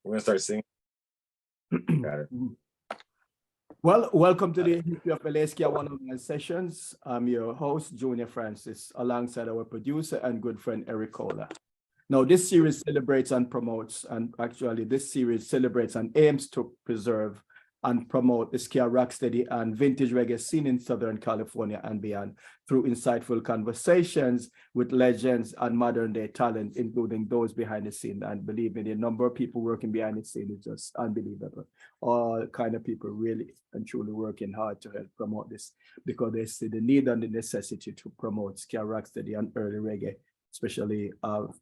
We're gonna start singing. Got it. Well, welcome to the History of Ska one-on-one sessions. I'm your host, Junor Francis, alongside our producer and good friend, Eric Kohler. Now, this series celebrates and promotes, and actually this series celebrates and aims to preserve and promote the ska, rocksteady, and vintage reggae scene in Southern California and beyond through insightful conversations with legends and modern-day talent, including those behind the scene. And believe me, the number of people working behind the scene is just unbelievable. All kind of people really and truly working hard to help promote this because they see the need and the necessity to promote ska, rocksteady, and early reggae, especially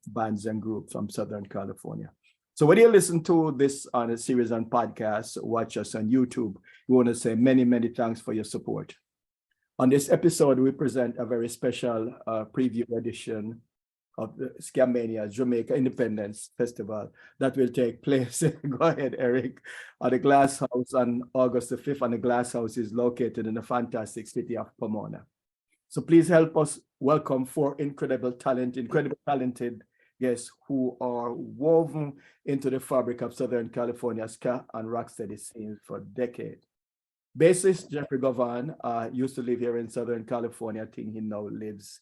bands and groups from Southern California. So when you listen to this on a series on podcasts, watch us on YouTube, we want to say many, many thanks for your support. On this episode, we present a very special preview edition of the SkaMania's Jamaica Independence Festival that will take place, go ahead, Eric, at the Glasshouse on August the 5th, and the Glasshouse is located in the fantastic city of Pomona. So please help us welcome four incredibly talented guests who are woven into the fabric of Southern California ska and rocksteady scenes for decades. Bassist JEFFREY GOVAN used to live here in Southern California. I think he now lives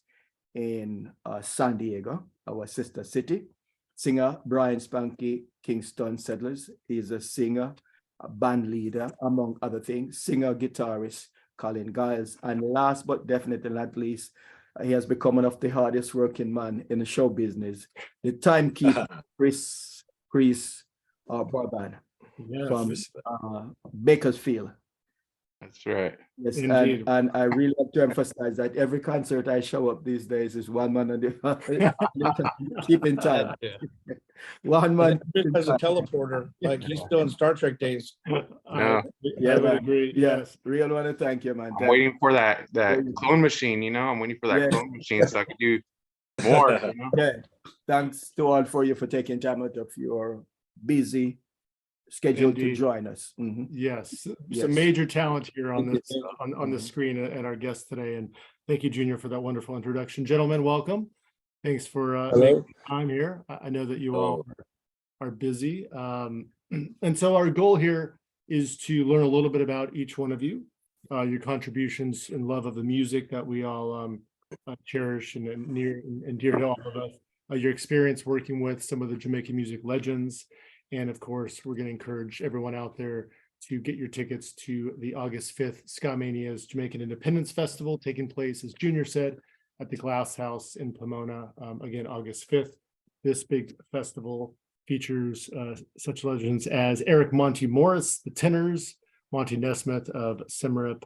in San Diego, our sister city. Singer Brian Spanky Kingston Settlers. He's a singer, a band leader, among other things. Singer, guitarist Colin Giles. And last but definitely not least, he has become one of the hardest working man in the show business, the timekeeper, KREES BORBON from Bakersfield. That's right. Yes, and I really have to emphasize that every concert I show up these days is one man on the keep in time. Yeah. One man as a teleporter, like he's still in Star Trek days. Yeah. I would agree. Yes, real want to thank you, man. I'm waiting for that clone machine, you know. I'm waiting for that clone machine so I can do more. You know? Yeah. Thanks to all for you for taking time out of your busy schedule to join us. Mm-hmm. Yes, some major talent here on this on the screen and our guest today. And thank you, Junior, for that wonderful introduction. Gentlemen, welcome. Thanks for making time here. I know that you all are busy. And so our goal here is to learn a little bit about each one of you, your contributions and love of the music that we all cherish and near and dear to all of us, your experience working with some of the Jamaican music legends. And of course, we're going to encourage everyone out there to get your tickets to the August 5th SkaMania's Jamaican Independence Festival, taking place, as Junior said, at the Glasshouse in Pomona. Again, August 5th. This big festival features such legends as Eric Monty Morris, the Tennors, Monty Neysmith of Symarip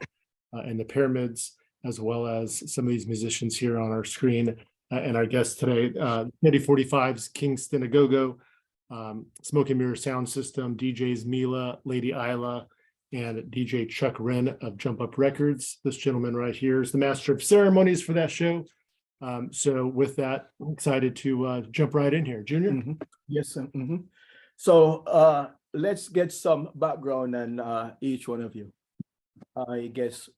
and the Pyramids, as well as some of these musicians here on our screen. And our guest today, 1945's Kingston A Go Go, Smoking Mirrors Soundsystem, DJs Mila, Lady Isla, and DJ Chuck Wren of Jump Up Records. This gentleman right here is the master of ceremonies for that show. So with that, I'm excited to jump right in here. Junior? Mm-hmm. Yes, sir. Mm-hmm. So let's get some background on each one of you. I guess,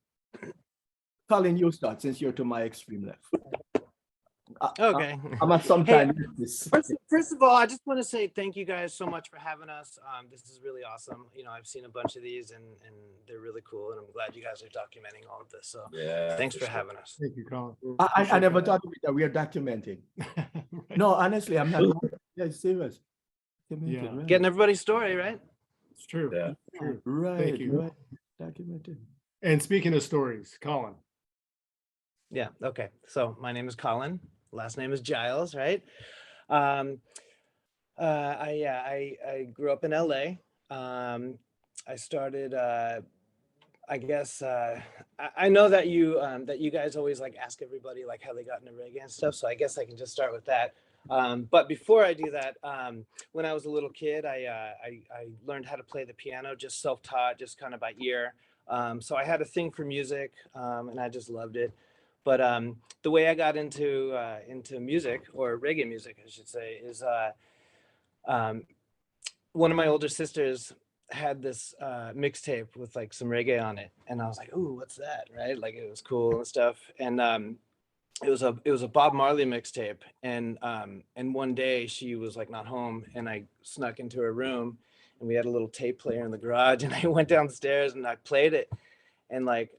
Colin, you start since you're to my extreme left. Okay. I'm at some time. First of all, I just want to say thank you guys so much for having us. This is really awesome. You know, I've seen a bunch of these and they're really cool, and I'm glad you guys are documenting all of this. So thanks for having us. Thank you, Colin. I never thought that we are documenting. Right. No, honestly, I'm not. Yeah, serious. Yeah. Getting everybody's story, right? It's true. Yeah. True. Right. Thank you. Right. Documented. And speaking of stories, Colin. Yeah. Okay. So my name is Colin. Last name is Giles, right? I grew up in LA. I started. I guess I know that you guys always like ask everybody like how they got into reggae and stuff. So I guess I can just start with that. But before I do that, when I was a little kid, I learned how to play the piano, just self-taught, just kind of by ear. So I had a thing for music, and I just loved it. But the way I got into music, or reggae music, I should say, is one of my older sisters had this mixtape with like some reggae on it, and I was like, "Ooh, what's that?" Right? Like it was cool and stuff. And it was a Bob Marley mixtape, and one day she was like not home, and I snuck into her room, and we had a little tape player in the garage, and I went downstairs and I played it, and like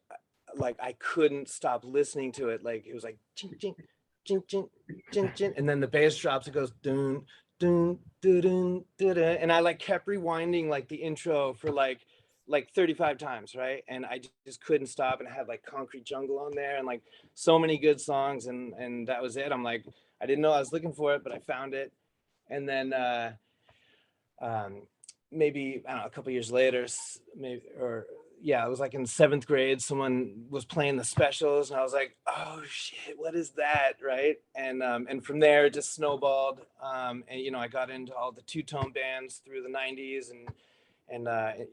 I couldn't stop listening to it. Like it was like ching ching ching ching ching ching, and then the bass drops. It goes dun dun dun dun dun, and I like kept rewinding like the intro for like 35 times, right? And I just couldn't stop, and I had like Concrete Jungle on there and like so many good songs, and that was it. I'm like, I didn't know I was looking for it, but I found it. And then maybe, I don't know, a couple years later, maybe, or yeah, it was like in 7th grade, someone was playing the Specials, and I was like, oh shit, what is that, right? And from there it just snowballed, and you know, I got into all the two-tone bands through the 90s, and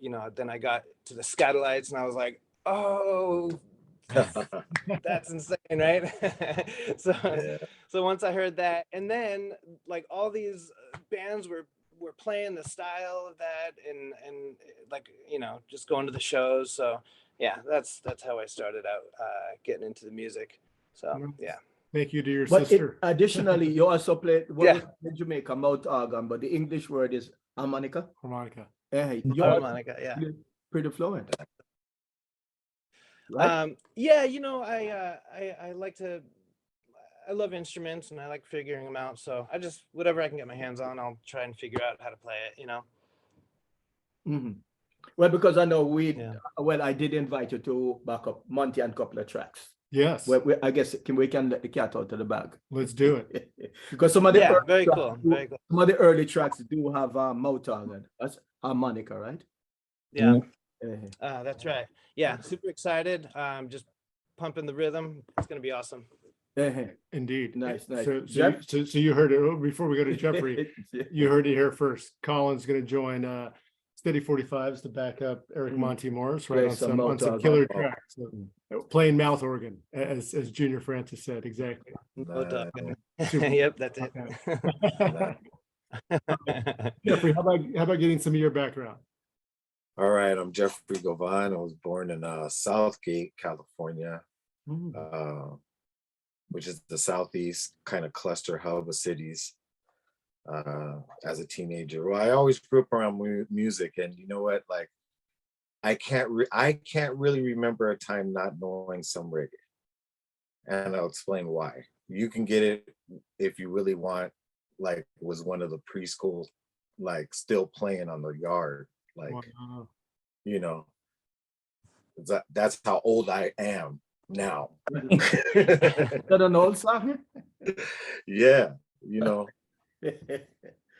you know, then I got to the Aggrolites, and I was like, oh, that's insane, right? So once I heard that, and then like all these bands were playing the style of that, and like, you know, just going to the shows. So yeah, that's how I started out getting into the music. So yeah. Thank you to your But sister. additionally, you also played Yeah. in Jamaica, mouth organ, but the English word is harmonica. Harmonica. You're Harmonica, yeah. pretty fluent. Right? Yeah, you know, I like to, I love instruments, and I like figuring them out. So I just, whatever I can get my hands on, I'll try and figure out how to play it, you know? Mhm. Well, because I know Yeah. well, I did invite you to back up Monty and couple of tracks. Yes. Well, I guess we can let the cat out of the bag. Let's do it. Because some of the Yeah, early very tracks cool, very cool. Some of the early tracks do have mouth organ. That's harmonica, right? Yeah, Uh-huh. that's right. Yeah, super excited. Just pumping the rhythm. It's gonna be awesome. Uh-huh. Indeed. Nice, nice. So Jeff? you heard it before we go to Jeffrey. You heard it here first. Colin's going to join Steady 45s to back up Eric Monty Morris, right, Play on some some mouth organ. killer tracks. So, playing mouth organ, as Junor Francis said, exactly. No doubt. Super. Yep, that's it. Jeffrey, how about getting some of your background? All right, I'm Jeffrey Govan. I was born in Southgate, California, which is the southeast kind of cluster hub of cities. As a teenager, well, I always grew up around music, and you know what? Like, I can't really remember a time not knowing some reggae, and I'll explain why. You can get it if you really want. Like, was one of the preschool, like, still playing on the yard, like, Wow. you know. That's how old I am now. Is that an old song? Yeah, you know.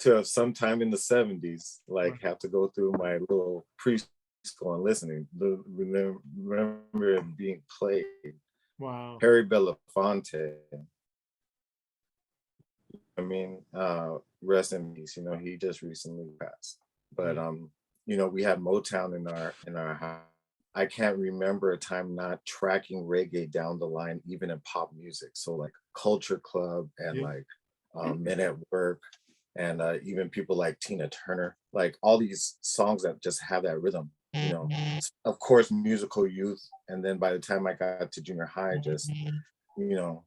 To sometime in the 70s, like, have to go through my little preschool and listening. Remember it being played. Wow. Harry Belafonte. I mean, rest in peace. You know, he just recently passed. But you know, we had Mobtown in our house. I can't remember a time not tracking reggae down the line, even in pop music. So like Culture Club and like Men at Work, and even people like Tina Turner, like all these songs that just have that rhythm, you know. Of course, Musical Youth, and then by the time I got to junior high, just, you know,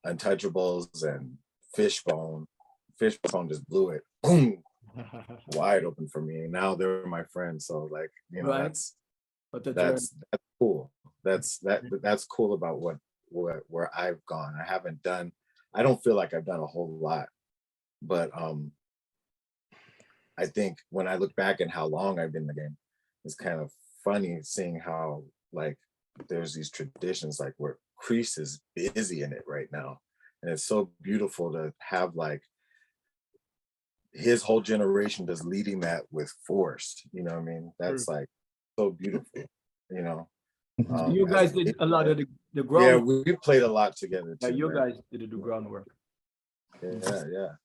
Untouchables and Fishbone. Fishbone just blew it, boom, wide open for me. And now they're my friends, so like, you know, that's cool. That's cool about where I've gone. I don't feel like I've done a whole lot. But I think when I look back at how long I've been in the game, it's kind of funny seeing how, like, there's these traditions, like, where KREES is busy in it right now. And it's so beautiful to have, like, his whole generation just leading that with force. You know what I mean? That's like so beautiful, you know. You guys did a lot of the groundwork. Yeah, we played a lot together too. Yeah, you guys did the groundwork. Yeah.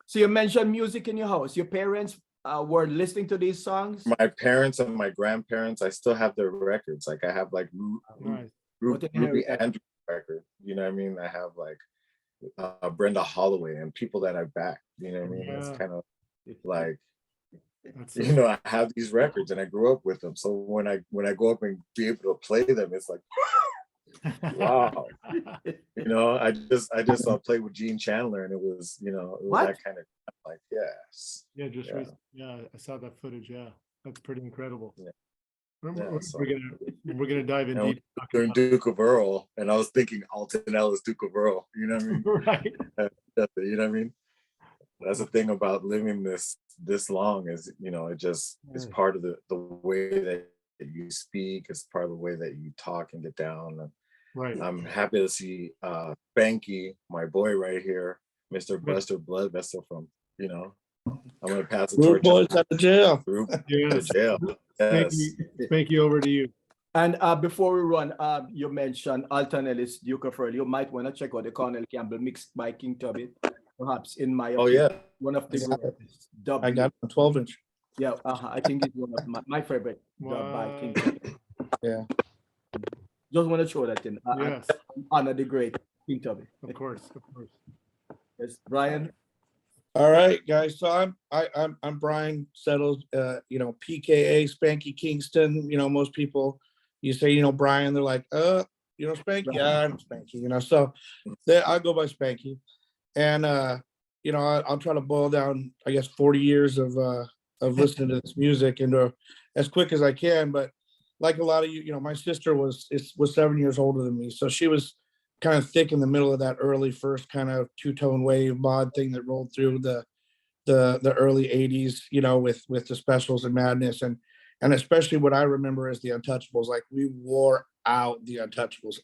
So you mentioned music in your house. Your parents were listening to these songs? My parents and my grandparents, I still have their records. Like, I have like Ruby Andrews record. You know what I mean? I have like Brenda Holloway and people that I backed. You know what I mean? It's kind of like, you know, I have these records and I grew up with them. So when I go up and be able to play them, it's like, Wow. You know, I just saw Play with Gene Chandler, and it was, you know, it was What? that kind of like, yes. Yeah, just Yeah. yeah, I saw that footage. Yeah, that's pretty incredible. Yeah. We're, Yeah, we're- so- we're gonna dive in And deep. during Duke of Earl, and I was thinking Alton Ellis, Duke of Earl. You know what I mean? Right. You know what I mean? That's the thing about living this long is, you know, it just is part of the way that you speak. It's part of the way that you talk and get down. And Right. I'm happy to see Spanky, my boy right here, Mr. Buster Blood Vessel from, you know, I'm gonna pass the torch. Boys Out of Jail. Group to Yes. jail. Yes. Thank you. Over to you. And before we run, you mentioned Alton Ellis, Duke of Earl. You might want to check out the Cornell Campbell mixed by King Tubby. Perhaps, in my Oh opinion, yeah. one of the greatest. I got a 12-inch. Yeah, I think it's one of my favorite dub by King Tubby. Yeah. Just want to show that in. Yes, Honor the great King Tubby. of course, of course. Yes, Brian. All right, guys. So I'm Brian Settles, you know, PKA Spanky Kingston. You know, most people, you say, you know, Brian, they're like, you know, Spanky, yeah, I'm Spanky, you know. So I go by Spanky. And you know, I'll try to boil down, I guess, 40 years of listening to this music into as quick as I can. But like a lot of you, you know, my sister was 7 years older than me, so she was kind of thick in the middle of that early first kind of two-tone wave mod thing that rolled through the early 80s, you know, with the Specials and Madness, and especially what I remember as the Untouchables. Like, we wore out the Untouchables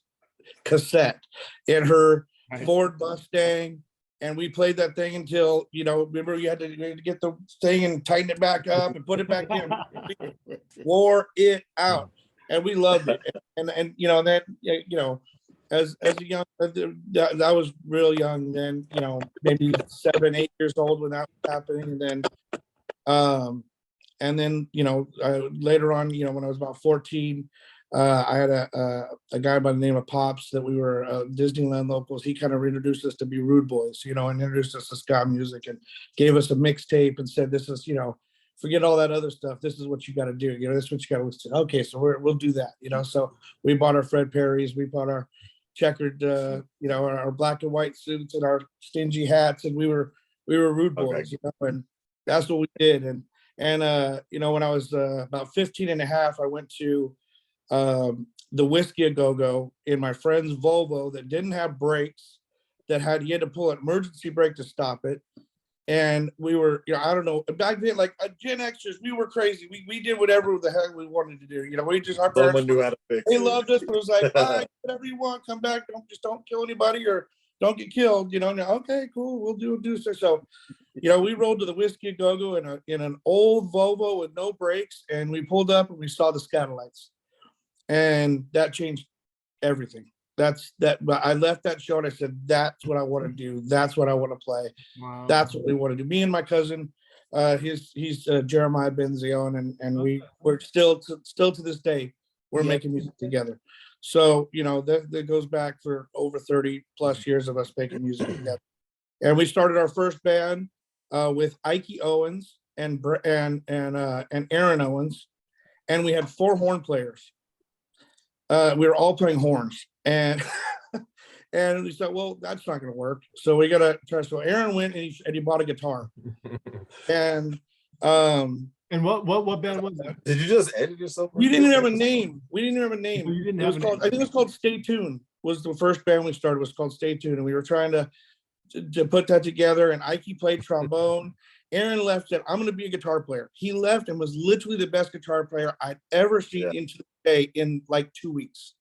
cassette in her Ford Mustang. And we played that thing until, you know, remember you had to get the thing and tighten it back up and put it back in. Wore it out, and we loved it. And you know, that, you know, as a young, I was real young then, you know, maybe 7, 8 years old when that was happening, and then you know, later on, you know, when I was about 14. I had a guy by the name of Pops that we were Disneyland locals. He kind of introduced us to be Rude Boys, you know, and introduced us to ska music and gave us a mixtape and said, "This is, you know, forget all that other stuff. This is what you got to do. You know, this is what you got to listen to." Okay, so we'll do that, you know. So we bought our Fred Perrys, we bought our checkered, you know, our black and white suits and our stingy hats, and we were Rude Boys, you know, and that's what we did. And you know, when I was about 15 and a half, I went to the Whiskey A Go Go in my friend's Volvo that didn't have brakes, that he had to pull an emergency brake to stop it. And we were, you know, I don't know, back then, like Gen Xers, we were crazy. We did whatever the hell we wanted to do. You know, we just, our parents, Someone knew how to fix they it. loved us, but it was like, all right, whatever you want, come back, don't kill anybody or don't get killed, you know. And, okay, cool, we'll do so. So, you know, we rolled to the Whiskey A Go Go in an old Volvo with no brakes, and we pulled up and we saw the Aggrolites. And that changed everything. But I left that show and I said, that's what I want to do. That's what I want to play. Wow. That's what we want to do. Me and my cousin, he's Jeremiah Benzion, and we're still to this day, we're making music together. So, you know, that goes back for over 30 plus years of us making music together. And we started our first band with Ike Owens and Aaron Owens, and we had 4 horn players. We were all playing horns, and we said, well, that's not going to work. So we got to try. So Aaron went and he bought a guitar. And what band was that? Did you just edit yourself? we didn't have a name. We didn't have a name. You didn't It was have a called, name. I think it was called Stay Tuned. Was the first band we started, was called Stay Tuned, and we were trying to put that together. And Ike played trombone. Aaron left, said, I'm going to be a guitar player. He left and was literally the best guitar player I'd ever seen into the day in like 2 weeks.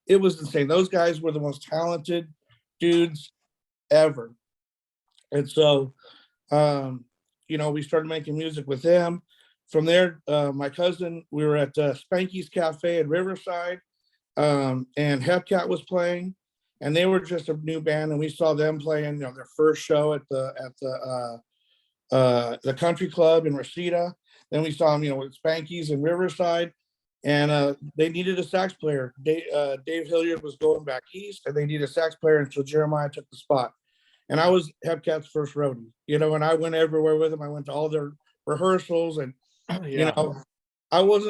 It was insane. Those guys were the most talented dudes ever. And so, you know, we started making music with them. From there, my cousin, we were at Spanky's Cafe in Riverside, and Hepcat was playing, and they were just a new band, and we saw them playing, you know, their first show at the country club in Reseda. Then we saw them, you know, with Spanky's in Riverside, and they needed a sax player. Dave Hilliard was going back east, and they needed a sax player until Jeremiah took the spot. And I was Hepcat's first roadie, you know, and I went everywhere with them. I went to all their rehearsals, and you know, I was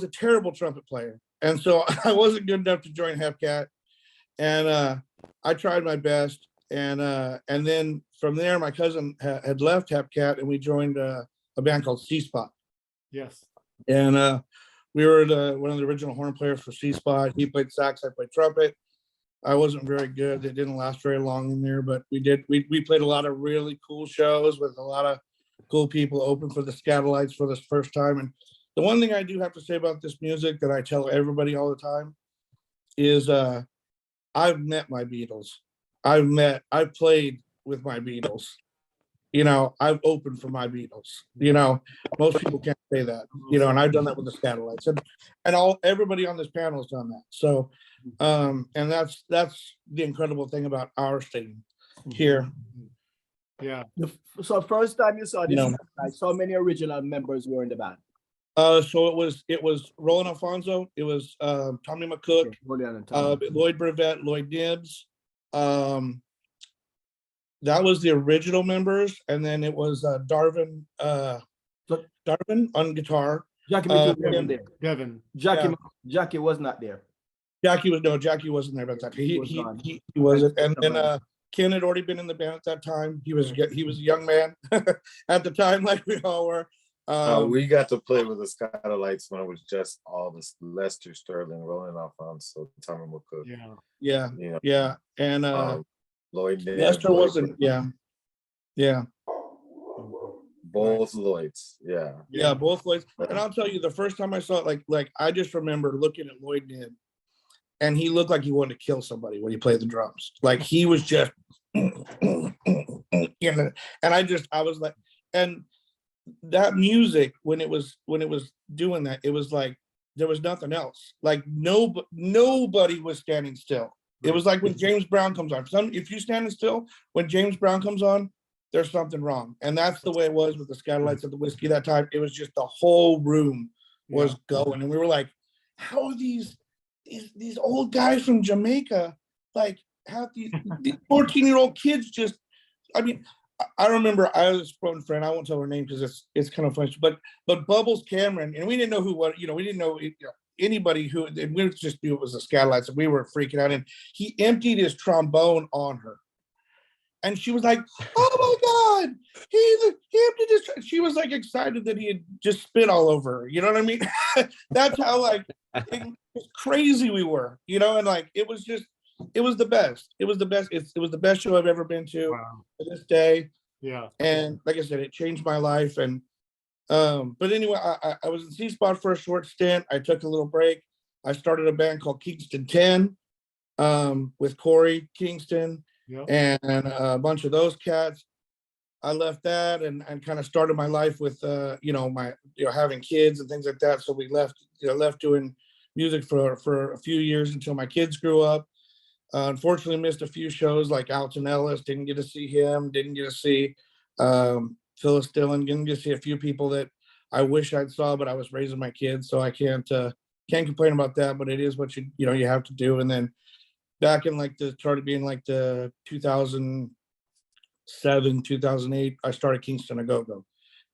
a terrible trumpet player, and so I wasn't good enough to join Hepcat. And I tried my best. And then from there, my cousin had left Hepcat, and we joined a band called C-Spot. Yes. And we were one of the original horn players for C-Spot. He played sax, I played trumpet. I wasn't very good. It didn't last very long in there, but we played a lot of really cool shows with a lot of cool people, open for the Aggrolites for the first time. And the one thing I do have to say about this music that I tell everybody all the time is I've met my Beatles. I've played with my Beatles. You know, I've opened for my Beatles. You know, most people can't say that. You know, and I've done that with the Aggrolites, and everybody on this panel has done that. So, and that's the incredible thing about our stadium here. Yeah. So first time you saw this, No. like, so many original members were in the band. So it was Roland Alfonso, it was Tommy McCook, Okay, Julian and Tom. Lloyd Brevett, Lloyd Nibbs. That was the original members, and then it was Darvin on guitar. Jackie McCook wasn't Tim- there. Devin. Jackie was not there. Jackie wasn't there at that time. He was gone. He wasn't. And then Ken had already been in the band at that time. He was a young man at the time, like we all were. We got to play with the Aggrolites when it was just all this Lester Sterling, Roland Alfonso, Tommy McCook. Yeah. Yeah, You know, yeah. And Lloyd Nibbs, Lester wasn't, yeah. both Lloyds. Yeah. Yeah, both Lloyds. And I'll tell you, the first time I saw it, like I just remember looking at Lloyd Nibbs, and he looked like he wanted to kill somebody when he played the drums. Like he was just, you know, and I was like, and that music, when it was doing that, it was like there was nothing else. Like nobody was standing still. It was like when James Brown comes on. If you're standing still when James Brown comes on, there's something wrong. And that's the way it was with the Aggrolites at the Whiskey that time. It was just the whole room was going, and we were like, how are these old guys from Jamaica like have these 14-year-old kids just? I mean, I remember I was a spoken friend. I won't tell her name because it's kind of funny. But Bubbles Cameron, and we didn't know we didn't know anybody who, and we just knew it was the Aggrolites, and we were freaking out. And he emptied his trombone on her, and she was like, "Oh my God, he emptied his." She was like excited that he had just spit all over her. You know what I mean? That's how like crazy we were. You know, and like it was the best. It was the best. It was the best show I've ever been to to this day. Yeah. And like I said, it changed my life. And but anyway, I was in C-Spot for a short stint. I took a little break. I started a band called Kingston 10 with Corey Kingston and a bunch of those cats. I left that and kind of started my life with having kids and things like that. So we left doing music for a few years until my kids grew up. Unfortunately missed a few shows like Alton Ellis, didn't get to see him, didn't get to see Phyllis Dillon, didn't get to see a few people that I wish I'd saw, but I was raising my kids, so I can't complain about that, but it is what you have to do. And then back in started being like the 2007, 2008, I started Kingston A Go Go,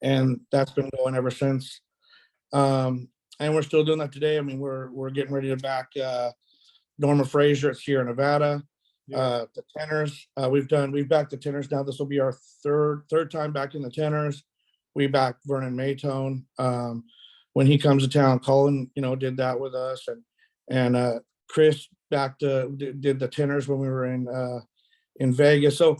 and that's been going ever since. And we're still doing that today. I mean, we're getting ready to back Norma Fraser at Sierra Nevada, the Tennors. We've backed the Tennors now. This will be our third time back in the Tennors. We backed Vernon Maytone when he comes to town. Colin, did that with us, and Chris did the Tennors when we were in Vegas. So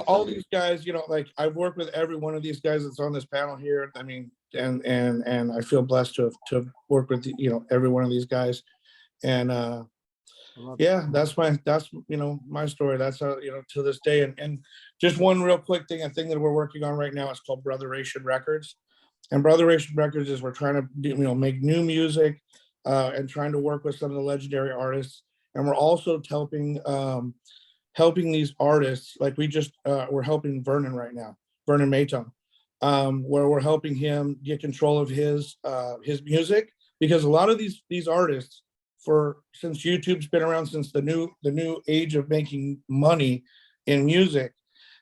all these guys, like I've worked with every one of these guys that's on this panel here. I mean, and I feel blessed to have worked with every one of these guys, and yeah, that's my story. That's how, to this day. And just one real quick thing, a thing that we're working on right now is called Brotheration Records. And Brotheration Records is we're trying to make new music and trying to work with some of the legendary artists. And we're also helping these artists. Like we're helping Vernon right now, Vernon Maytone, where we're helping him get control of his music, because a lot of these artists, since YouTube's been around, since the new age of making money in music,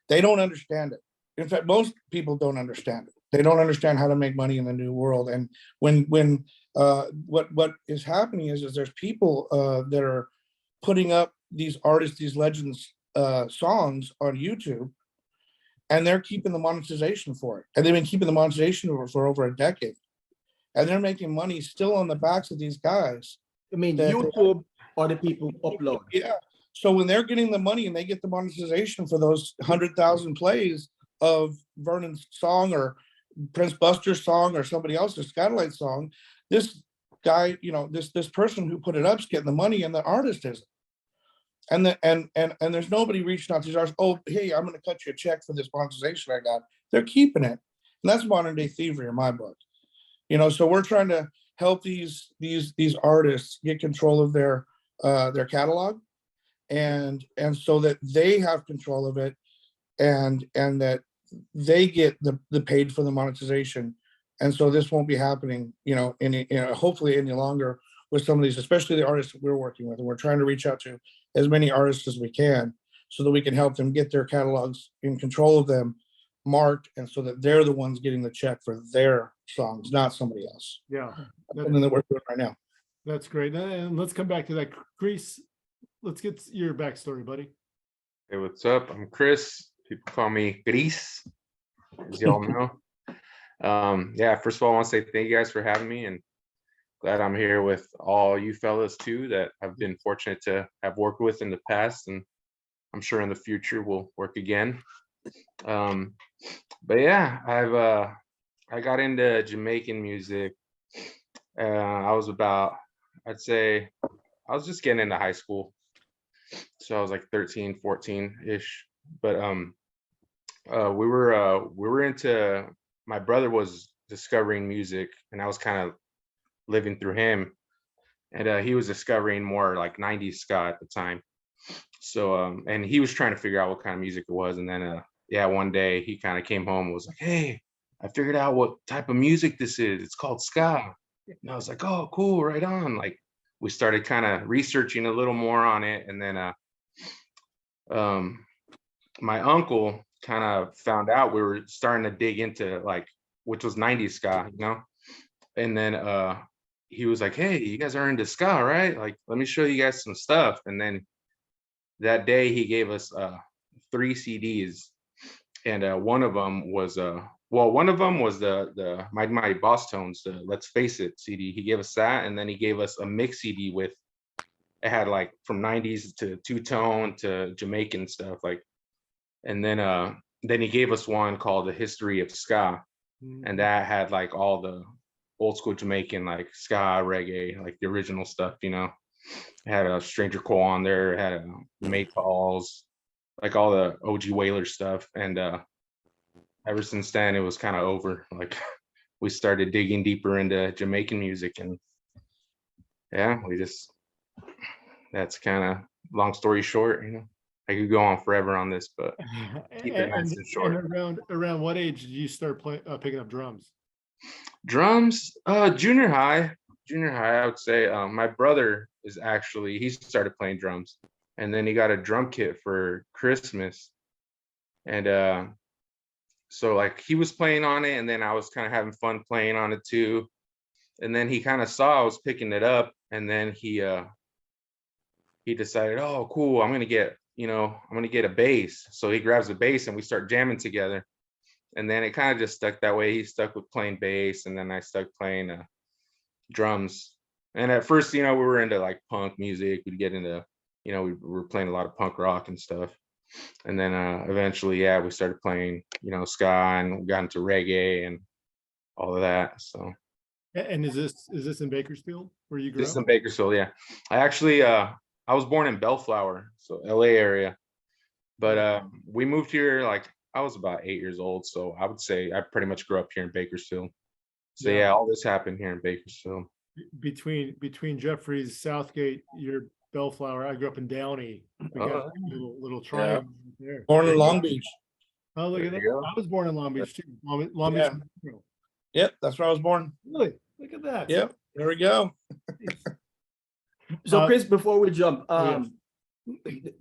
they don't understand it. In fact, most people don't understand it. They don't understand how to make money in the new world. And when what is happening is there's people that are putting up these artists, these legends songs on YouTube, and they're keeping the monetization for it. And they've been keeping the monetization for over a decade. And they're making money still on the backs of these guys. I mean, that- YouTube or the people who upload. Yeah. So when they're getting the money and they get the monetization for those 100,000 plays of Vernon's song or Prince Buster's song or somebody else's Aggrolites song, this guy, you know, this person who put it up is getting the money and the artist isn't. And there's nobody reaching out to these artists. Oh, hey, I'm going to cut you a check for this monetization I got. They're keeping it, and that's modern day thievery in my book. You know, so we're trying to help these artists get control of their catalog, and so that they have control of it, and that they get the paid for the monetization. And so this won't be happening, you know, hopefully any longer with some of these, especially the artists that we're working with. And we're trying to reach out to as many artists as we can so that we can help them get their catalogs in control of them, marked, and so that they're the ones getting the check for their songs, not somebody else. Yeah, Something that we're doing right now. that's great. And let's come back to that. KREES, let's get your backstory, buddy. Hey, what's up? I'm Chris. People call me KREES, as y'all know. Yeah, first of all, I want to say thank you guys for having me, and glad I'm here with all you fellas too that I've been fortunate to have worked with in the past, and I'm sure in the future we'll work again. But yeah, I got into Jamaican music. I was about, I'd say, I was just getting into high school, so I was like 13, 14-ish. But we were into, my brother was discovering music, and I was kind of living through him, and he was discovering more like 90s ska at the time. So and he was trying to figure out what kind of music it was, and then yeah, one day he kind of came home and was like, hey, I figured out what type of music this is. It's called ska. And I was like, oh, cool, right on. Like, we started kind of researching a little more on it, and then my uncle kind of found out we were starting to dig into, like, which was 90s ska, you know. And then he was like, hey, you guys are into ska, right? Like, let me show you guys some stuff. And then that day he gave us 3 CDs, and one of them was the My Boss Tones, the Let's Face It CD. He gave us that, and then he gave us a mix CD with, it had like from 90s to two-tone to Jamaican stuff, like. And then he gave us one called The History of Ska, and that had like all the old school Jamaican, like ska, reggae, like the original stuff, you know. It had a Stranger Cole on there, it had Maytals, like all the OG Whaler stuff. And ever since then it was kind of over. Like, we started digging deeper into Jamaican music, and yeah, that's kind of, long story short, you know. I could go on forever on this, but keep it nice and short. And around what age did you start picking up drums? Drums, junior high, I would say. My brother he started playing drums, and then he got a drum kit for Christmas. And so like he was playing on it, and then I was kind of having fun playing on it too. And then he kind of saw I was picking it up, and then he decided, oh, cool, I'm gonna get a bass. So he grabs a bass and we start jamming together. And then it kind of just stuck that way. He stuck with playing bass, and then I stuck playing drums. And at first, you know, we were into like punk music. We'd get into, you know, we were playing a lot of punk rock and stuff. And then eventually, yeah, we started playing, you know, ska, and we got into reggae and all of that. So. And is this in Bakersfield where you grew up? This is in Bakersfield, yeah. I actually I was born in Bellflower, so LA area. But we moved here, like, I was about 8 years old, so I would say I pretty much grew up here in Bakersfield. So yeah, all this happened here in Bakersfield. Between Jeffrey's, Southgate, your Bellflower. I grew up in Downey. We got a little triangle there. Born in Long Beach. Oh, look at that! I was born in Long Beach too. Long Yeah. Beach. Yep, that's where I was born. Really? Look at that. Yep, there we go. So Chris, before we jump,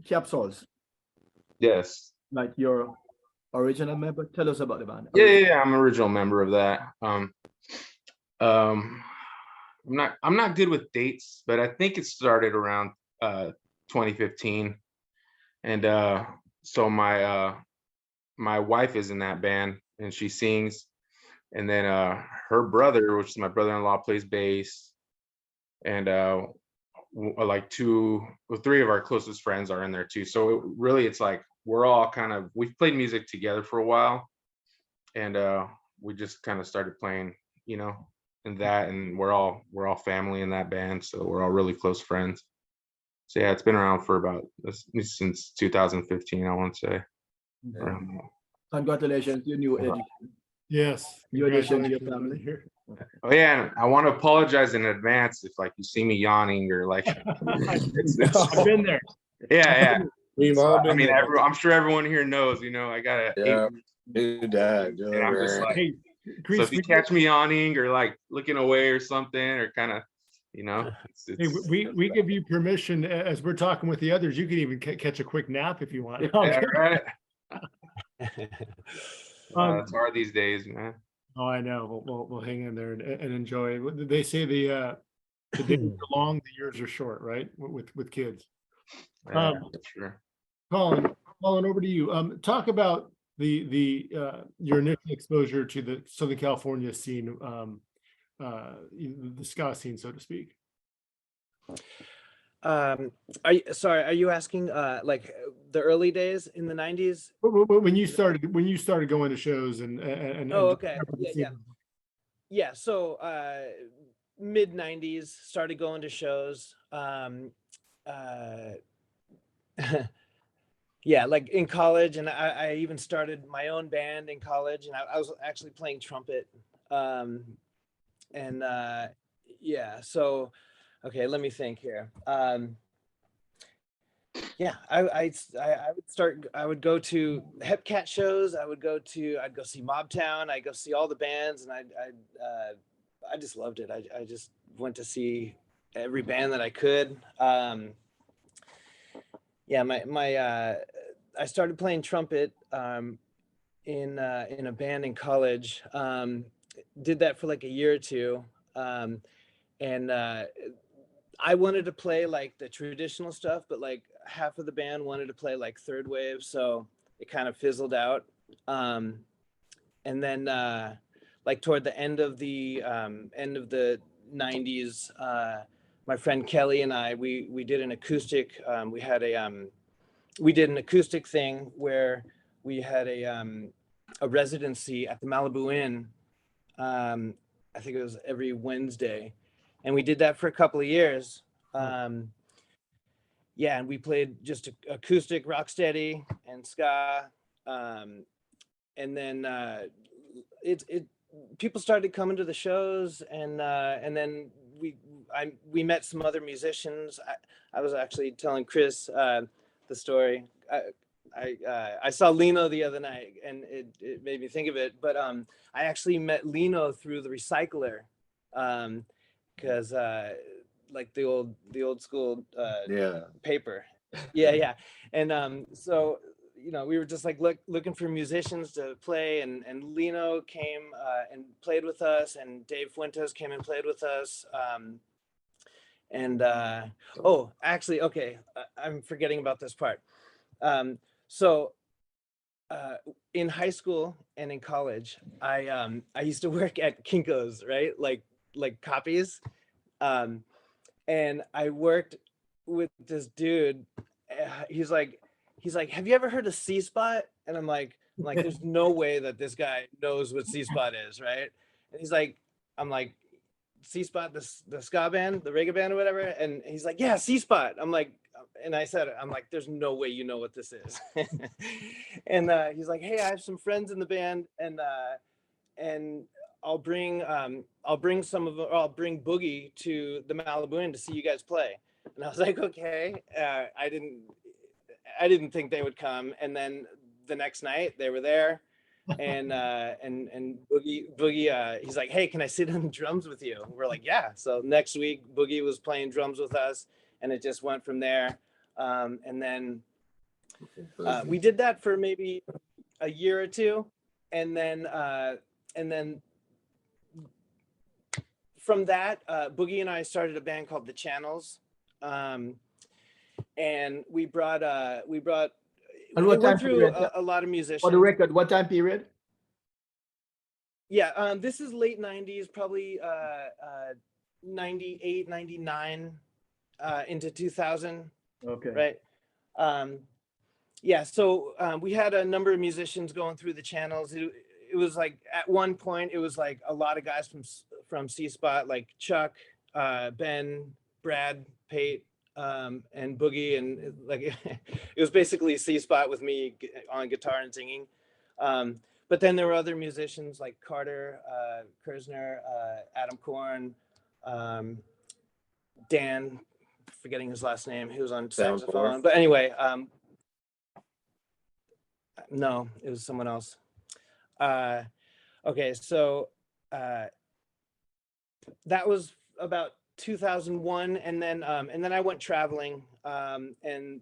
Capsouls, Yes. like your original member, tell us about the band. Yeah, I'm an original member of that. I'm not good with dates, but I think it started around 2015. And so my wife is in that band and she sings. And then her brother, which is my brother-in-law, plays bass. And like three of our closest friends are in there too. So really it's like we're all we've played music together for a while. And we just kind of started playing, in that, and we're all family in that band. So we're all really close friends. So yeah, it's been around for about since 2015, I want to say. Congratulations to your new addition. Yes. New addition to your congratulations. family. Oh yeah, and I want to apologize in advance if like you see me yawning or like. I've been there. Yeah. We've all been I mean, there. I'm sure everyone here knows. I got Yeah. a. Do that. Do And I'm just it. like, Hey, so Chris, if you catch me yawning or like looking away or something or kind of, hey, we give you permission as we're talking with the others. You can even catch a quick nap if you want. yeah, right. Um, It's hard these days, man. Oh, I know. We'll hang in there and enjoy. They say the days are long, the years are short, right? With kids. Yeah, sure. Colin, over to you. Talk about your initial exposure to the Southern California scene, the ska scene, so to speak. Are you asking like the early days in the 90s? When you started going to shows and Oh, okay. Yeah. So mid 90s, started going to shows. Yeah, like in college, and I even started my own band in college, and I was actually playing trumpet. Yeah, so okay, let me think here. Yeah, I would go to Hepcat shows. I'd go see Mobtown. I'd go see all the bands, and I just loved it. I just went to see every band that I could. Yeah, I started playing trumpet in a band in college. Did that for like a year or two, and I wanted to play like the traditional stuff, but like half of the band wanted to play like third wave, so it kind of fizzled out. And then like toward the end of the 90s, my friend Kelly and I we did an acoustic. We did an acoustic thing where we had a residency at the Malibu Inn. I think it was every Wednesday, and we did that for a couple of years. Yeah, and we played just acoustic, rocksteady, and ska. And then people started coming to the shows, and then we met some other musicians. I was actually telling Chris the story. I saw Lino the other night, and it made me think of it. But I actually met Lino through the Recycler, because like the old school paper. Yeah. And so we were just like looking for musicians to play, and Lino came and played with us, and Dave Fuentes came and played with us. Oh, actually, okay, I'm forgetting about this part. So in high school and in college, I used to work at Kinko's, right? Like copies. And I worked with this dude. He's like, have you ever heard of C-Spot? And I'm like, there's no way that this guy knows what C-Spot is, right? And he's like, I'm like, C-Spot, the ska band, the reggae band or whatever. And he's like, yeah, C-Spot. I'm like, there's no way you know what this is. And he's like, hey, I have some friends in the band, and I'll bring Boogie to the Malibu Inn to see you guys play. And I was like, okay. I didn't think they would come. And then the next night they were there, and Boogie, he's like, hey, can I sit on drums with you? We're like, yeah. So next week Boogie was playing drums with us, and it just went from there. And then we did that for maybe a year or two, and then from that, Boogie and I started a band called The Channels. and we brought And it what time went through period? a lot of For musicians. the record, what time period? Yeah, this is late 90s, probably 98, 99 into 2000, Okay. right? Yeah, so we had a number of musicians going through the channels. It was like at one point, it was like a lot of guys from C-Spot, like Chuck, Ben, Brad, Pate, and Boogie, and like it was basically C-Spot with me on guitar and singing. But then there were other musicians like Carter, Kersner, Adam Korn, Dan, forgetting his last name, he was on saxophone. But anyway, no, it was someone else. Okay, so that was about 2001, and then I went traveling, and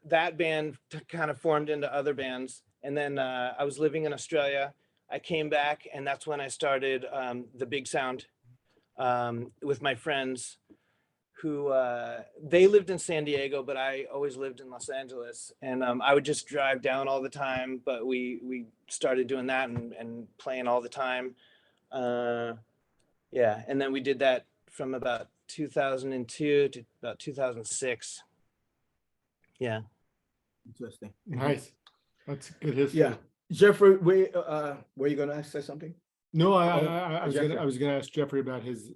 that band kind of formed into other bands. And then I was living in Australia. I came back, and that's when I started the Big Sound with my friends, who they lived in San Diego, but I always lived in Los Angeles, and I would just drive down all the time. But we started doing that and playing all the time. Yeah, and then we did that from about 2002 to about 2006. Yeah. Interesting. Nice. That's good history. Yeah. Jeffrey, were you gonna say something? No, I Oh, was gonna ask Jeffrey about his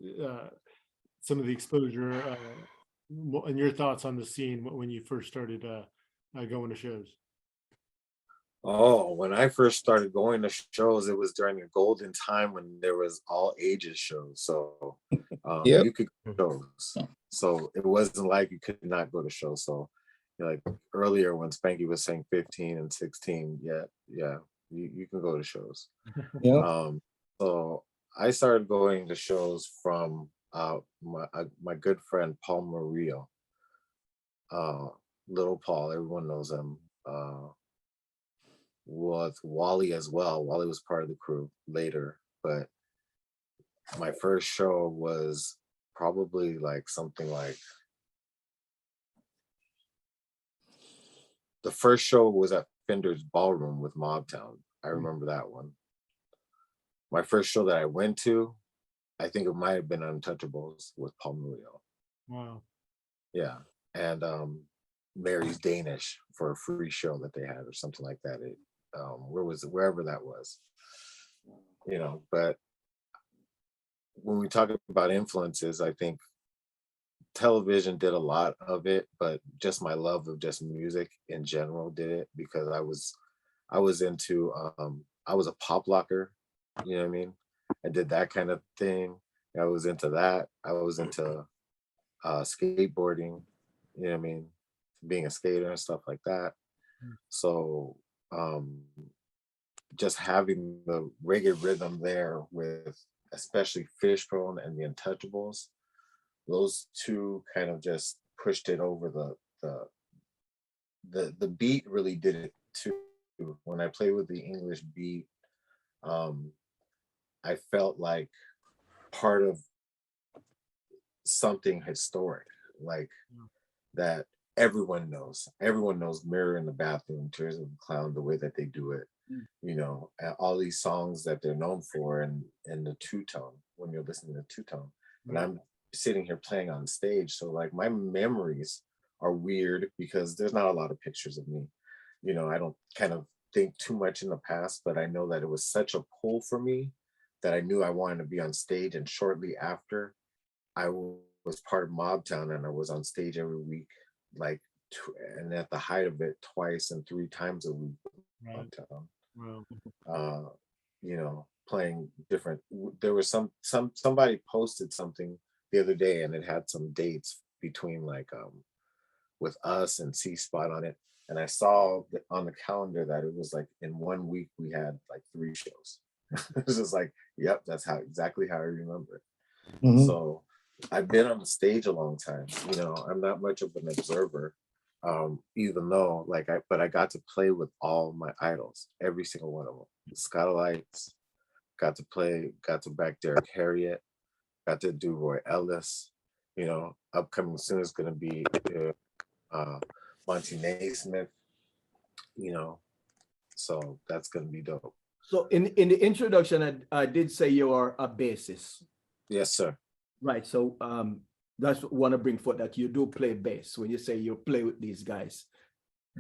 some of the exposure and your thoughts on the scene when you first started going to shows. Oh, when I first started going to shows, it was during a golden time when there was all ages shows. So Yep. you could go to shows. So it wasn't like you could not go to shows. So like earlier when Spanky was saying 15 and 16, yeah, you can go to shows. Yeah. So I started going to shows from my good friend Paul Murillo, Little Paul, everyone knows him. With Wally as well. Wally was part of the crew later, but my first show was probably like something like, the first show was at Fender's Ballroom with Mobtown. I remember that one. My first show that I went to, I think it might have been Untouchables with Paul Murillo. Wow. Yeah. And Mary's Danish for a free show that they had or something like that. Wherever that was, but when we talk about influences, I think television did a lot of it, but just my love of just music in general did it, because I was into I was a pop locker, you know what I mean? I did that kind of thing. I was into that. I was into skateboarding, you know what I mean? Being a skater and stuff like that. So just having the reggae rhythm there with especially Fishbone and the Untouchables, those two kind of just pushed it over the beat really did it too. When I played with the English beat, I felt like part of something historic, like that everyone knows. Everyone knows Mirror in the Bathroom, Tears of a Clown, the way that they do it. And all these songs that they're known for, and the two-tone, when you're listening to two-tone. And I'm sitting here playing on stage, so like my memories are weird because there's not a lot of pictures of me. I don't kind of think too much in the past, but I know that it was such a pull for me that I knew I wanted to be on stage. And shortly after, I was part of Mobtown, and I was on stage every week, like, and at the height of it, 2 and 3 times a week. Mobtown. Wow. Playing different. There was somebody posted something the other day, and it had some dates between like with us and C-Spot on it, and I saw on the calendar that it was like in 1 week we had like 3 shows. It was just like, yep, that's exactly how I remember it. So I've been on the stage a long time. I'm not much of an observer, even though but I got to play with all my idols, every single one of them. The Aggrolites, got to back Derek Harriott, got to do Roy Ellis. Upcoming soon is going to be Monty Neysmith, you know, so that's gonna be dope. So in the introduction, I did say you are a bassist, Yes, sir. right? So that's what I want to bring forth, that you do play bass when you say you play with these guys,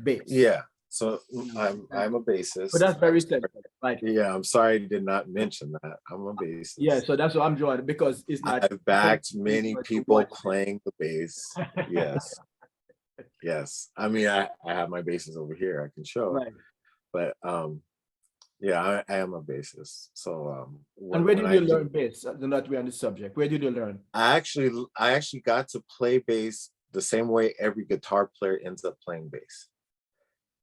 bass. Yeah. So I'm a bassist. But that's very simple, right? Yeah, I'm sorry I did not mention that. I'm a bassist. Yeah, so that's what I'm drawing, because it's not. I've backed many people playing the bass. Yes. Yes. I mean, I have my basses over here I can show. Right. But yeah, I am a bassist. So And where did you learn bass? Not we on the subject. Where did you learn? I actually got to play bass the same way every guitar player ends up playing bass,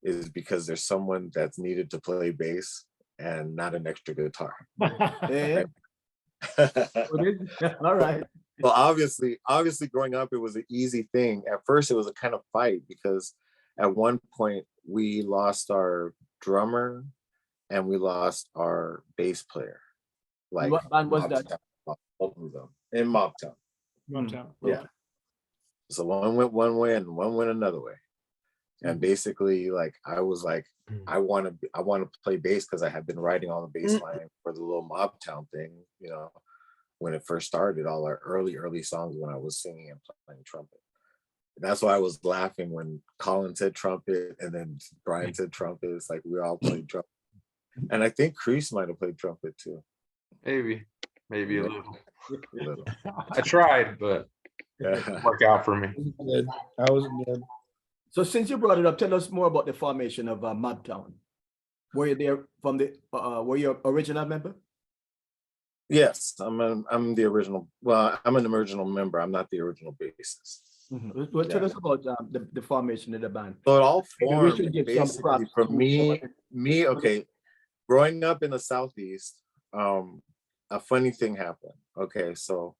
is because there's someone that's needed to play bass and not an extra guitar. Yeah. All right. Well, obviously growing up, it was an easy thing. At first, it was a kind of fight, because at one point we lost our drummer and we lost our bass player. Like, What band was that? Mobtown, both of them in Mobtown. Mobtown. Yeah. So one went one way and one went another way. And basically, like, I was like, I want to play bass, because I had been writing all the bass line for the little Mobtown thing, you know, when it first started, all our early songs when I was singing and playing trumpet. That's why I was laughing when Colin said trumpet and then Brian said trumpet. It's like we all played trumpet. And I think KREES might have played trumpet too. Maybe a little. A little. I tried, but it Yeah. didn't work out for me. Good. I was good. So since you brought it up, tell us more about the formation of Mobtown. Were you there from the? Were you an original member? Yes, I'm the original. Well, I'm an original member. I'm not the original bassist. Well, tell us about the formation of the band. So it all Maybe we formed should give some basically props from to me. Okay, growing up in the Southeast, a funny thing happened. Okay, so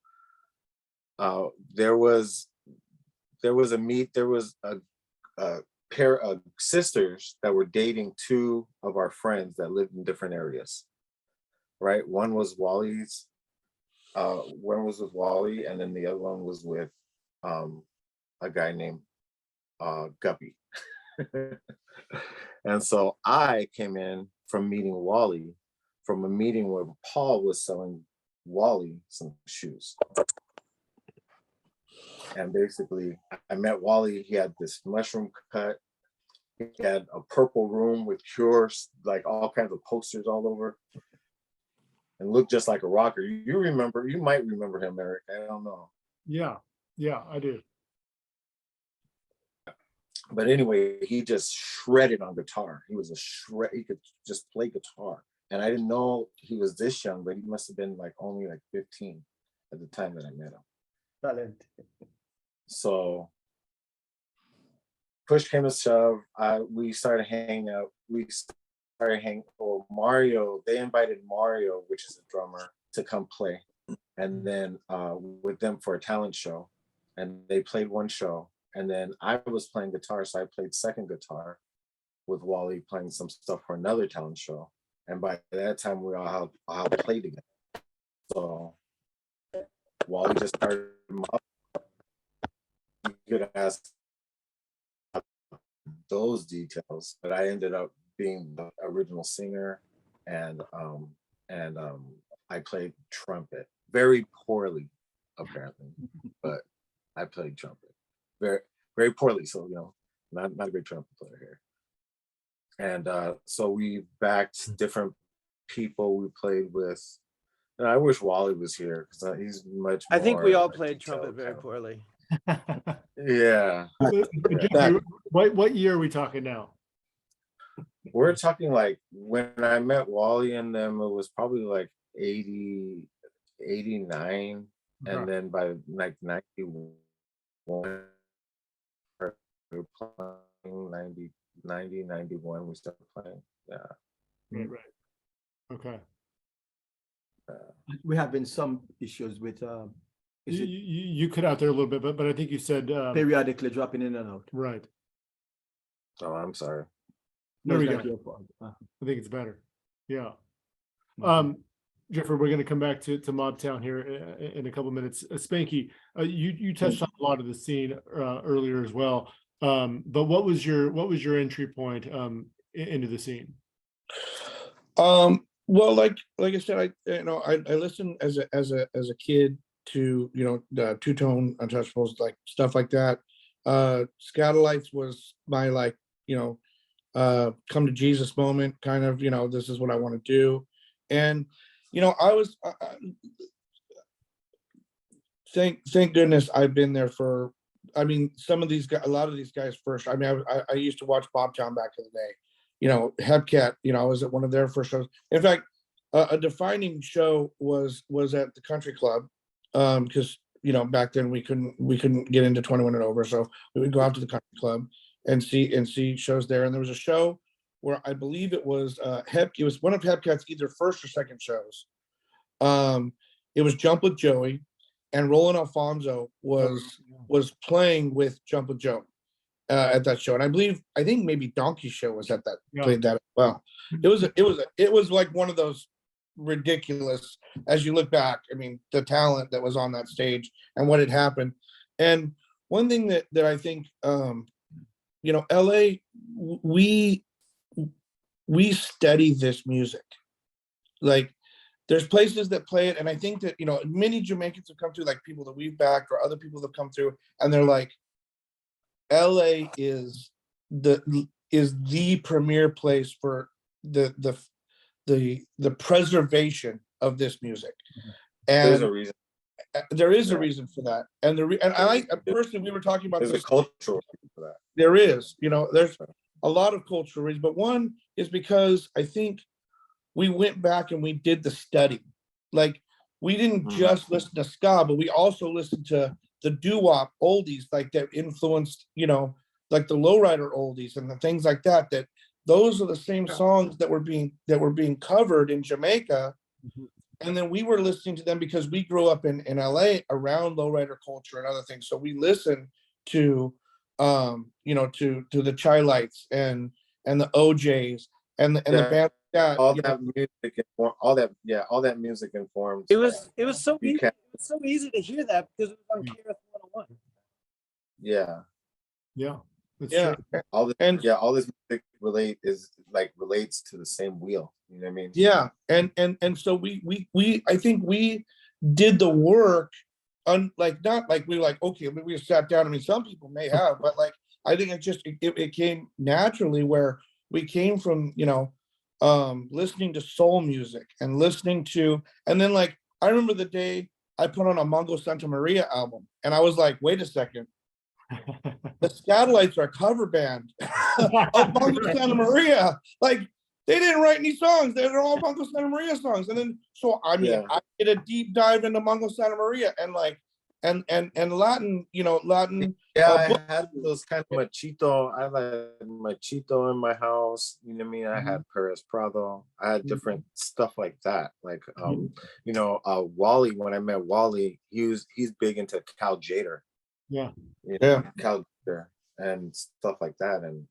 there was a pair of sisters that were dating two of our friends that lived in different areas. Right, one was Wally's. One was with Wally, and then the other one was with a guy named Guppy. And so I came in from meeting Wally, from a meeting where Paul was selling Wally some shoes. And basically, I met Wally. He had this mushroom cut. He had a purple room with cures, like all kinds of posters all over, and looked just like a rocker. You might remember him, Eric. I don't know. Yeah, I do. But anyway, he just shredded on guitar. He was he could just play guitar. And I didn't know he was this young, but he must have been like only like 15 at the time that I met him. Talent. So push came to shove. We started hanging out. Or Mario, they invited Mario, which is a drummer, to come play. And then with them for a talent show. And they played one show. And then I was playing guitar, so I played second guitar with Wally playing some stuff for another talent show. And by that time, we all had played together. So Wally just started him up. You could ask those details, but I ended up being the original singer, and I played trumpet very poorly, apparently, but I played trumpet very, very poorly. So, you know, not a great trumpet player here. And so we backed different people we played with. And I wish Wally was here, because he's much more. I think we all played trumpet very poorly. Yeah. What year are we talking now? We're talking like when I met Wally and them, it was probably like 80, 89. And then by like 91, we were playing 90, 91, we started playing. Yeah. Right. Okay. We have been some issues with You cut out there a little bit, but I think you said periodically dropping in and out. right. Oh, I'm sorry. There we It's go. not your fault. I think it's better. Yeah. Jeffrey, we're going to come back to Mobtown here in a couple minutes. Spanky, you touched on a lot of the scene earlier as well. But what was your entry point into the scene? Well, like I said, I listened as a kid to, the two-tone untouchables, like stuff like that. Aggrolites was my, like, come to Jesus moment, kind of, this is what I want to do. And I was thank goodness I've been there for, some of these guys, a lot of these guys first. I used to watch Mobtown back in the day. Hepcat, I was at one of their first shows. In fact, a defining show was at the country club, because back then we couldn't get into 21 and over, so we would go out to the country club and see shows there. And there was a show where I believe it was it was one of Hepcat's either first or second shows. It was Jump with Joey, and Roland Alfonso was playing with Jump with Joe at that show. And I think maybe Donkey Show was at that, played that as well. It was like one of those ridiculous, as you look back, the talent that was on that stage and what had happened. And one thing that I think, LA, we study this music. Like, there's places that play it, and I think that, many Jamaicans have come through, like people that we've backed or other people that have come through, and they're like, LA is the premier place for the preservation of this music. And There's a reason. There is a reason for that. And I personally, we were talking about There's this. a cultural reason for that. There is, there's a lot of cultural reasons, but one is because I think we went back and we did the study. Like, we didn't just listen to ska, but we also listened to the doo-wop oldies, like that influenced, like the lowrider oldies and the things like that, that those are the same songs that were being covered in Jamaica. And then we were listening to them because we grew up in LA around lowrider culture and other things. So we listened to to the Chai Lights and the OJs and the band. Yeah, all that music informs. It was so easy. It's so easy to hear that because it was on KREES 101. Yeah. Yeah. That's Yeah. true. All this music relates to the same wheel. You know what I mean? Yeah. And so we I think we did the work not like we were like, okay, we sat down. Some people may have, but like, I think it came naturally, where we came from, listening to soul music and listening to, and then, like, I remember the day I put on a Mongo Santa Maria album, and I was like, wait a second, the Aggrolites are a cover band of Mongo Santa Maria. Like, they didn't write any songs; they're all Mongo Santa Maria songs. And then, so I did a deep dive into Mongo Santa Maria and like, and Latin, Latin. Yeah, I had those kind of machito. I had machito in my house. You know what I mean? I had Perez Prado. I had different stuff like that. Like, Wally. When I met Wally, he's big into Cal Jader. Yeah. Cal Jader and stuff like that. And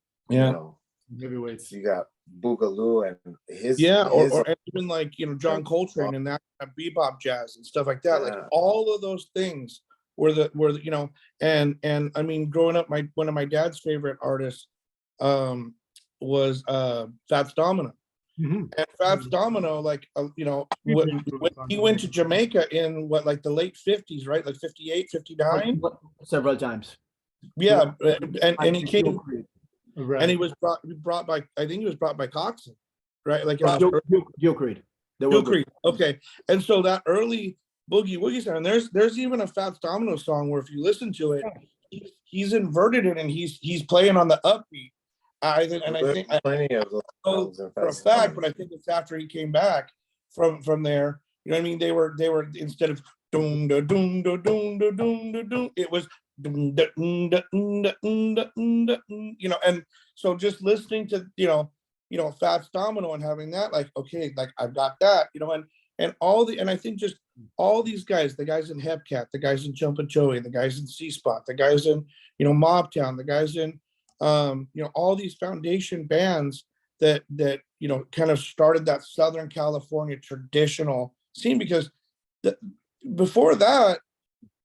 Heavyweights. you got Boogaloo and his or even like John Coltrane and that bebop jazz and stuff like that. Like, all of those things were the and growing up, one of my dad's favorite artists was Fats Domino. And Fats Domino, like, when he went to Jamaica in the late 50s, right? Like 58, 59. Several times. Yeah. And he came. Right. And he was brought by, I think he was brought by Coxon, right? Like Gilcreed. Gilcreed. Okay. And so that early boogie woogie sound, and there's even a Fats Domino song where if you listen to it, he's inverted it and he's playing on the upbeat. I think plenty of those for a fact, but I think it's after he came back from there. You know what I mean? They were instead of doom da doom da doom da doom da doom, it was and so just listening to Fats Domino and having that, like, okay, like, I've got that, and I think just all these guys, the guys in Hepcat, the guys in Jumpin' Joey, the guys in C-Spot, the guys in Mobtown, the guys in all these foundation bands that kind of started that Southern California traditional scene, because before that,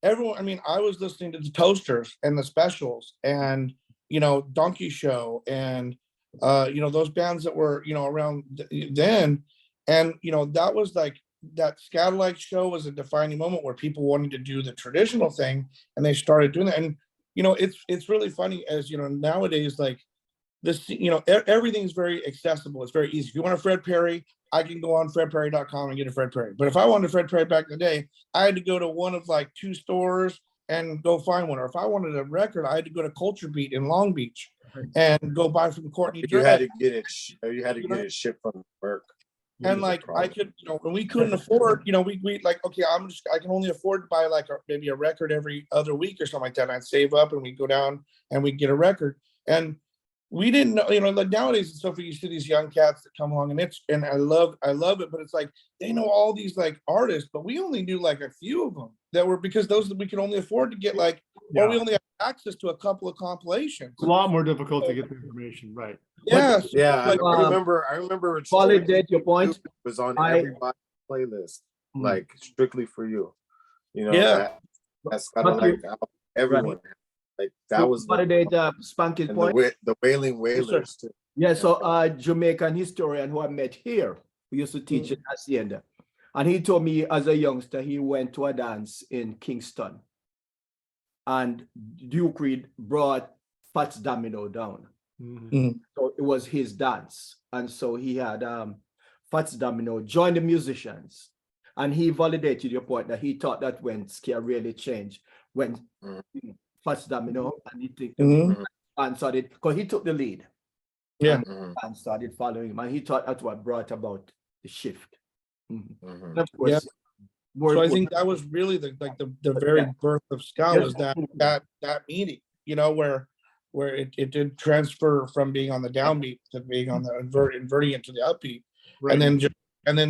everyone, I was listening to the Toasters and the Specials and Donkey Show and those bands that were around then. And that was like that Aggrolites show was a defining moment where people wanted to do the traditional thing, and they started doing that. And it's really funny, as nowadays, like this, everything's very accessible. It's very easy. If you want a Fred Perry, I can go on fredperry.com and get a Fred Perry. But if I wanted a Fred Perry back in the day, I had to go to one of like 2 stores and go find one. Or if I wanted a record, I had to go to Culture Beat in Long Beach and go buy from Courtney. You had to get it. You had to get it shipped from work. And like I could, when we couldn't afford, we like, okay, I can only afford to buy like maybe a record every other week or something like that. And I'd save up and we'd go down and we'd get a record. And we didn't know, like nowadays and stuff, you see these young cats that come along, and I love it, but it's like they know all these like artists, but we only knew like a few of them that were, because those that we could only afford to get like, or we only have access to a couple of compilations. It's a lot more difficult to get the information, right? Yes. Yeah, Like, I remember Validate your point. was on everybody's playlist, like strictly for you. That's kind of like everyone. Like that was validate Spanky's point. The Wailing Wailers too. Yeah, so Jamaican historian who I met here, who used to teach at Hacienda, and he told me as a youngster he went to a dance in Kingston, and Duke Reed brought Fats Domino down. So it was his dance, and so he had Fats Domino join the musicians, and he validated your point that he thought that when ska really changed, when Fats Domino and he took and started, because he took the lead, and started following him, and he thought that's what brought about the shift. And of course, so I think that was really the very birth of ska, was that meeting, where it did transfer from being on the downbeat to being on the inverting it to the upbeat, and then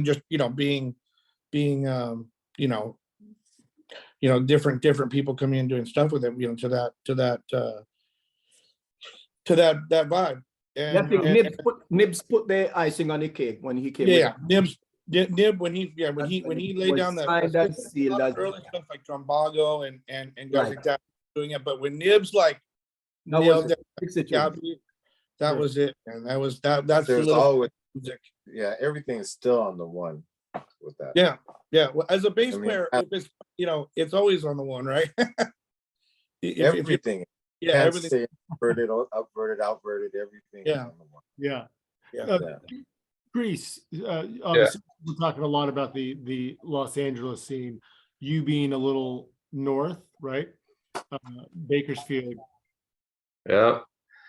just being different people coming in doing stuff with it, to that vibe. And Nibs put the icing on the cake when he came. Nib when he laid down that seal, early stuff like Drumbago and guys like that doing it, but when Nibs like that was it, and that's There's always music. Yeah, everything's still on the one with that. Yeah. Well, as a bass player, if it's it's always on the one, right? Everything. Everything. Inverted, upverted, outverted, everything. Yeah. On the one. Yeah. KREES, obviously we're talking a lot about the Los Angeles scene. You being a little north, right? Bakersfield. Yeah.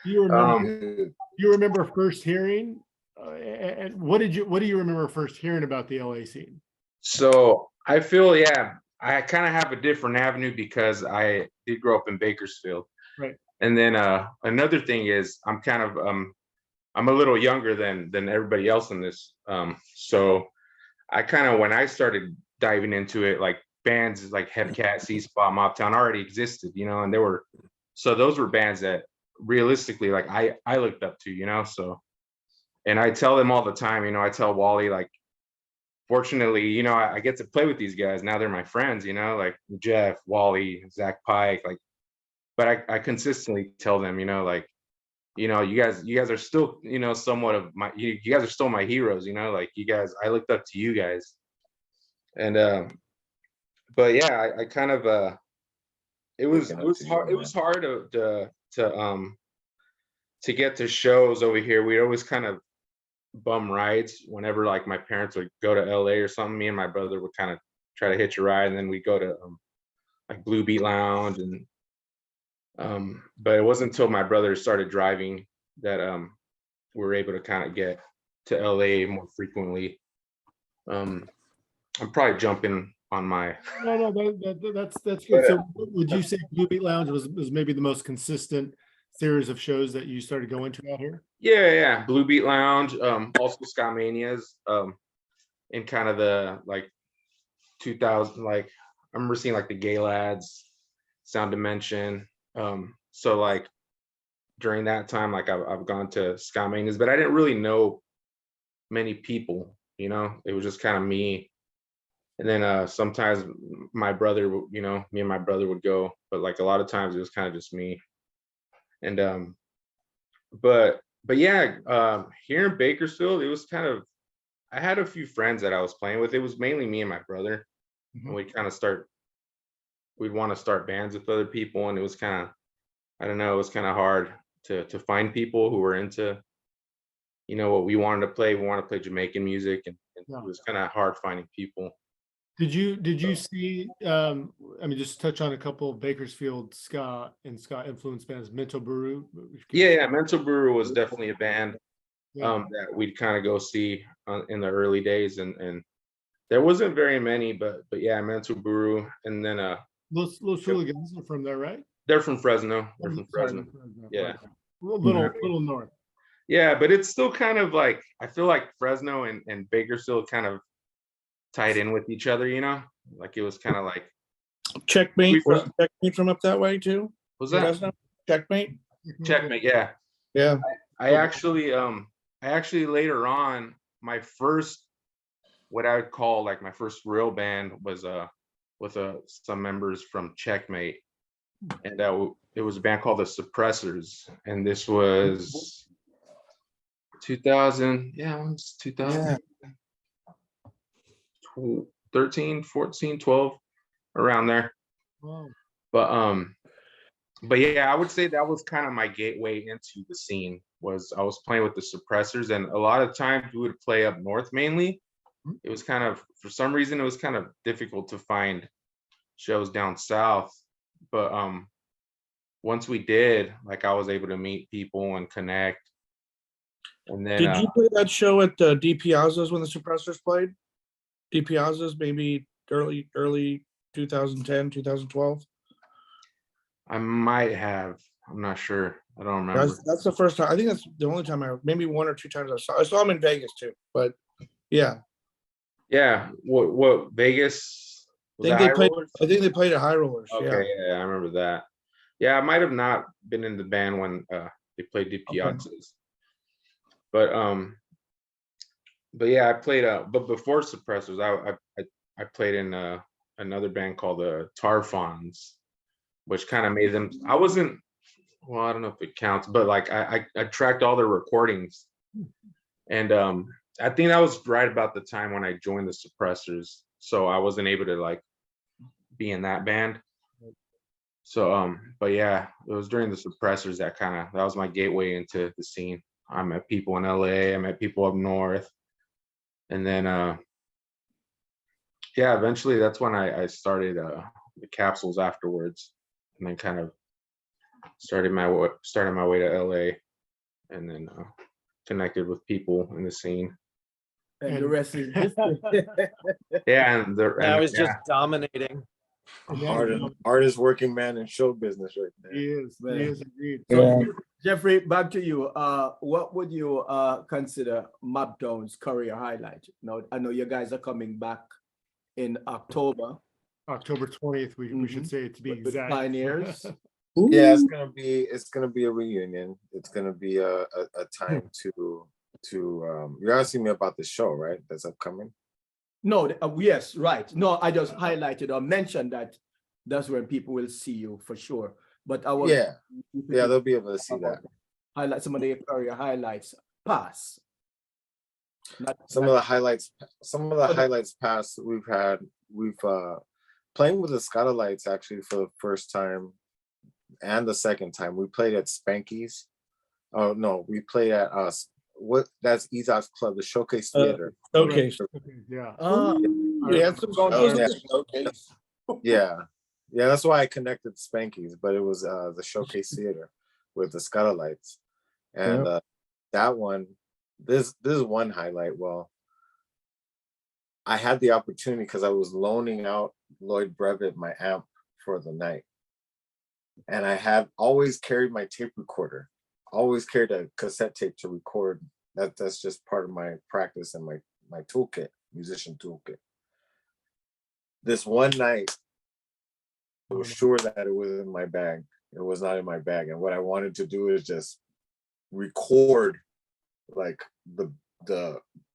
Do you remember first hearing? And what do you remember first hearing about the LA scene? So I feel, I kind of have a different avenue because I did grow up in Bakersfield. Right. And then another thing is I'm kind of I'm a little younger than everybody else in this. So I kind of, when I started diving into it, like bands like Hepcat, C-Spot, Mobtown already existed, and those were bands that realistically, like I looked up to, so, and I tell them all the time, I tell Wally, like, fortunately, I get to play with these guys. Now they're my friends, like Jeff, Wally, Zach Pike, like, but I consistently tell them, like, you guys are still, somewhat of my, you guys are still my heroes, like you guys, I looked up to you guys. And, but yeah, I kind of, it was hard to get to shows over here. We always kind of bum rides whenever like my parents would go to LA or something. Me and my brother would kind of try to hitch a ride, and then we go to like Blue Beat Lounge, and but it wasn't until my brother started driving that we were able to kind of get to LA more frequently. I'm probably jumping on my no that's good. So would you say Blue Beat Lounge was maybe the most consistent series of shows that you started going to out here? Yeah, Blue Beat Lounge, also SkaMania's, in kind of the like 2000, like I remember seeing like the Gay Lads, Sound Dimension. So like during that time, like I've gone to SkaMania's, but I didn't really know many people, it was just kind of me. And then sometimes my brother, me and my brother would go, but like a lot of times it was kind of just me. And but yeah, here in Bakersfield, it was kind of, I had a few friends that I was playing with. It was mainly me and my brother. And we'd want to start bands with other people, and it was kind of, I don't know, it was kind of hard to find people who were into, you know, what we wanted to play. We wanted to play Jamaican music, and it was kind of hard finding people. Did you see, I mean, just touch on a couple of Bakersfield ska and ska influenced bands, Mental Brew? Yeah, Mental Brewer was definitely a band Yeah. that we'd kind of go see in the early days, and there wasn't very many, but yeah, Mental Brew, and then Los Hooligans are from there, right? they're from Fresno. They're from Sorry, Fresno. Fresno, Yeah. right. Little north. Yeah, but it's still kind of like, I feel like Fresno and Bakersfield kind of tied in with each other, you know? Like it was kind of like, Checkmate, We- was Checkmate from up that way too? was that Fresno? Checkmate? Checkmate? Yeah. Yeah. I actually later on, my first, what I would call like my first real band was with some members from Checkmate, and it was a band called the Suppressors, and this was 2000, yeah, it was 2013, 14, 12, around there. Wow. But yeah, I would say that was kind of my gateway into the scene. Was I was playing with the Suppressors, and a lot of times we would play up north mainly. It was kind of, for some reason, it was kind of difficult to find shows down south. But once we did, like I was able to meet people and connect. And then Did you play that show at D Piazza's when the Suppressors played? D Piazza's maybe early 2010, 2012? I might have, I'm not sure. I don't remember. That's the first time. I think that's the only time maybe one or two times I saw him in Vegas too. But yeah, Yeah, what Vegas? Was I that think High they played. Rollers? I think they played at High Rollers. Okay, yeah, I remember that. Yeah, I might have not been in the band when they played the Piazzas. But yeah, I played but before Suppressors, I played in another band called the Tarfons, which kind of made them, I wasn't, well, I don't know if it counts, but like I tracked all their recordings, and I think that was right about the time when I joined the Suppressors, so I wasn't able to like be in that band. So but yeah, it was during the Suppressors that was my gateway into the scene. I met people in LA, I met people up north, and then yeah, eventually that's when I started the Capsouls afterwards, and then kind of started my way to LA, and then connected with people in the scene. And the rest is history. Yeah, and I was just dominating. Hardest working man in show business right there. He is indeed. So, Jeffrey, back to you. What would you consider Mobtown's career highlight? Now, I know you guys are coming back in October. October 20th, we should say it to be with exact. Pioneers. Yeah, it's gonna be a reunion. It's gonna be a time to you're asking me about the show, right? That's upcoming. No, yes, right. No, I just highlighted or mentioned that that's when people will see you for sure. But I was they'll be able to see that. Highlight some of the career highlights. Pass. Some of the highlights past we've playing with the Aggrolites actually for the first time and the second time. We played at Spanky's. Oh no, we played at that's Izak's club, the Showcase Theater. Showcase. Yeah. We had some shows at the Showcase. Yeah, that's why I connected Spanky's, but it was the Showcase Theater with the Aggrolites, and that one. This is one highlight. Well, I had the opportunity because I was loaning out Lloyd Brevitt my amp for the night, and I had always carried my tape recorder. Always carried a cassette tape to record. That's just part of my practice and my toolkit, musician toolkit. This one night, I was sure that it was in my bag. It was not in my bag, and what I wanted to do is just record, like the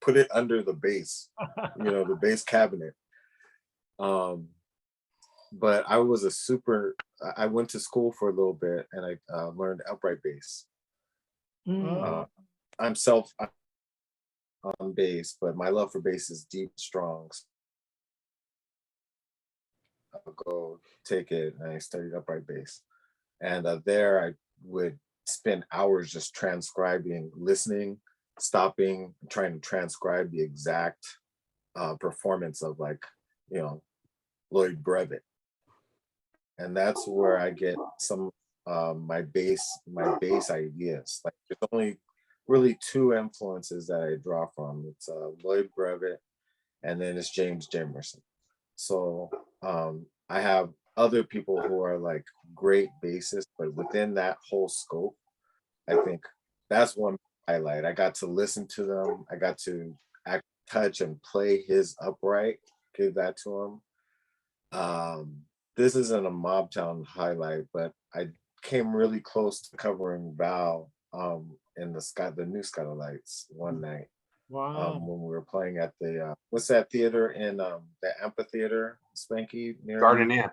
put it under the bass, the bass cabinet. But I went to school for a little bit, and I learned upright bass. Oh, I'm on bass, but my love for bass is deep, strong. I'll go take it and I studied upright bass. And there I would spend hours just transcribing, listening, stopping, trying to transcribe the exact performance of, like, you know, Lloyd Brevet. And that's where I get some my bass ideas. Like, there's only really two influences that I draw from. It's Lloyd Brevet, and then it's James Jamerson. So I have other people who are like great bassists, but within that whole scope, I think that's one highlight. I got to listen to them. I got to touch and play his upright, give that to him. This isn't a Mobtown highlight, but I came really close to covering Val in the new Aggrolites one night. wow. When we were playing at the what's that theater in the amphitheater, Spanky, near Garden Amp.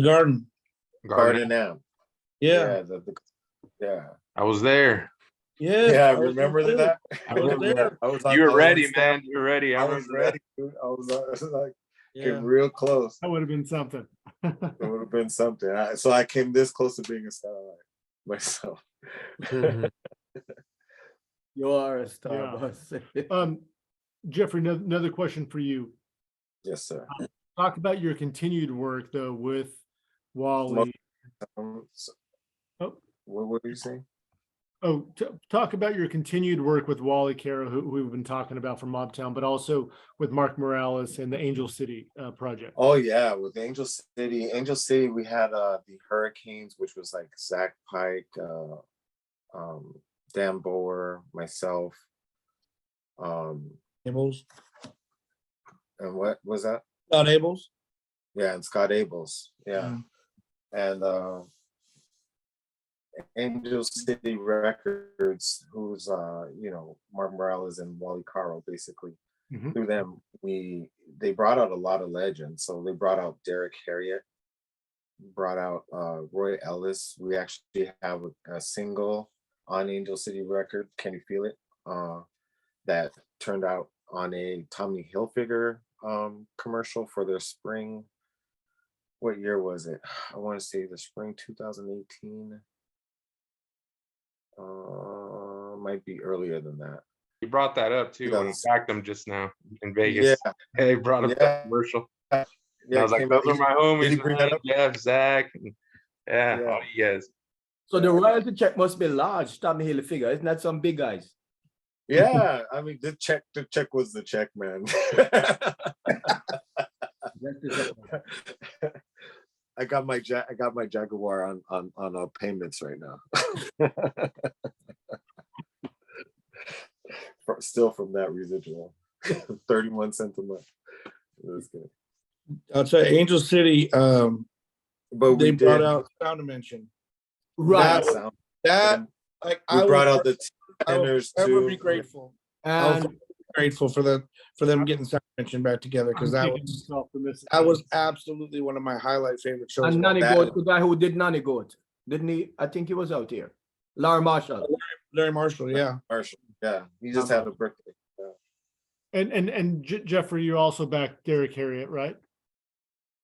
Garden. Garden Amp. Yeah. Yeah. I was there. Yeah, I was remember there. that. I was there. I was You were on ready, stage. man. You were ready. I was remember ready, dude. I was like, Yeah. came real close. That would have been something. It would have been something. So I came this close to being a star myself. You are a star, Yeah. boss. Jeffrey, another question for you. Yes, sir. Talk about your continued work though with Wally. So, Oh. what were you saying? Oh, talk about your continued work with Wally Caro, who we've been talking about from Mobtown, but also with Mark Morales and the Angel City project. Oh yeah, with Angel City, we had the Hurricanes, which was like Zach Pike, Dan Bower, myself, Abels. and what was that? Scott Abels. Yeah, and Scott Abels. Yeah. And Angel City Records, who's Mark Morales and Wally Caro, basically. Mhm. Through them, they brought out a lot of legends. So they brought out Derek Harriott, brought out Roy Ellis. We actually have a single on Angel City Record, Can You Feel It? That turned out on a Tommy Hilfiger commercial for their spring. What year was it? I want to say the spring 2018. Might be earlier than that. You brought that up too when I 2000. backed them just now in Vegas. Yeah. They brought up Yeah. the commercial. And I was like, those are my homies. Did he bring that man. up? Jeff, Zach. And, yeah, Yeah. all you guys. So the royalty check must be large, Tommy Hilfiger. Isn't that some big guys? Yeah, I mean the check was the check, man. I got my Jaguar on payments right now. Still from that residual, 31 cents a month. It was good. I'll tell you, Angel City, But they we brought did out Sound Dimension. Right. that. Like We brought out the I will Tennors ever too. be grateful. I was And grateful for them getting Sound Dimension back together, because I'm that kicking was myself for missing that was that. absolutely one of my highlight favorite shows. and of all Nanny time. Goat, the guy who did Nanny Goat, didn't he? I think he was out here. Larry Marshall. Larry Marshall, yeah. Marshall. Yeah, he just had a birthday. And Jeffrey, you also backed Derek Harriott, right?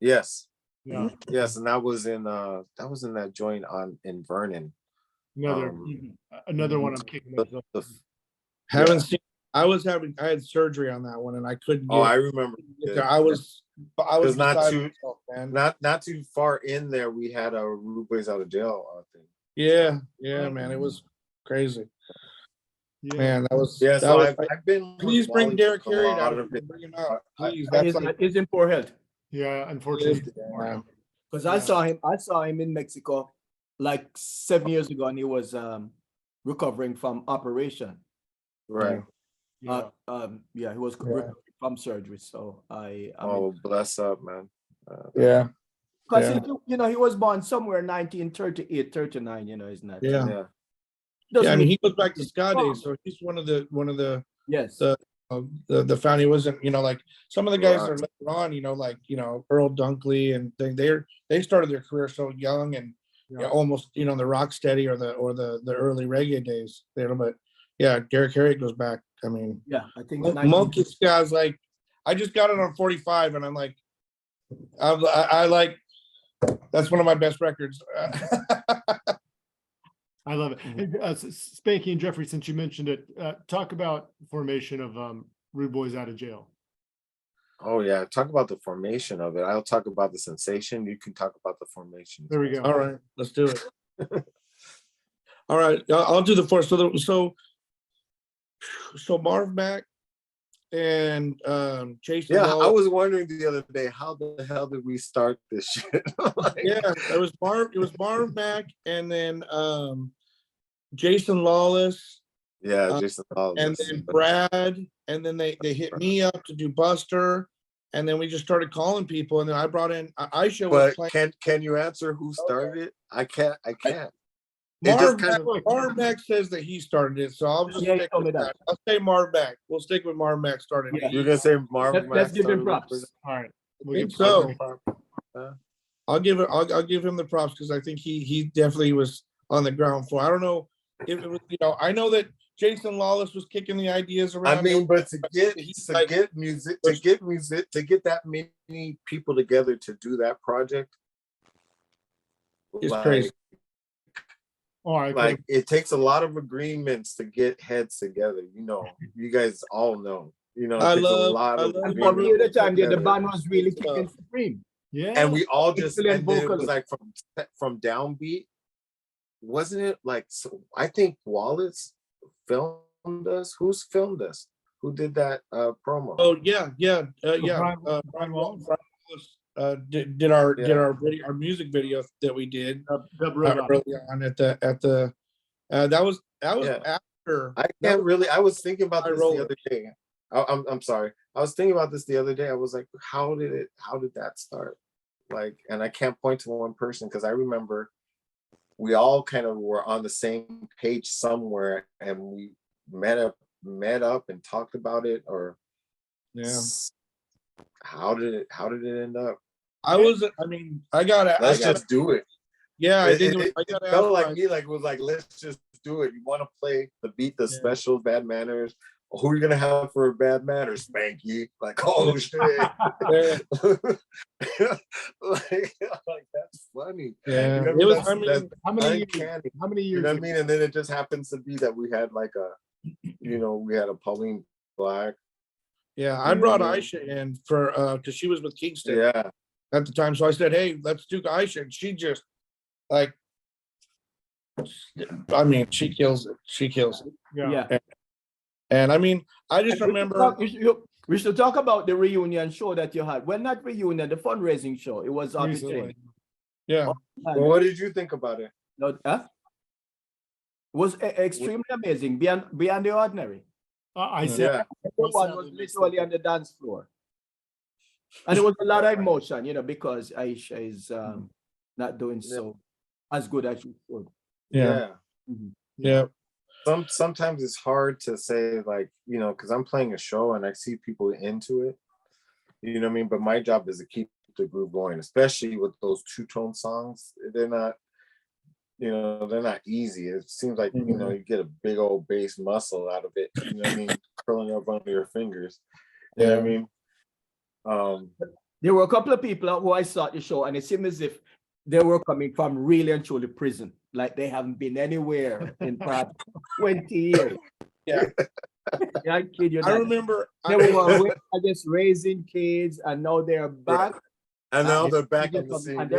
Yes, Yeah. yes, and that was in that joint in Vernon. Another one I'm kicking myself. Haven't seen. I had surgery on that one, and I couldn't get. Oh, I remember. I was not beside too- myself, man. Not too far in there, we had a Boys Outta Jail thing. Yeah, man, it was crazy, Yeah. man. That was Yeah, that so was. I've been. with Please bring Wally Derek for a Harriott lot out. of it. Bring him out, I- please. I- That's like He's in poor health. Yeah, unfortunately. yeah. Because I saw him in Mexico like 7 years ago, and he was recovering from operation. Right. Yeah. He was recovering from surgery. So I mean, Oh, bless up, man. Yeah. because yeah. he was born somewhere 1938, 39. Isn't that? Yeah. Yeah. Yeah, I mean, he goes back to Ska days, so he's one of the Yes. the found. He wasn't, like some of the guys that are Right. later on, like Earl Dunkley, and they started their career so young, and almost, the rocksteady or the early reggae days, but yeah, Derek Harry goes back. I mean, Yeah, I think Monkey Ska's like, I just got it on 45 and I'm like, I like, that's one of my best records. I love it. And, Spanky and Jeffrey, since you mentioned it, talk about formation of Rude Boys Out of Jail. Oh yeah, talk about the formation of it. I'll talk about the sensation. You can talk about the formation. There we go. All right, let's do it. All right, I'll do the first. So Marv Mac and Jason. Yeah, Wall. I was wondering the other day, how the hell did we start this shit? Yeah, it was Marv Mac and then Jason Lawless. Yeah, Jason Lawless. And then Brad, and then they hit me up to do Buster, and then we just started calling people, and then I brought in Aisha. But can you answer who started it? I can't. Marv Mac says that he started it, so I'll just stick with that. I'll say Marv Mac. We'll stick with Marv Mac started it. You're gonna say Marv Mac. Let's give him props. All right. So I'll give him the props because I think he definitely was on the ground floor. I don't know if it was, I know that Jason Lawless was kicking the ideas around. I mean, but to get that many people together to do that project is crazy. All right, like it takes a lot of agreements to get heads together. You guys all know. I love and for me at the time, the band was really kicking supreme. Yeah, and we all just, and Excellent then it was vocalist. like from downbeat, wasn't it? Like, so I think Wallace filmed us. Who's filmed us? Who did that promo? Oh yeah. Brian Wallace did our music video that we did early on at the that was after. I was thinking about this the other day. I'm sorry. I was thinking about this the other day. I was like, how did that start? Like, and I can't point to one person because I remember we all kind of were on the same page somewhere, and we met up and talked about it. Or how did it end up? Let's just do it. Yeah, it felt like me, like it was like, let's just do it. You want to play the beat, the special Bad Manners? Who are you gonna have for Bad Manners? Spanky. Like, oh shit. like that's funny. Yeah. It was, how many years? You know what I mean? And then it just happens to be that we had like we had a Pauline Black. Yeah, I brought Aisha in for because she was with Kingston at the time. So I said, hey, let's do Aisha. And she just like, I mean, she kills it. She kills it. Yeah. And I mean, I just remember. We should talk about the reunion show that you had. Well, not reunion, the fundraising show. It was Recently. Yeah. Well, what did you think about it? It was extremely amazing, beyond the ordinary. I said Everyone was literally on the dance floor. And it was a lot of emotion, because Aisha is not doing so as good as she should. Yeah. Mm-hmm. Yeah. Sometimes it's hard to say, like, because I'm playing a show and I see people into it. You know what I mean? But my job is to keep the groove going, especially with those two-tone songs. They're not, they're not easy. It seems like, you get a big old bass muscle out of it, you know what I mean? Curling up under your fingers. You know what I mean? There were a couple of people who I saw at the show, and it seemed as if they were coming from really and truly prison. Like they haven't been anywhere in perhaps 20 years. Yeah. I kid you not. I remember they were, I guess, raising kids, and now they're back. And now they're back in the scene. And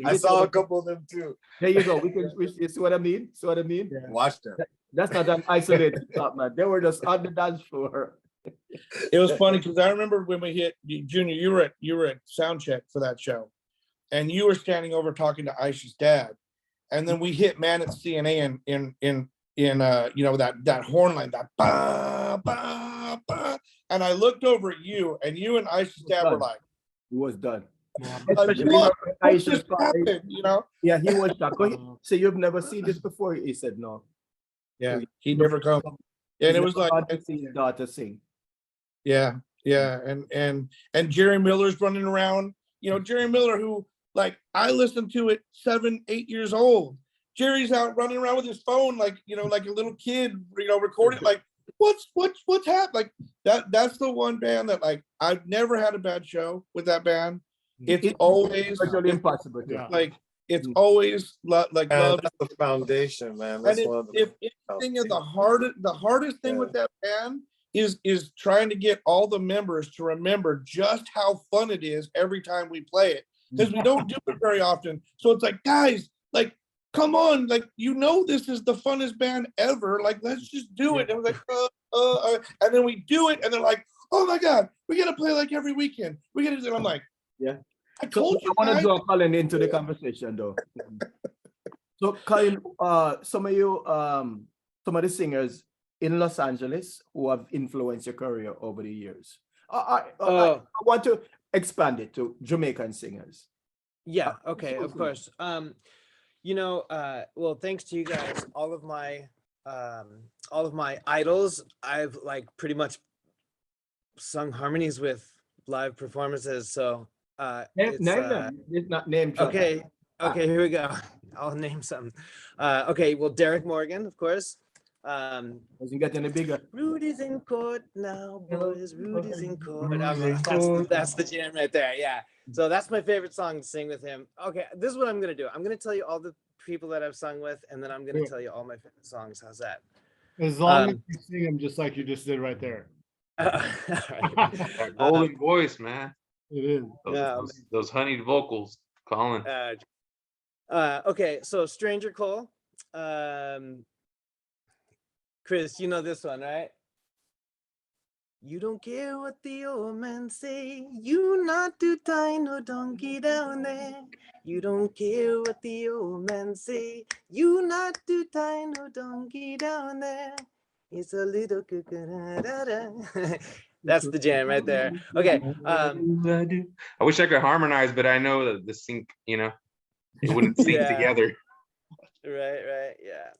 I saw a couple of them too. There you go. You see what I mean? See what I mean? Yeah. Watch them. That's not an isolated thought, man. They were just on the dance floor. It was funny because I remember when we hit Junior, you were at sound check for that show, and you were standing over talking to Aisha's dad, and then we hit Man at CNA in that horn line, that ba ba ba, and I looked over at you, and you and Aisha's dad were like, "It was done." What just happened? Yeah, he was shocked. So you've never seen this before? He said no. Yeah, he never come. And it was like to see his daughter sing. Yeah, and Jerry Miller's running around. Jerry Miller, who like I listened to it 7, 8 years old. Jerry's out running around with his phone, like, you know, like a little kid, you know, recording, like, what's happened? Like that's the one band that, like, I've never had a bad show with that band. It's always virtually impossible. Yeah. like, it's always like And love. that's the foundation, man. And That's one of if the anything, is the hardest thing with that band is trying to get all the members to remember just how fun it is every time we play it, because we don't do it very often. So it's like, guys, like, come on, like, you know, this is the funnest band ever. Like, let's just do it. And we're like, and then we do it, and they're like, oh my God, we gotta play like every weekend. We gotta do it. I'm like, Yeah. I told you. I want to guys. draw Colin into the conversation though. So Colin, some of the singers in Los Angeles who have influenced your career over the years. I want to expand it to Jamaican singers. Yeah, okay, of course. You know, well, thanks to you guys, all of my idols, I've like pretty much sung harmonies with live performances. So Name them. It's not name drop. okay, here we go. I'll name some. Okay, well, Derek Morgan, of course. Doesn't get any bigger. Rudy's in court now, boys. Rudy's in court. That's the jam right there. Yeah. So that's my favorite song to sing with him. Okay, this is what I'm gonna do. I'm gonna tell you all the people that I've sung with, and then I'm gonna tell you all my favorite songs. How's that? As long as you sing them just like you just did right there. That golden voice, man. It is. Those honeyed vocals, Colin. Okay, so Stranger Cole. Chris, you know this one, right? You don't care what the old man say. You not too tight, no donkey down there. You don't care what the old man say. You not too tight, no donkey down there. It's a little That's the jam right there. Okay. I wish I could harmonize, but I know that the sync, you know, it wouldn't sync together. Right, yeah.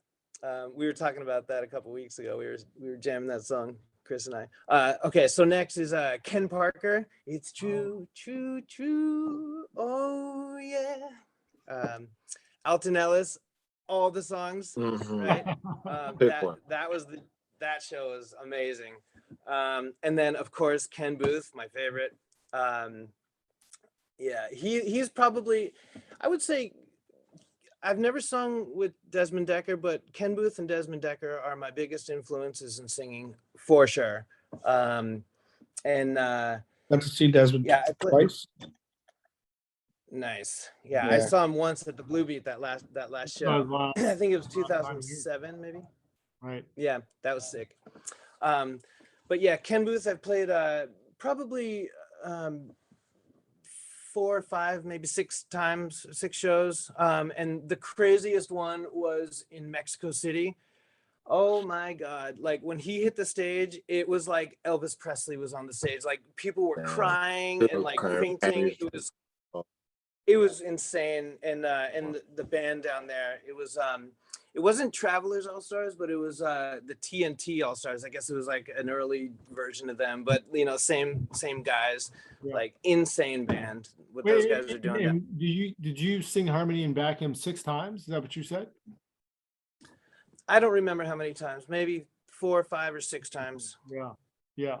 We were talking about that a couple weeks ago. We were jamming that song, Chris and I. Okay, so next is Ken Parker. It's true, true, true. Oh yeah. Alton Ellis, all the songs, right? That show was amazing. And then of course Ken Booth, my favorite. Yeah, he's probably, I would say, I've never sung with Desmond Decker, but Ken Booth and Desmond Decker are my biggest influences in singing, for sure. And Got to see Desmond twice. Nice. Yeah, I saw him once at the Blue Beat that last show. I think it was 2007, maybe. Right. Yeah, that was sick. But yeah, Ken Booth, I've played probably 4 or 5, maybe 6 shows. And the craziest one was in Mexico City. Oh my God. Like when he hit the stage, it was like Elvis Presley was on the stage. Like people were crying and like fainting. It was insane. And the band down there, it wasn't Travelers All-Stars, but it was the TNT All-Stars. I guess it was like an early version of them, but you know, same guys, like insane band. What those guys are doing. Did you sing harmony and back him 6 times? Is that what you said? I don't remember how many times, maybe 4 or 5 or 6 times. Yeah.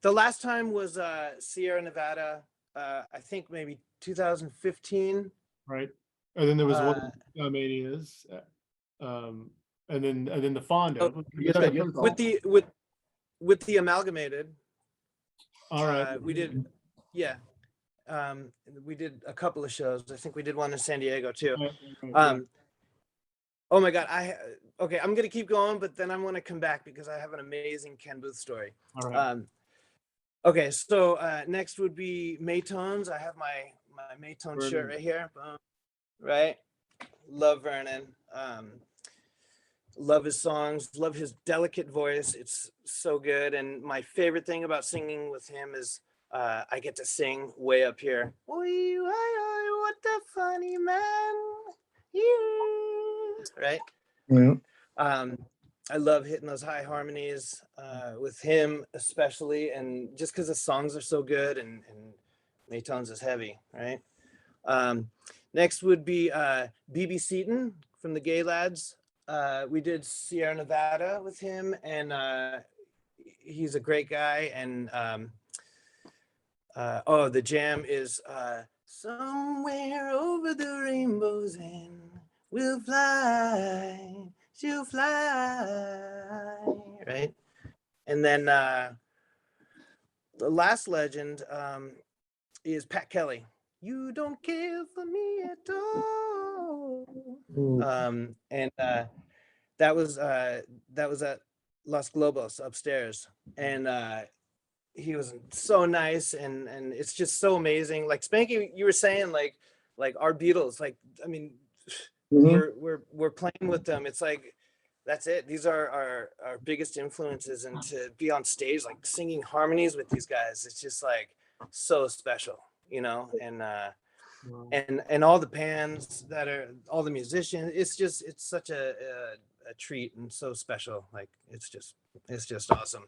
The last time was Sierra Nevada. I think maybe 2015. Right. And then there was one SkaMania's. And then the Fonda. With the Amalgamated. All right. We did a couple of shows. I think we did one in San Diego too. Oh my God. Okay, I'm gonna keep going, but then I'm gonna come back because I have an amazing Ken Booth story. All right. Okay, so next would be Maytones. I have my Maytone shirt right here. Right? Love Vernon. Love his songs, love his delicate voice. It's so good. And my favorite thing about singing with him is I get to sing way up here. Oi, what a funny man you, right? Yeah. I love hitting those high harmonies with him especially, and just because the songs are so good and Maytones is heavy, right? Next would be BB Seaton from the Gay Lads. We did Sierra Nevada with him, and he's a great guy. And the jam is somewhere over the rainbow's end, we'll fly, she'll fly, right? And then the last legend is Pat Kelly. You don't care for me at all. And that was at Los Globos upstairs, and he was so nice, and it's just so amazing. Like Spanky, you were saying, like our Beatles. Like, I mean, we're playing with them. It's like, that's it. These are our biggest influences, and to be on stage, like singing harmonies with these guys, it's just like so special, you know. And all the bands that are, all the musicians, it's such a treat and so special. Like it's just awesome.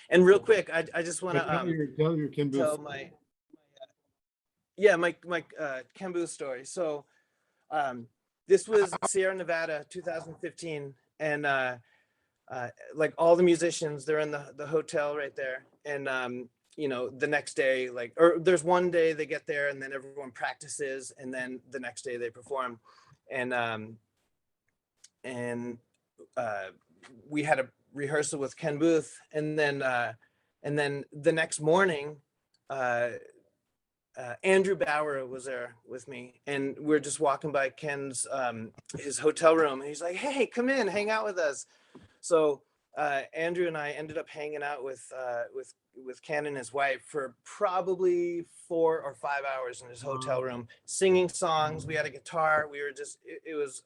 And real quick, I just want to tell my Ken Booth story. So this was Sierra Nevada 2015, and like all the musicians, they're in the hotel right there, and you know, the next day, like, or there's one day they get there and then everyone practices, and then the next day they perform, and we had a rehearsal with Ken Booth, and then the next morning Andrew Bauer was there with me, and we're just walking by Ken's his hotel room, and he's like, hey, come in, hang out with us. So Andrew and I ended up hanging out with Ken and his wife for probably 4 or 5 hours in his hotel room, singing songs. We had a guitar. We were just, it was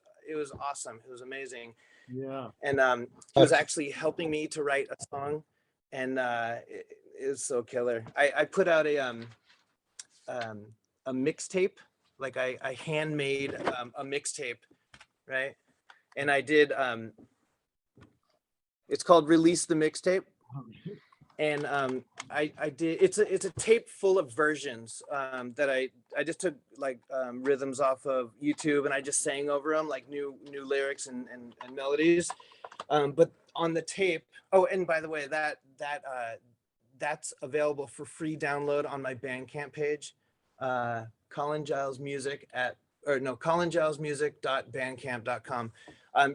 awesome. It was amazing. Yeah. And he was actually helping me to write a song, and it was so killer. I put out a mixtape, like I handmade a mixtape, right? And I did, it's called Release the Mixtape. And I did, it's a tape full of versions that I just took like rhythms off of YouTube, and I just sang over them, like new lyrics and melodies. But on the tape, oh, and by the way, that's available for free download on my Bandcamp page, colinGilesmusic.bandcamp.com.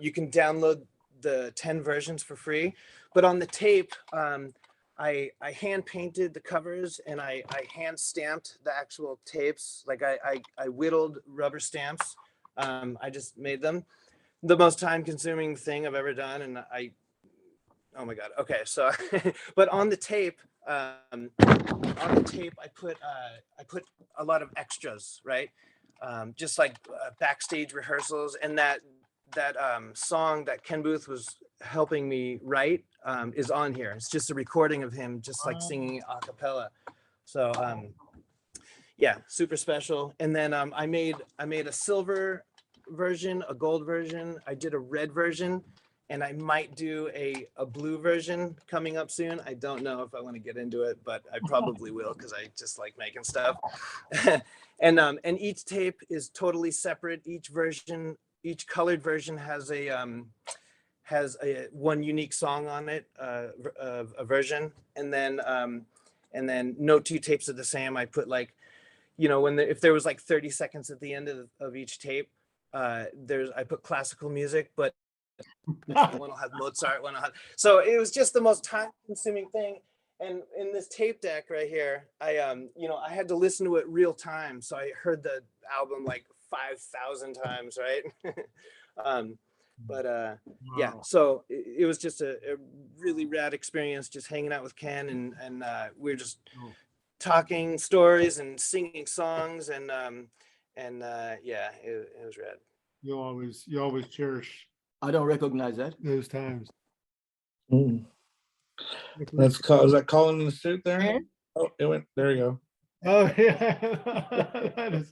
You can download the 10 versions for free, but on the tape, I hand painted the covers, and I hand stamped the actual tapes. Like I whittled rubber stamps. I just made them. The most time consuming thing I've ever done. And oh my God. Okay. So, but on the tape, I put a lot of extras, right? Just like backstage rehearsals, and that song that Ken Booth was helping me write is on here. It's just a recording of him just like singing a cappella. So yeah, super special. And then I made a silver version, a gold version. I did a red version, and I might do a blue version coming up soon. I don't know if I want to get into it, but I probably will, because I just like making stuff. And each tape is totally separate. Each colored version has a one unique song on it, a version, and then no two tapes are the same. I put, like, you know, if there was like 30 seconds at the end of each tape, I put classical music, but one will have Mozart, one will have, so it was just the most time consuming thing. And in this tape deck right here, I had to listen to it real time, so I heard the album like 5,000 times, right? Yeah, so it was just a really rad experience, just hanging out with Ken, and we were just talking stories and singing songs, and yeah, it was rad. You always cherish. I don't recognize that. Those times. Is that Colin in the suit there? Oh, it went, there you go. Oh yeah.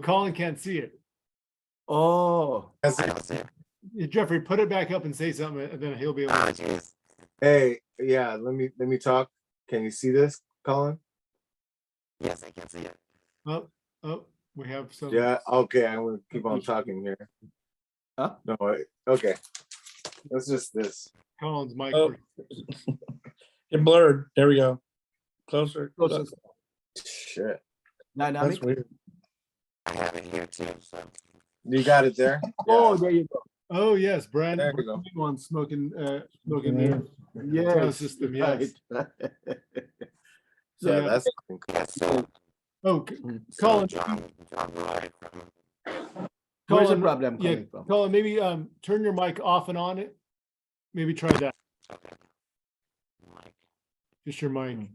Colin can't see it. Oh, Jeffrey, put it back up and say something, and then he'll be able to. Hey, yeah, let me talk. Can you see this, Colin? Yes, I can see it. Oh, we have some. Yeah, okay, I'm gonna keep on talking here. Huh? No, okay. That's just this. Colin's mic. Oh. It blurred. There we go. Closer. Closest. Shit. Dynamic. That's weird. You got it there? Oh, there you go. Oh yes, Brand. There you go. One smoking mirror Yes. sound system. Yes. right. So, Yeah, yeah. that's Oh, Colin. Where's the Colin, problem yeah, coming from? Colin, maybe turn your mic off and on it. Maybe try that. Just your mic.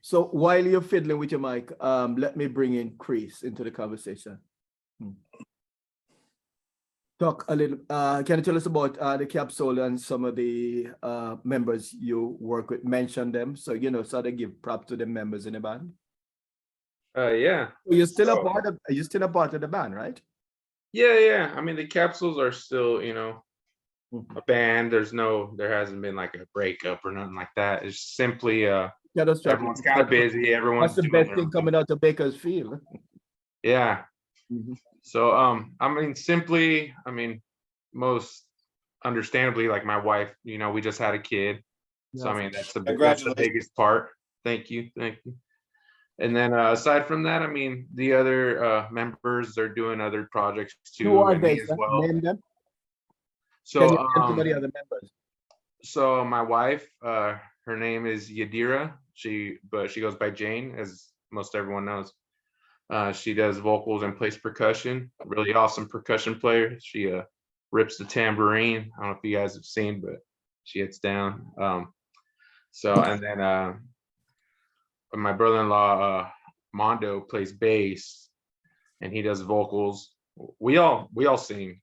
So while you're fiddling with your mic, let me bring in KREES into the conversation. Talk a little, can you tell us about the Capsule and some of the members you work with? Mention them, so so they give props to the members in the band. Yeah. So you're still So- a part of, you're still a part of the band, right? Yeah. I mean, the Capsules are still, a band. There hasn't been like a breakup or nothing like that. It's simply Yeah, that's right. everyone's kind of busy. Everyone's That's the doing best their thing own coming out of Bakersfield. Yeah. Mhm. So I mean, simply, most understandably, like my wife, we just had a kid. So I mean, that's the Congratulations. biggest part. Thank you. And then aside from that, I mean, the other members are doing other projects too. Who are and me they? as Sir? well. Name them. So Can you name some of the other members? so my wife, her name is Yadira. But she goes by Jane, as most everyone knows. She does vocals and plays percussion. Really awesome percussion player. She rips the tambourine. I don't know if you guys have seen, but she hits down. And then my brother-in-law Mondo plays bass, and he does vocals. We all sing,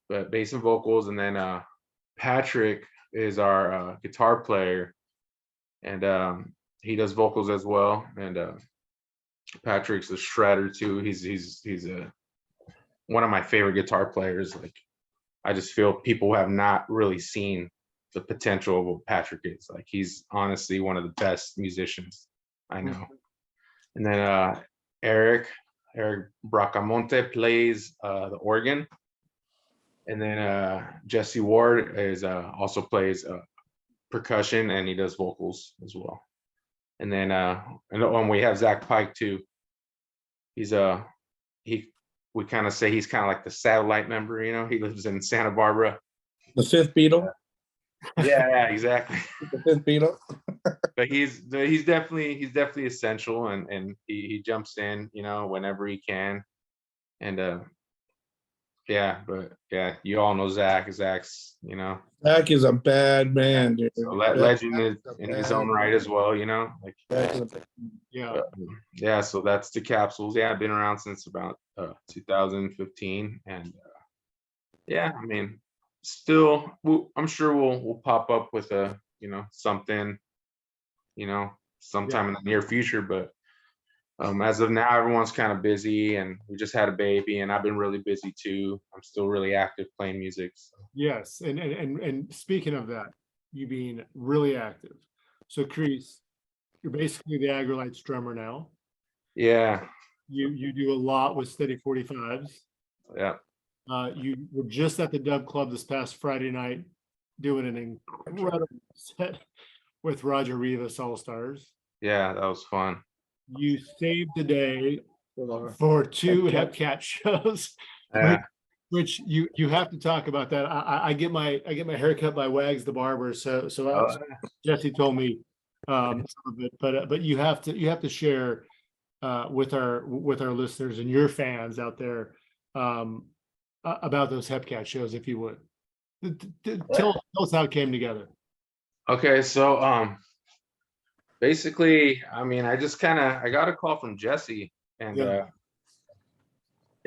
but bass and vocals. And then Patrick is our guitar player, and he does vocals as well. And Patrick's a shredder too. He's one of my favorite guitar players. Like, I just feel people have not really seen the potential of what Patrick is. Like, he's honestly one of the best musicians I know. And then Eric Bracamonte plays the organ. And then Jesse Ward is also plays percussion, and he does vocals as well. And then and we have Zach Pike too. We kind of say he's kind of like the satellite member, he lives in Santa Barbara. The fifth Beatle. Yeah, exactly. The fifth Beatle. But he's definitely essential, and he jumps in, whenever he can. And you all know Zach. Zach's, Zach is a bad man, dude. a legend in his own right as well, like. Yeah. Yeah, so that's the Capsules. Yeah, I've been around since about 2015, and I mean, still, I'm sure we'll pop up with something, sometime in the near future. But as of now, everyone's kind of busy, and we just had a baby, and I've been really busy too. I'm still really active playing music. So. Yes, and speaking of that, you being really active. So KREES, you're basically the Aggrolites drummer now. Yeah. You do a lot with steady 45s. Yeah. You were just at the Dub Club this past Friday night doing an incredible set with Rockery Allstars. Yeah, that was fun. You saved the day for two Hepcat shows, Yeah. which you have to talk about that. I get my haircut by Wags the barber, so Jesse told me some of it, but you have to share with our listeners and your fans out there about those Hepcat shows, if you would. Tell us how it came together. Okay, so basically, I mean, I got a call from Jesse, and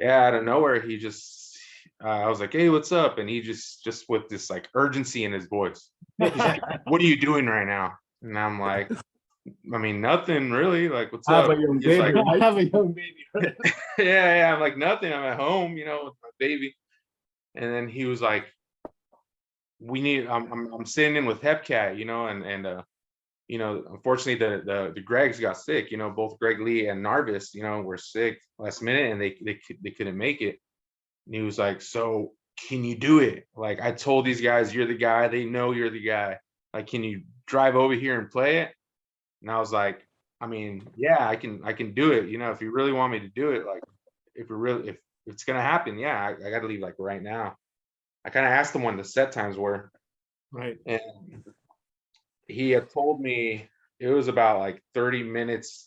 out of nowhere, he just I was like, hey, what's up? And he just with this like urgency in his voice, he's like, what are you doing right now? And I'm like, I mean, nothing really. Like, what's up? I have a young baby. Yeah, I'm like, nothing. I'm at home, with my baby. And then he was like, I'm sitting in with Hepcat, and you know, unfortunately the Gregs got sick, you know, both Greg Lee and Narvis, you know, were sick last minute and they couldn't make it. And he was like, so can you do it? Like, I told these guys you're the guy, they know you're the guy. Like, can you drive over here and play it? And I was like, I mean, yeah, I can do it. You know, if you really want me to do it, like if it's gonna happen, yeah, I gotta leave like right now. I kind of asked him when the set times were. Right. And he had told me it was about like 30 minutes.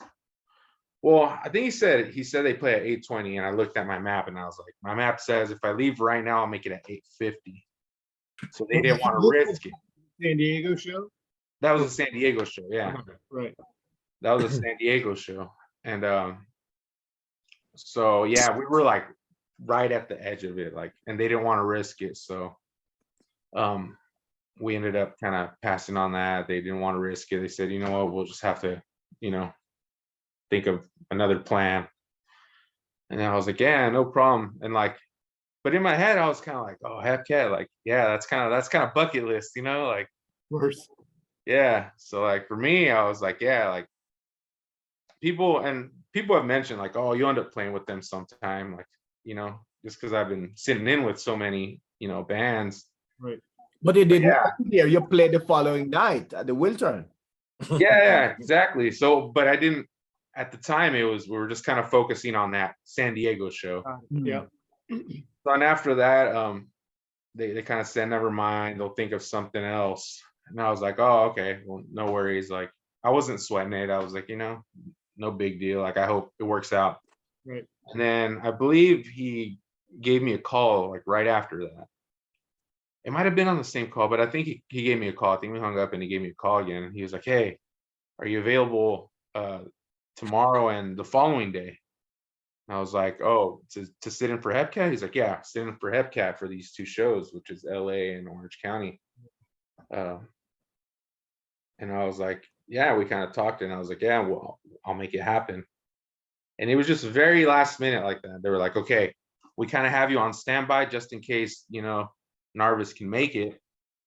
Well, I think he said they play at 8:20, and I looked at my map and I was like, my map says if I leave right now, I'll make it at 8:50. So they didn't want to risk it. San Diego show? That was a San Diego show, yeah. Right. That was a San Diego show. And so yeah, we were like right at the edge of it, like, and they didn't want to risk it. So we ended up kind of passing on that. They didn't want to risk it. They said, you know what, we'll just have to, you know, think of another plan. And I was like, yeah, no problem. And like, but in my head, I was kind of like, oh, Hepcat, like, yeah, that's kind of bucket list, you know, like, Worse. yeah. So like for me, I was like, yeah, like people have mentioned like, oh, you end up playing with them sometime, like, you know, just because I've been sitting in with so many, you know, bands. Right. But you didn't Yeah. there. You played the following night at the Wiltern. Yeah, exactly. So, but I didn't at the time. We were just kind of focusing on that San Diego show. Yeah. So, and after that, they kind of said, never mind, they'll think of something else. And I was like, oh, okay, well, no worries. Like, I wasn't sweating it. I was like, you know, no big deal. Like, I hope it works out. Right. And then I believe he gave me a call like right after that. It might have been on the same call, but I think he gave me a call. I think we hung up and he gave me a call again. And he was like, hey, are you available tomorrow and the following day? And I was like, oh, to sit in for Hepcat? He's like, yeah, sit in for Hepcat for these two shows, which is LA and Orange County. And I was like, yeah, we kind of talked and I was like, yeah, well, I'll make it happen. And it was just very last minute like that. They were like, okay, we kind of have you on standby just in case, you know, Narvis can make it.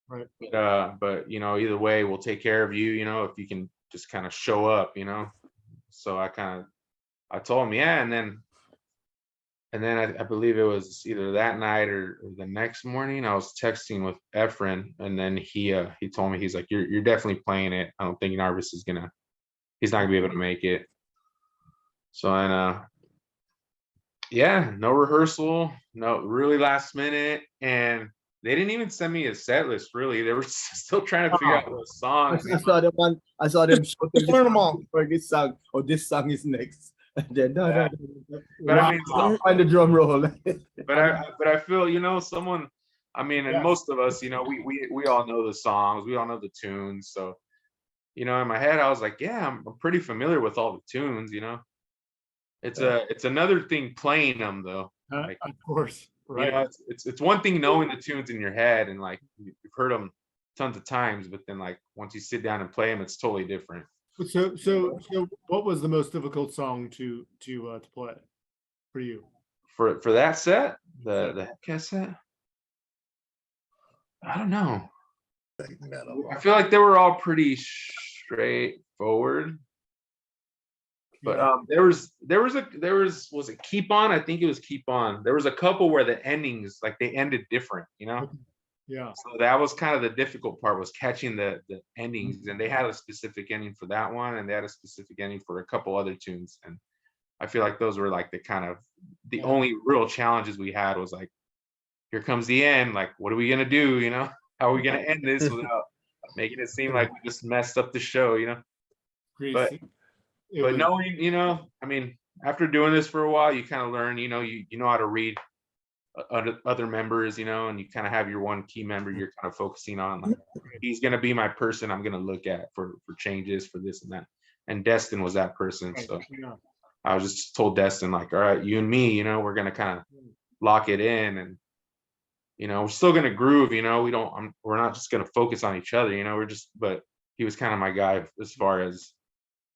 Right. But you know, either way, we'll take care of you, you know, if you can just kind of show up, you know. So I told him, yeah, and then I believe it was either that night or the next morning, I was texting with Efren, and then he told me, he's like, you're definitely playing it. I don't think Narvis he's not gonna be able to make it. So and yeah, no rehearsal, no, really last minute, and they didn't even send me a set list. Really, they were still trying to figure out those songs. I saw them shouting Learn them all. for this song, or this song is next. And then Yeah. But I mean, find the drum roll. but I feel, you know, someone, I mean, and Yeah. most of us, you know, we all know the songs, we all know the tunes. So, you know, in my head, I was like, yeah, I'm pretty familiar with all the tunes, you know. It's another thing playing them though. Like, Of course. you Right. know, it's one thing knowing the tunes in your head and like you've heard them tons of times, but then like once you sit down and play them, it's totally different. So what was the most difficult song to play for you? For that set, the Hepcat set, I don't know. I feel like they were all pretty straightforward. But there was was it Keep On? I think it was Keep On. There was a couple where the endings, like, they ended different, you know. Yeah. So that was kind of the difficult part, was catching the endings, and they had a specific ending for that one, and they had a specific ending for a couple other tunes, and I feel like those were like the only real challenges we had was like, here comes the end, like, what are we gonna do, you know? How are we gonna end this without making it seem like we just messed up the show, you know? But knowing, you know, I mean, after doing this for a while, you kind of learn, you know, you know how to read other members, you know, and you kind of have your one key member you're kind of focusing on, like, he's going to be my person I'm going to look at for changes, for this and that. And Destin was that person. So I was just told Destin, like, all right, you and me, you know, we're going to kind of lock it in, and, you know, we're still going to groove, you know, we're not just going to focus on each other, you know, but he was kind of my guy as far as,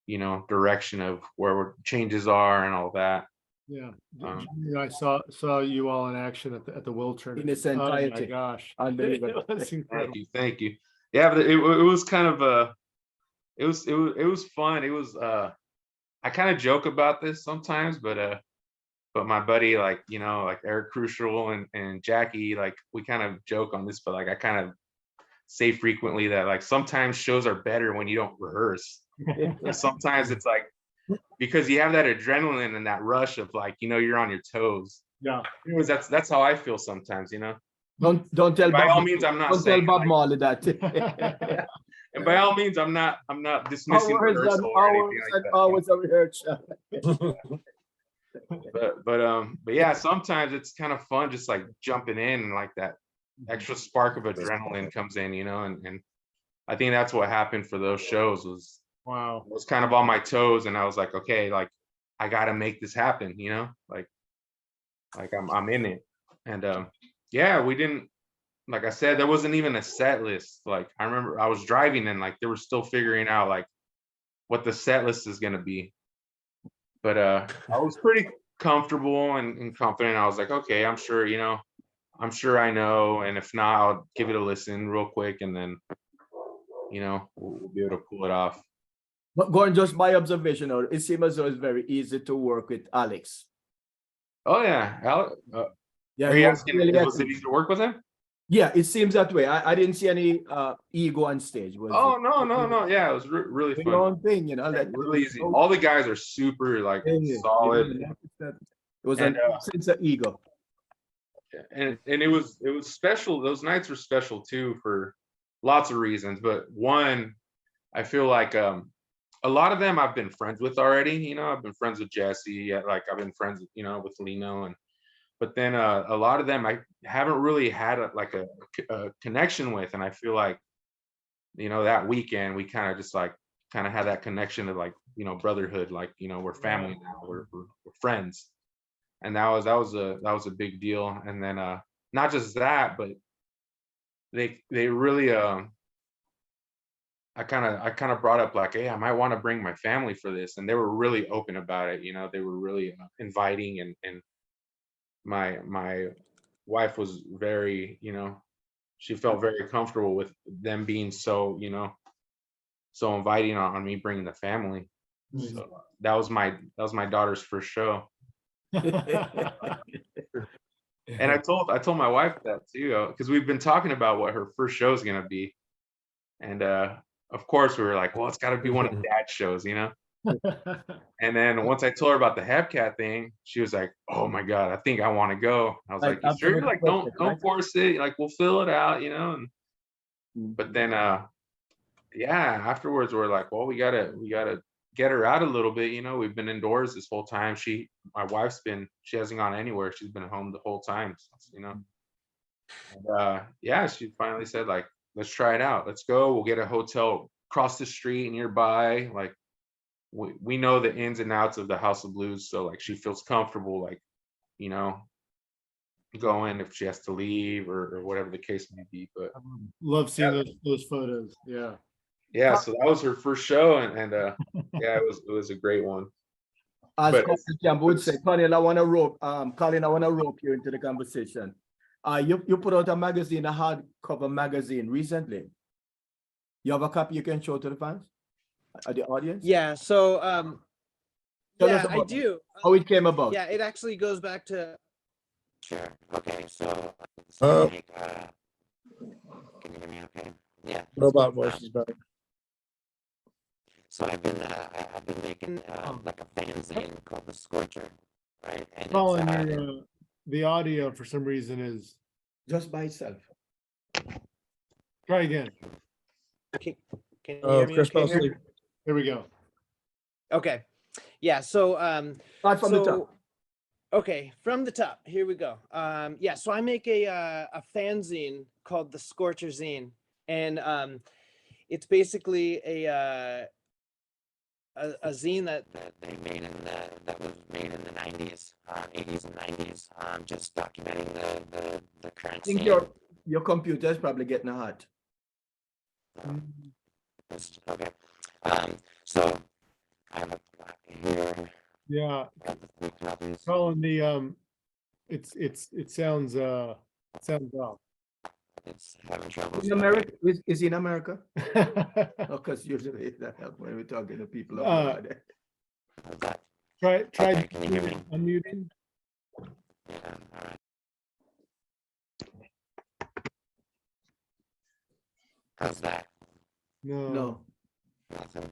you know, direction of where changes are and all that. Yeah, I saw you all in action at the Wiltern. In its Oh my entirety. gosh, Unbelievable. it was incredible. Thank you. Yeah, but it was kind of it was fun. It was I kind of joke about this sometimes, but my buddy, like, like Eric Crucial and Jackie, like we kind of joke on this, but like I kind of say frequently that like sometimes shows are better when you don't rehearse. Sometimes it's like because you have that adrenaline and that rush of like, you're on your toes. Yeah. Anyways, that's how I feel sometimes, Don't tell By Bob, all means, I'm not don't tell saying Bob like, Marley that. and by all means, I'm not dismissing rehearsal or anything like that. Hours of rehearsal. But yeah, sometimes it's kind of fun just like jumping in and like that extra spark of adrenaline comes in, and I think that's what happened for those shows was Wow. I was kind of on my toes and I was like, okay, like I gotta make this happen, like I'm in it. And yeah, we didn't, like I said, there wasn't even a set list. Like I remember I was driving and like they were still figuring out like what the set list is gonna be. But I was pretty comfortable and confident. I was like, okay, I'm sure, I'm sure I know. And if not, I'll give it a listen real quick and then, we'll be able to pull it off. But going just by observation, it seems as though it's very easy to work with Alex. Oh yeah. Yeah, Are he you was asking, really was it easy to work with him? Yeah, it seems that way. I didn't see any ego on stage. Oh, no. Yeah, it was really your fun. own thing, Really easy. All the guys are super like solid. It was a sense of ego. And it was special. Those nights were special too for lots of reasons. But one, I feel like a lot of them I've been friends with already. I've been friends with Jesse. Like I've been friends, with Lino, but then a lot of them I haven't really had a connection with, and I feel like that weekend we kind of just like had that connection of like brotherhood, like we're family now, we're friends, and that was a big deal. And then not just that, but they really I kind of brought up like, hey, I might want to bring my family for this, and they were really open about it. They were really inviting, and my wife was very, she felt very comfortable with them being so, so inviting on me bringing the family. So that was my daughter's first show. And I told my wife that too, because we've been talking about what her first show is gonna be, and of course we were like, well, it's got to be one of Dad's shows, And then once I told her about the Hepcat thing, she was like, "Oh my God, I think I want to go." I was like, "You sure?" Like, don't force it. Like, we'll fill it out, But then, yeah, afterwards we're like, "Well, we gotta get her out a little bit." We've been indoors this whole time. My wife's she hasn't gone anywhere. She's been home the whole time, And yeah, she finally said like, "Let's try it out. Let's go. We'll get a hotel across the street nearby. Like, we know the ins and outs of the House of Blues, so like she feels comfortable, like, going if she has to leave or whatever the case may be." But love seeing those photos. Yeah, so that was her first show, and yeah, it was a great one. As Colin would say, Colin, I want to rope you into the conversation. You put out a magazine, a hardcover magazine recently. You have a copy you can show to the fans? The audience? Yeah, so yeah, I do. How it came about? Yeah, it actually goes back to. Sure. Okay. So like, can you hear me? Okay. Yeah. Robot voice is better. So I've been making like a fanzine called The Scorcher, right? And Colin, the audio for some reason is just by itself. Try again. Can you hear me? Chris Okay? Mosley. Here we go. Okay. Yeah. So Start from the top. Okay, from the top. Here we go. Yeah. So I make a fanzine called The Scorcher Zine, and it's basically a zine that they made that was made in the 90s, 80s and 90s, just documenting the current I think scene. your computer is probably getting hot. Okay. So I have here. Yeah. Got the 3 copies. Colin, it sounds off. It's having trouble. In America, is he in America? Because usually that helps when we're talking to people abroad. How's that? Try Okay, can you hear me? unmuting. Yeah, all right. How's that? No. Nothing.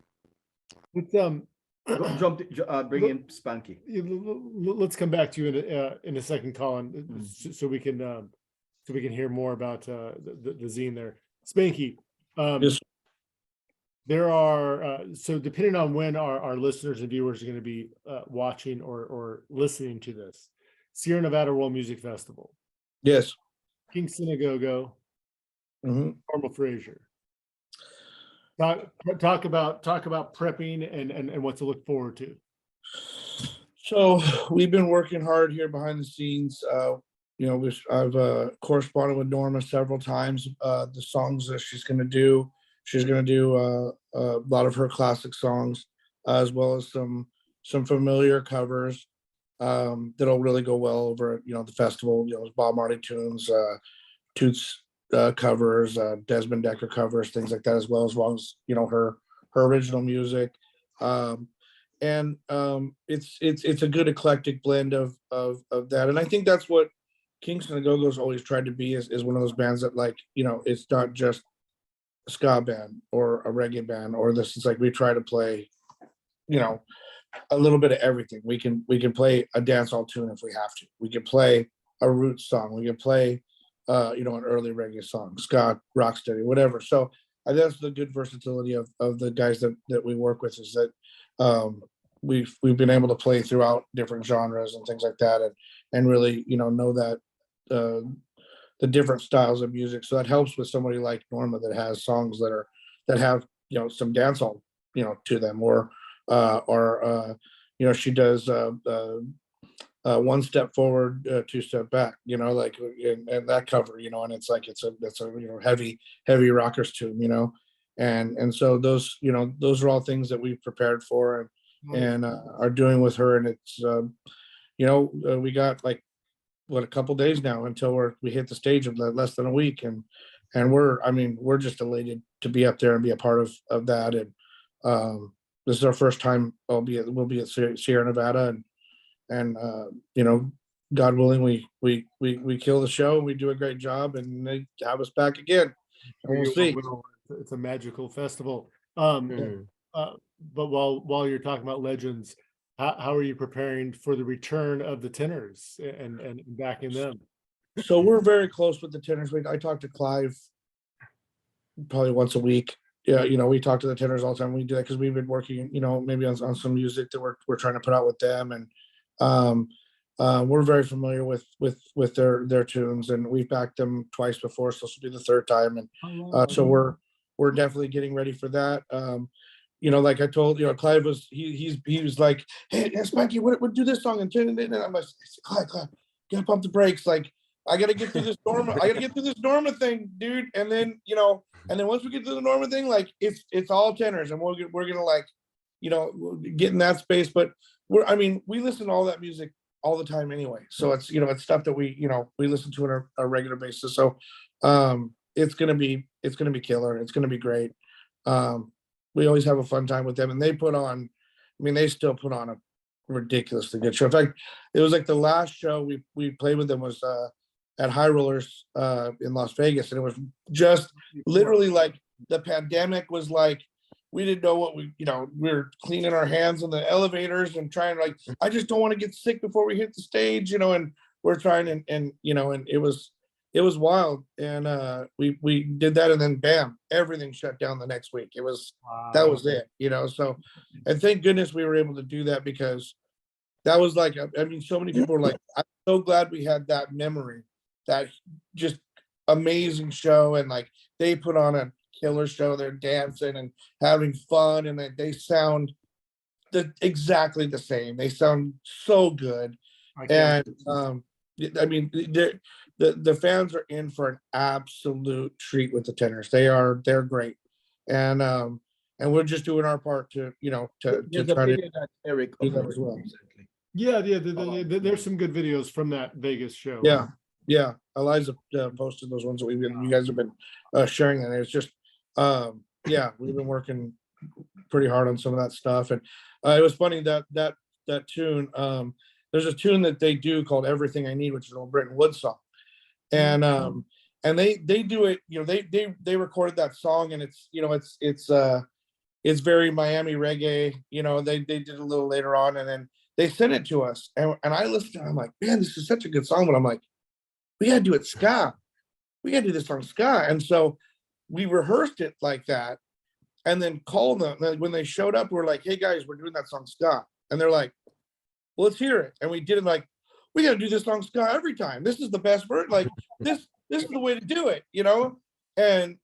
But, Bring in Spanky. let's come back to you in a second, Colin, so we can hear more about the zine there. Spanky, Yes. there are so depending on when our listeners and viewers are going to be watching or listening to this, Sierra Nevada World Music Festival, Yes. Kingston A Go Go, Mhm. Normal Fraser. Talk about prepping and what to look forward to. So we've been working hard here behind the scenes. I've corresponded with Norma several times. The songs that she's going to do a lot of her classic songs, as well as some familiar covers that'll really go well over at the festival. Bob Marley tunes, Toots covers, Desmond Decker covers, things like that, as well as her original music. It's a good eclectic blend of that, and I think that's what Kingston A Go Go's always tried to be, is one of those bands that, like, it's not just a ska band or a reggae band or this. It's like we try to play a little bit of everything. We can play a dancehall tune if we have to. We can play a roots song. We can play an early reggae song, ska, rocksteady, whatever. So that's the good versatility of the guys that we work with, is that we've been able to play throughout different genres and things like that, and really know that the different styles of music. So that helps with somebody like Norma that has songs that have some dancehall to them, or she does one step forward, two step back, like, and that cover, and it's like it's a heavy rockers tune, and so those are all things that we've prepared for and are doing with her. And it's we got like a couple days now until we hit the stage of less than a week, and we're just elated to be up there and be a part of that. And this is our first time, we'll be at Sierra Nevada, and God willing, we kill the show, and we do a great job, and they have us back again, and we'll see. It's a magical festival. But while you're talking about legends, how are you preparing for the return of the Tennors and backing them? So we're very close with the Tennors. I talk to Clive probably once a week. Yeah, we talk to the Tennors all the time. We do that because we've been working, maybe on some music that we're trying to put out with them, and we're very familiar with their tunes, and we've backed them twice before, so this will be the third time, and so we're definitely getting ready for that. Like I told Clive was he was like, hey Spanky, what do this song, and I'm like, Clive, gotta pump the brakes, like I gotta get through this Norma thing, dude, and then once we get to the Norma thing, like it's all Tennors, and we're gonna like get in that space. But we listen to all that music all the time anyway, so it's it's stuff that we listen to on a regular basis. So it's gonna be killer. It's gonna be great. We always have a fun time with them, and they still put on a ridiculously good show. In fact, it was like the last show we played with them was at High Rollers in Las Vegas, and it was just literally like the pandemic was like, we didn't know what we were cleaning our hands in the elevators and trying to, like, I just don't want to get sick before we hit the stage, and we're trying, and it was wild. And we did that, and then bam, everything shut down the next week. That was it, so, and thank goodness we were able to do that, because that was like, so many people were like, I'm so glad we had that memory, that just amazing show. And like, they put on a killer show. They're dancing and having fun, and they sound exactly the same. They sound so good. And the fans are in for an absolute treat with the Tennors. They're great, and we're just doing our part to try to Eric do that as well. Yeah, there's some good videos from that Vegas show. Yeah, Yeah, Eliza posted those ones that you guys have been sharing, and it's just yeah, we've been working pretty hard on some of that stuff. And it was funny that tune, there's a tune that they do called Everything I Need, which is an old Britton Woods song. And they do it, you know, they recorded that song, and it's, you know, it's very Miami reggae, you know. They did a little later on, and then they sent it to us, and I listened to it, I'm like, man, this is such a good song, but I'm like, we gotta do it ska. We gotta do this song ska. And so we rehearsed it like that, and then called them. When they showed up, we're like, hey guys, we're doing that song ska. And they're like, well, let's hear it. And we did it like, we gotta do this song ska every time. This is the best version. Like this is the way to do it, you know? And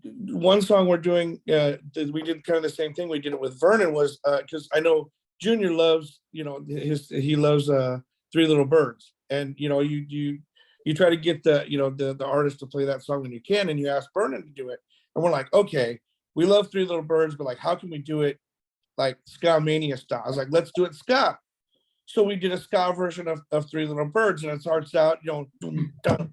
one song we're doing, we did kind of the same thing. We did it with Vernon, was because I know Junior loves, you know, he loves Three Little Birds. And you know, you try to get the artist to play that song when you can, and you ask Vernon to do it. And we're like, okay, we love Three Little Birds, but like, how can we do it like SkaMania's style? I was like, let's do it ska. So we did a ska version of Three Little Birds, and it starts out, you know, don't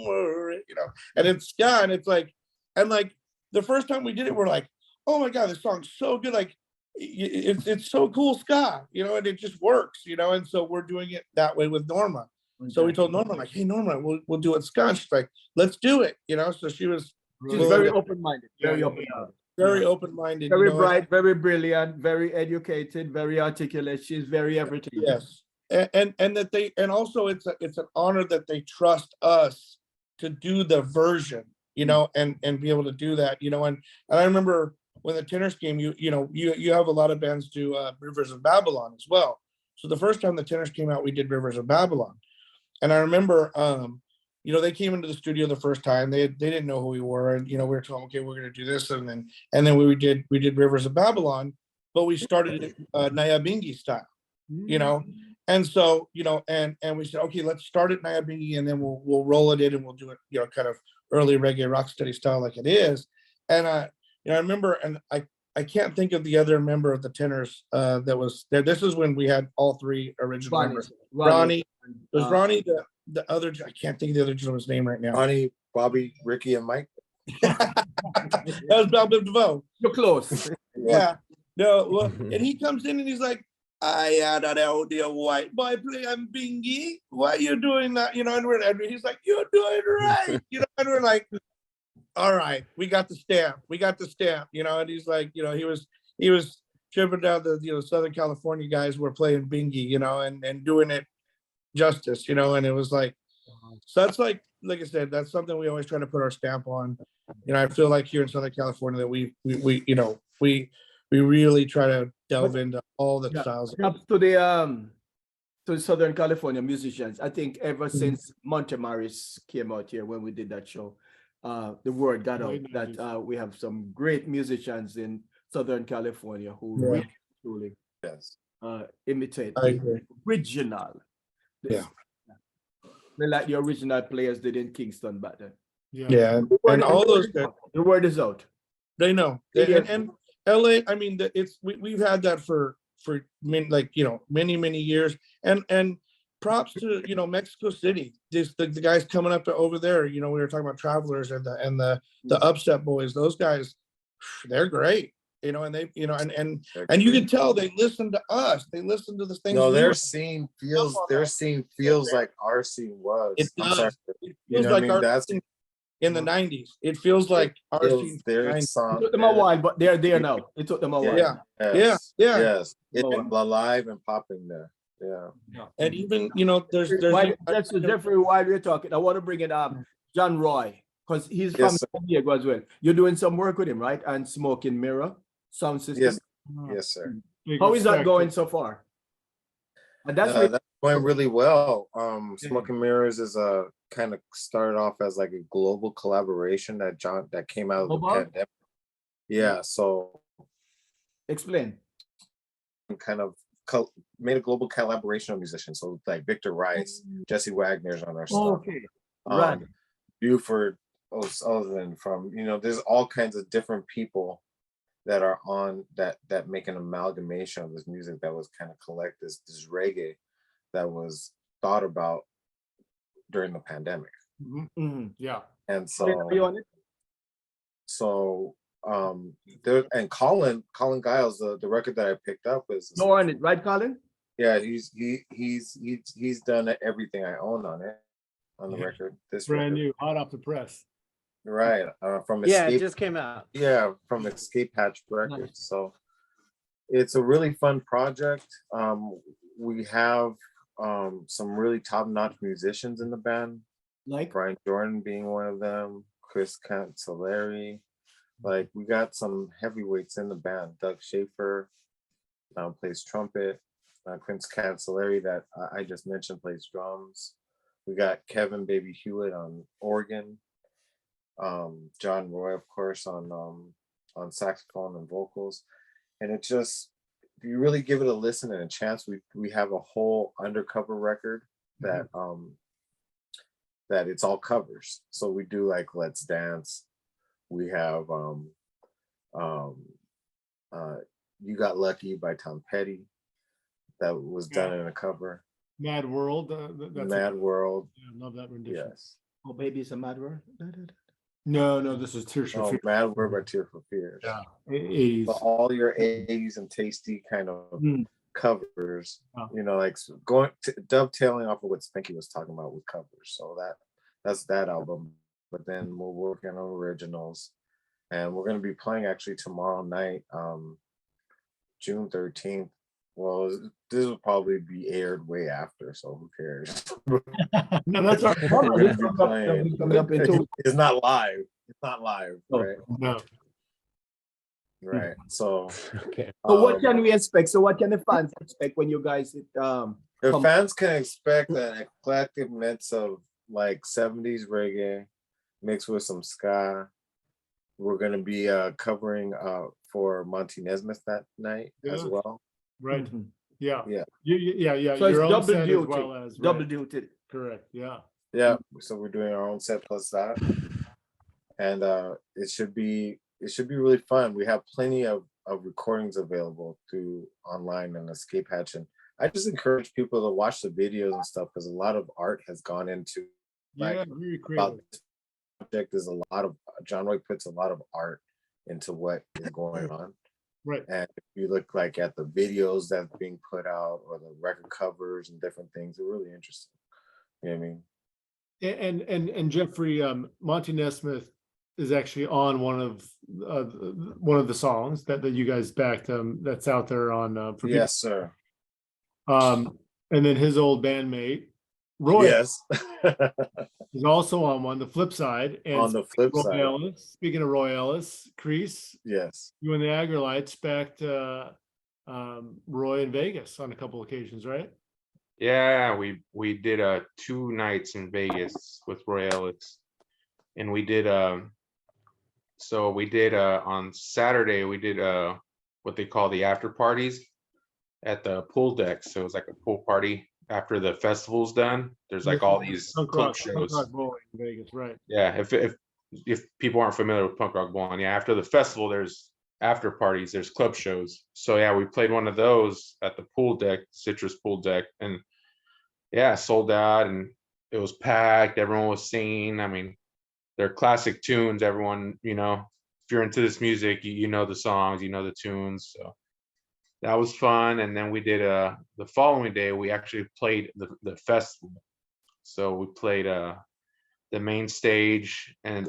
worry, you know, and it's ska, and it's like, and like the first time we did it, we're like, oh my God, this song's so good, like it's so cool ska, you know, and it just works, you know. And so we're doing it that way with Norma. So we told Norma, like, hey Norma, we'll do it ska. And she's like, let's do it, you know. So she's very open-minded, very open-minded. Very open-minded, very, you know, bright, very brilliant, very educated, very articulate. She's very everything. Yes, and that they, and also it's an honor that they trust us to do the version, you know, and be able to do that, you know. And I remember when the Tennors came, you have a lot of bands do Rivers of Babylon as well. So the first time the Tennors came out, we did Rivers of Babylon, and I remember you know, they came into the studio the first time. They didn't know who we were, and you know, we were told, okay, we're going to do this, and then we did Rivers of Babylon, but we started it Nyabingi style, you know. And so, you know, and we said, okay, let's start it Nyabingi, and then we'll roll it in, and we'll do it, you know, kind of early reggae rocksteady style like it is. And you know, I remember, and I can't think of the other member of the Tennors that was there. This is when we had all three original members. Ronnie. Was Ronnie the other? I can't think of the other gentleman's name right now. Ronnie, Bobby, Ricky, and Mike. That was Bell Biv DeVoe. You're close. Yeah. No, well, and he comes in and he's like, I had an audio white boy playing bingy. Why are you doing that? You know, and he's like, you're doing right. You know, and we're like, all right, we got the stamp. We got the stamp, you know. And he's like, you know, he was tripping down the, you know, Southern California guys were playing bingy, you know, and doing it justice, you know. And it was like, so that's like I said, that's something we always try to put our stamp on. You know, I feel like here in Southern California that we you know, we really try to delve into all the styles. Up to the Southern California musicians, I think ever since Monty Neysmith came out here when we did that show, the word got out that we have some great musicians in Southern California who really truly imitate the original. Yeah. They like the original players did in Kingston back then. Yeah. And all those guys, the word is out. They know. And LA, I mean, we've had that for like, you know, many years. And props to, you know, Mexico City. The guys coming up over there, you know, we were talking about Travelers and the Upset Boys. Those guys, they're great. You know, and they, you know, and you can tell they listen to us. They listen to the things. No, their scene feels like our scene was. It does. It feels like our scene in the 90s. It feels like our scene. Their song. It took them a while, but they're there now. It took them a while. Yeah. Yes. It's alive and popping there. Yeah. And even, you know, there's Jeffrey, while we're talking, I want to bring in John Roy, because he's from San Diego as well. You're doing some work with him, right? And Smoking Mirror Soundsystem. Yes, sir. How is that going so far? And that's going really well. Smoking Mirrors is a kind of started off as like a global collaboration that came out of the pandemic. Yeah, so explain. Kind of made a global collaboration of musicians. So like Victor Rice, Jesse Wagner's on our stuff. Okay. Right. Buford O'Sullivan from, you know, there's all kinds of different people that are on that make an amalgamation of this music that was kind of collected, this reggae that was thought about during the pandemic. Yeah. And Are you on it? so there, and Colin Giles, the record that I picked up is You're on it, right, Colin? yeah, he's done everything I own on it, on the Yeah. record. This Brand record. new, hot off the press. Right, from Yeah, it Escape, just came out. yeah, from Escape Hatch Records. So it's a really fun project. We have some really top-notch musicians in the band, Like, Brian Jordan being one of them, Chris Cancelleri. Like, we got some heavyweights in the band. Doug Schaefer plays trumpet. Chris Cancelleri, that I just mentioned, plays drums. We got Kevin Baby Hewitt on organ. John Roy, of course, on saxophone and vocals. And it just, if you really give it a listen and a chance, we have a whole undercover record that that it's all covers. So we do like Let's Dance. We have You Got Lucky by Tom Petty, that was done in a cover. Mad World. That's Mad World. I love that rendition. Yes. oh, baby, it's a mad word. No, this is Tears for Oh, Fears. Mad World by Tear for Fears. Yeah, 80s. But all your 80s and tasty kind of covers, Oh. you know, like going dovetailing off of what Spanky was talking about with covers. So that's that album. But then we're working on originals, and we're going to be playing actually tomorrow night, June 13th. Well, this will probably be aired way after, so who cares? No, that's our We're gonna be Coming up into It's not live. It's not live, Oh. right? no. Right. So Okay. So what can we expect? So what can the fans expect when you guys the come- fans can expect an eclectic mix of like 70s reggae mixed with some ska. We're gonna be covering for Monty Neysmith that night as Yeah. well. Right. Mhm. Yeah. Yeah. Yeah. So it's Your own double set duty. as well as Double right. duty. Correct. Yeah. Yeah. So we're doing our own set plus that, and it should be really fun. We have plenty of recordings available through online and Escape Hatch, and I just encourage people to watch the videos and stuff, because a lot of art has gone into like, Yeah. Very about creative. this project. Is a lot of John Roy puts a lot of art into what is going on. Right. And if you look like at the videos that's being put out or the record covers and different things, they're really interesting. You know what I mean? And Jeffrey, Monty Neysmith is actually on one of the songs that you guys backed. That's out there on. For Yes, sir. people. And then his old bandmate Roy Yes. is also on one. The flip side. And On the flip Roy side. Ellis, speaking of Roy Ellis, KREES, Yes. you and the Aggrolites backed Roy in Vegas on a couple occasions, right? Yeah, we did 2 nights in Vegas with Roy Ellis, and we did so we did on Saturday we did what they call the after parties at the pool deck. So it was like a pool party after the festival's done. There's like all these Punk club rock shows. bowling in Vegas, right? Yeah, if people aren't familiar with punk rock bowling, yeah, after the festival there's after parties, there's club shows. So yeah, we played one of those at the pool deck, Citrus pool deck, and yeah, sold out, and it was packed. Everyone was singing. I mean, they're classic tunes. Everyone, you know, if you're into this music, you know the songs, you know the tunes. So that was fun. And then we did the following day we actually played the festival. So we played the main stage, and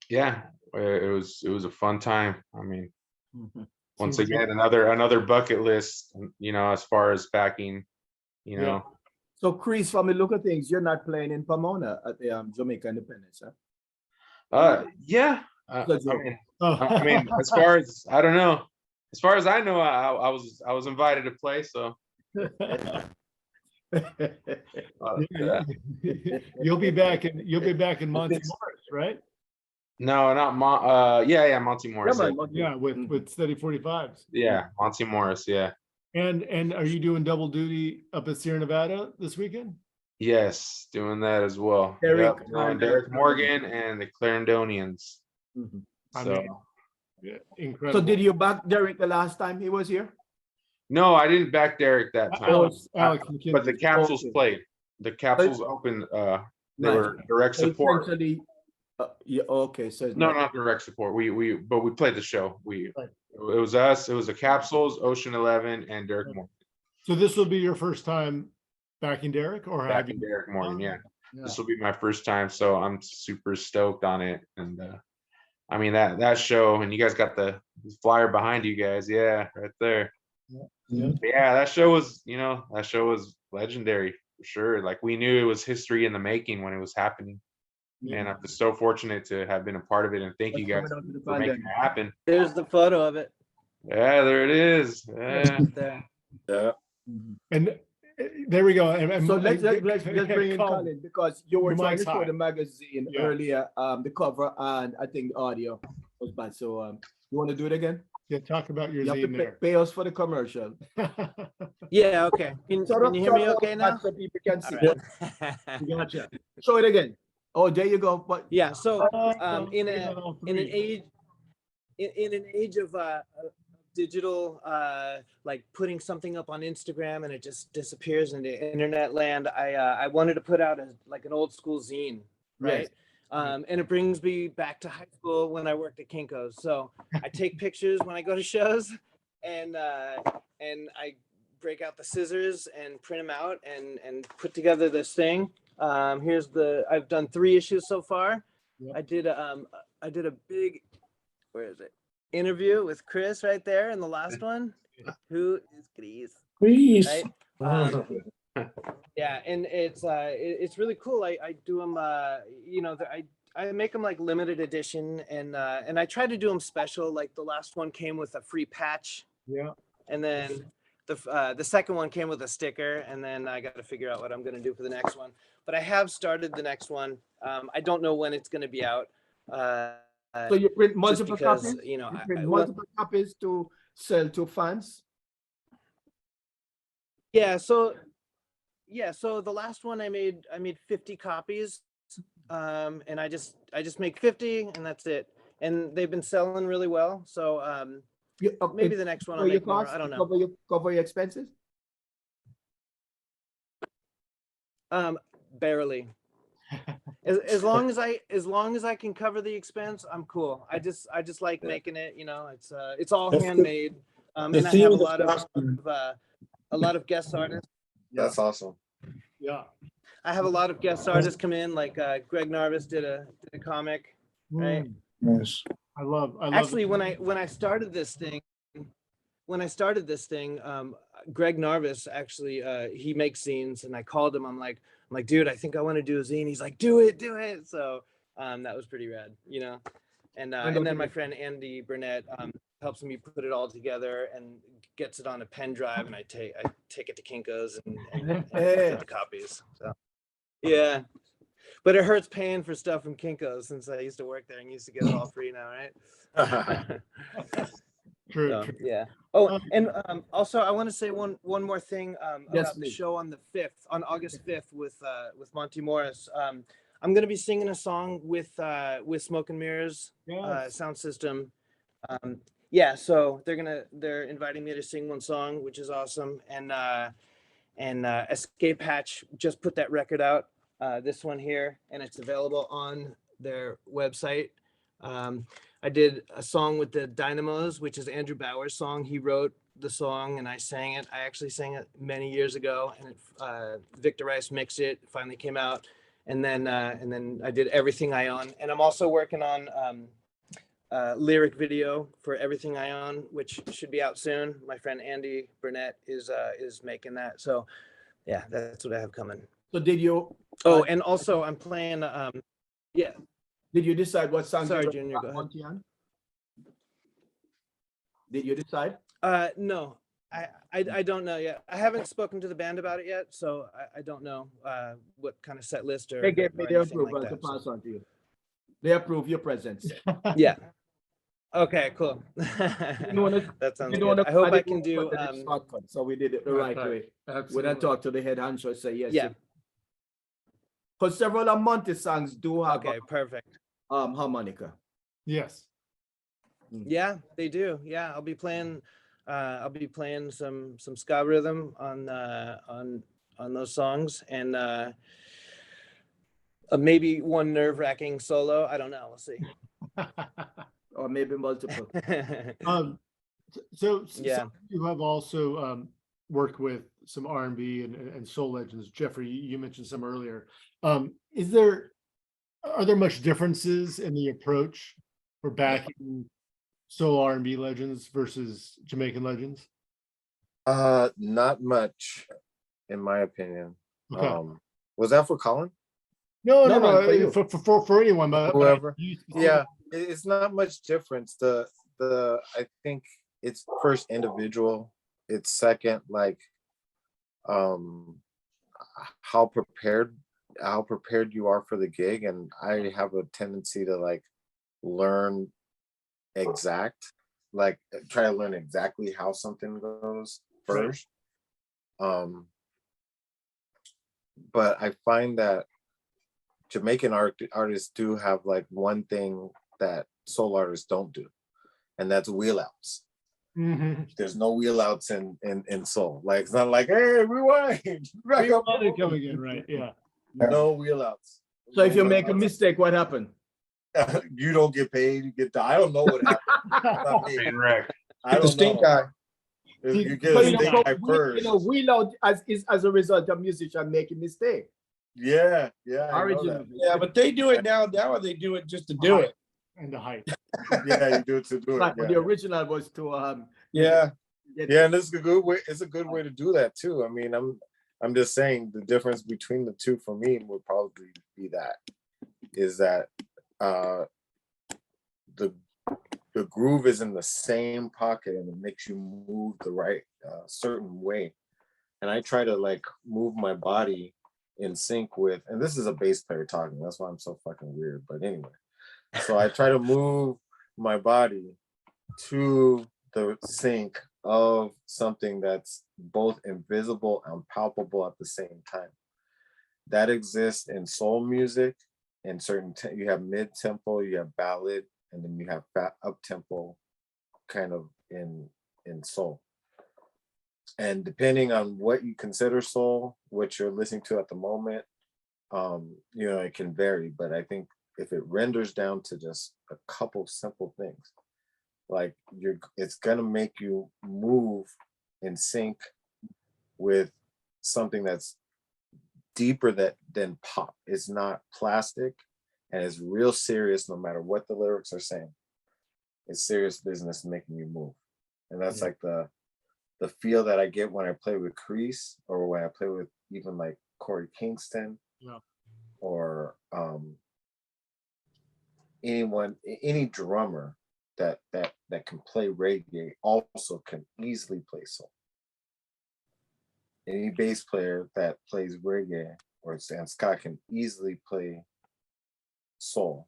yeah, it was a fun time. I mean, once Seems again, another bucket list, you know, as far as backing, you Yeah. know. So Chris, from the look of things, you're not playing in Pomona at the Jamaican Independence, huh? Yeah. Good job. I mean, as far as I don't know, as far as I know, I was invited to play. So yeah. You'll be back in Monty Morris, right? No, not yeah, Monty Morris. Yeah, with Steady 45s. Yeah, Monty Morris. Yeah. And are you doing double duty up at Sierra Nevada this weekend? Yes, doing that as well. Derek, Yep, Derek Morgan and the Clarendonians. Mhm. I So mean, incredible. So did you back Derek the last time he was here? No, I didn't back Derek that time. Alex But the McKinsey. Capsouls Okay. played. The Capsouls opened. They Nice. were direct So support. essentially, yeah, okay, so it's No, not- not direct support. But we played the show. Right. It was us. It was the Capsouls, Ocean 11, and Derek Morgan. So this will be your first time backing Derek, or have Back in you? Derek Morgan, yeah. Yeah. This will be my first time, so I'm super stoked on it. And I mean that show, and you guys got the flyer behind you guys, yeah, right there. Yeah. Yeah, that show was legendary for sure. Like we knew it was history in the making when it was happening. And I'm just so fortunate to have been a part of it, and thank you guys Coming out to the for making pandemic. it happen. There's the photo of it. Yeah, there it is. Yeah. There. Yeah. And there we go. And So let's bring in Colin. Colin, because you were Your trying mic's to show high. the magazine Yeah. earlier, the cover, and I think the audio was bad. So you want to do it again? Yeah, talk about your You have to zine pay, there. pay us for the commercial. Yeah, okay. Can you hear me okay now? So people can see. All right. Gotcha. Show it again. Oh, there you go. But Yeah, so Oh, in he's on all an three. age in an age of digital like putting something up on Instagram and it just disappears into internet land, I wanted to put out like an old school zine, right? Yes. And it brings me back to high school when I worked at Kinko's. So I take pictures when I go to shows, and I break out the scissors and print them out and put together this thing. I've done 3 issues so far. Yep. I did a big, where is it? Interview with Chris right there in the last one. Who is KREES? KREES. Right? Yeah, and it's really cool. I do them, I make them like limited edition, and I try to do them special. Like the last one came with a free patch, Yeah. and then the second one came with a sticker, and then I got to figure out what I'm going to do for the next one. But I have started the next one. I don't know when it's going to be out. so you print Just multiple because, copies? you know, You print I- multiple copies to sell to fans? Yeah, so the last one I made 50 copies, and I just make 50, and that's it. And they've been selling really well. So maybe the next one I'll cover your make more. costs, I don't know. Cover your expenses? Barely. As long as I can cover the expense, I'm cool. I just like making it. You know, it's all That's good. handmade. And The I theme have of a lot of guest artists. That's awesome. Yeah. I have a lot of guest artists come in, like Greg Narvis did a comic, right? Yes. I love Actually, it. when I started this thing, Greg Narvis actually he makes zines, and I called him. I'm like, dude, I think I want to do a zine. He's like, do it. So that was pretty rad, you know. And then my friend Andy Burnett helps me put it all together and gets it on a pen drive, and I take it to Kinko's and print the copies. So yeah. But it hurts paying for stuff from Kinko's, since I used to work there and used to get it all free now, right? True, So, true. yeah. Oh, and also I want to say one more thing Yes, about the please. show on August 5th with Monty Morris. I'm gonna be singing a song with Smoke and Mirrors Yes. sound system. Yeah, so they're inviting me to sing one song, which is awesome. And Escape Hatch just put that record out, this one here, and it's available on their website. I did a song with the Dynamos, which is Andrew Bauer's song. He wrote the song and I sang it. I actually sang it many years ago, and Victor Rice mixed it. It finally came out, and then I did Everything I Own. And I'm also working on lyric video for Everything I Own, which should be out soon. My friend Andy Burnett is making that. So yeah, that's what I have coming. So did you? Oh, and also I'm playing. Yeah. Did you decide what song? Sorry, you Junior, go ahead. Monty on? Did you decide? No, I don't know yet. I haven't spoken to the band about it yet, so I don't know what kind of set list or. They gave me or their anything approval like to that, so- pass on to you. They approve your presence. Yeah. Okay, cool. didn't wanna- That sounds We don't good. I hope I didn't can wanna do. put the shortcut, so we did it the That's right right. way. When I Absolutely. talked to the head honcho, say yes. Yeah. Because several of Monty songs do have Okay, perfect. harmonica. Yes. Yeah, they do. Yeah, I'll be playing some ska rhythm on those songs, and maybe one nerve-wracking solo. I don't know. We'll see. Or maybe multiple. So Yeah. you have also worked with some R&B and soul legends. Jeffrey, you mentioned some earlier. Are there much differences in the approach for backing soul R&B legends versus Jamaican legends? Not much, in my opinion. Okay. Was that for Colin? No, for you. For anyone, but Whoever. you- Yeah, it's not much difference. I think it's first individual. It's second, like, how prepared you are for the gig. And I have a tendency to like learn try to learn exactly how something goes first. But I find that Jamaican artists do have like one thing that soul artists don't do, and that's wheel outs. There's no wheel outs in soul. Like, it's not like, hey, rewind, back up. Come again, right? Yeah. No wheel outs. So if you make a mistake, what happened? You don't get paid. You get. I don't know what happened. Not me. I The don't stink know. eye. You get So, a stink eye first. wheel out as a result of musician making mistake. Yeah, I know that. Originally. Yeah, but they do it now. Now they do it just to do it. And the height. Yeah, you do it to do it. Right, but Yeah. the original was to Yeah. Yeah, and this is a good way. It's a good way to do that too. I mean, I'm just saying the difference between the two for me would probably be that the groove is in the same pocket and it makes you move the right certain way. And I try to like move my body in sync with, and this is a bass player talking, that's why I'm so fucking weird. But anyway, so I try to move my body to the sync of something that's both invisible and palpable at the same time. That exists in soul music, in certain you have mid-tempo, you have ballad, and then you have up-tempo kind of in soul. And depending on what you consider soul, what you're listening to at the moment, it can vary. But I think if it renders down to just a couple simple things, like it's gonna make you move in sync with something that's deeper than pop. It's not plastic, and it's real serious no matter what the lyrics are saying. It's serious business making you move. And that's like the feel that I get when I play with KREES, or when I play with even like Corey Kingston, or any drummer that can play reggae also can easily play soul. Any bass player that plays reggae or ska can easily play soul.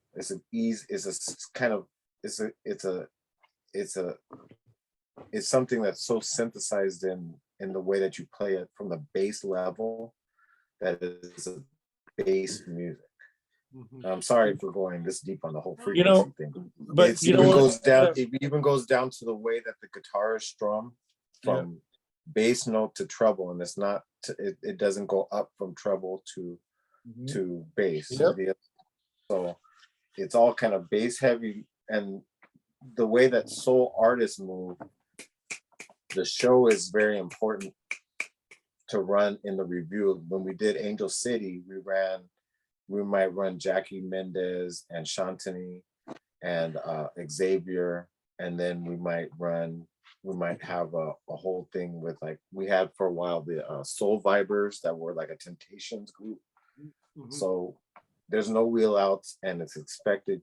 It's something that's so synthesized in the way that you play it from the bass level, that is a bass music. I'm sorry for going this deep on the whole frequency thing, but it even goes down to the way that the guitar is strummed from bass note to treble, and it's not it doesn't go up from treble to bass. So it's all kind of bass heavy, and the way that soul artists move, the show is very important to run in the review. When we did Angel City, we might run Jackie Mendez and Shantani and Xavier, and then we might have a whole thing with, like, we had for a while the Soul Vibers that were like a Temptations group. So there's no wheel outs, and it's expected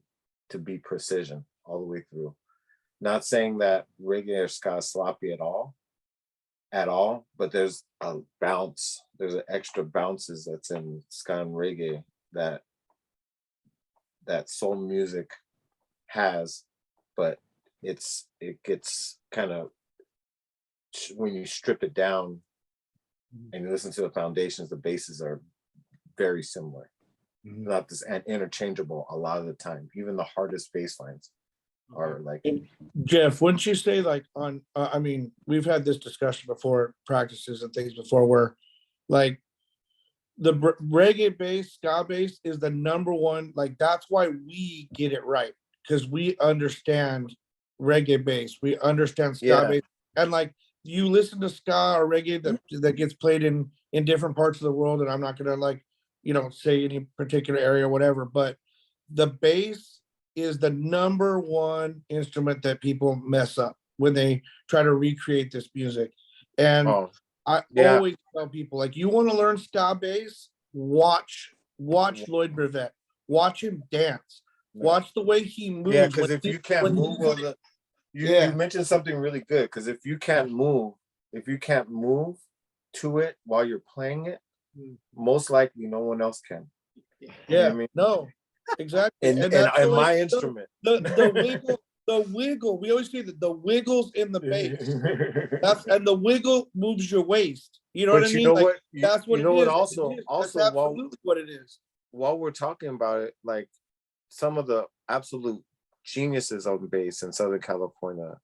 to be precision all the way through. Not saying that reggae or ska is sloppy at all, but there's a bounce. There's an extra bounces that's in ska and reggae that soul music has, but it gets kind of, when you strip it down and you listen to the foundations, the basses are very similar, not this and interchangeable a lot of the time. Even the hardest bass lines are like. Jeff, wouldn't you say like on, I mean, we've had this discussion before, practices and things before, where like the reggae bass, ska bass is the number one, like that's why we get it right, because we understand reggae bass, we understand ska bass, and like you listen to ska or reggae that gets played in different parts of the world, and I'm not gonna like, you know, say any particular area or whatever, but the bass is the number one instrument that people mess up when they try to recreate this music. And I always tell people, like, you want to learn ska bass, watch Lloyd Brevet, watch him dance, watch the way he moves. Yeah, because if you can't move, you mentioned something really good. Because if you can't move to it while you're playing it, most likely no one else can. Yeah, you know what I mean? No, exactly. And my instrument, the wiggle. We always say that the wiggles in the bass. And the wiggle moves your waist. You know what I mean? You know like, what? That's what you know it what? is. Also, That's absolutely what it is. While we're talking about it, like some of the absolute geniuses on bass in Southern California,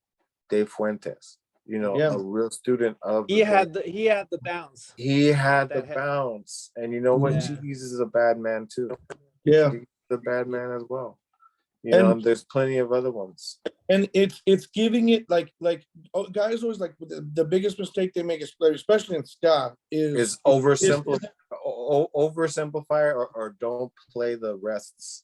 Dave Fuentes. You know, a real student of. He had the bounce. He had the bounce, and you know what? Cheese is a bad man too. Yeah, he's a bad man as well. You know, and there's plenty of other ones. And it's giving it like guys always like the biggest mistake they make, especially in ska, is oversimplify or don't play the rests.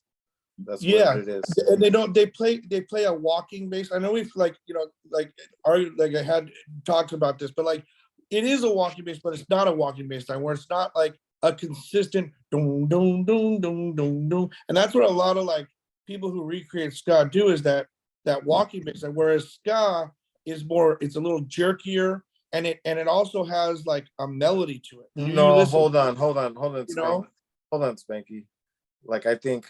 That's what it is. And they play a walking bass. I know we've like, you know, like I had talked about this, but like it is a walking bass, but it's not a walking bass line, where it's not like a consistent dum dum dum dum dum dum. And that's what a lot of like people who recreate ska do, is that walking bass line, whereas ska is more, it's a little jerkier, and it also has like a melody to it. No, hold on, Spanky. Hold on, Spanky. Like I think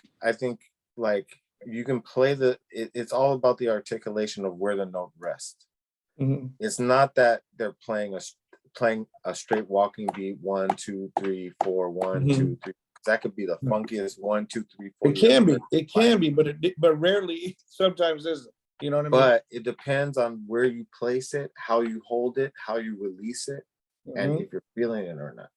like you can play it's all about the articulation of where the note rests. It's not that they're playing a straight walking beat, 1 2 3 4 1 2 3. That could be the funkiest 1 2 3 4. It can be, but rarely, sometimes isn't. You know what I mean? But it depends on where you place it, how you hold it, how you release it, and if you're feeling it or not.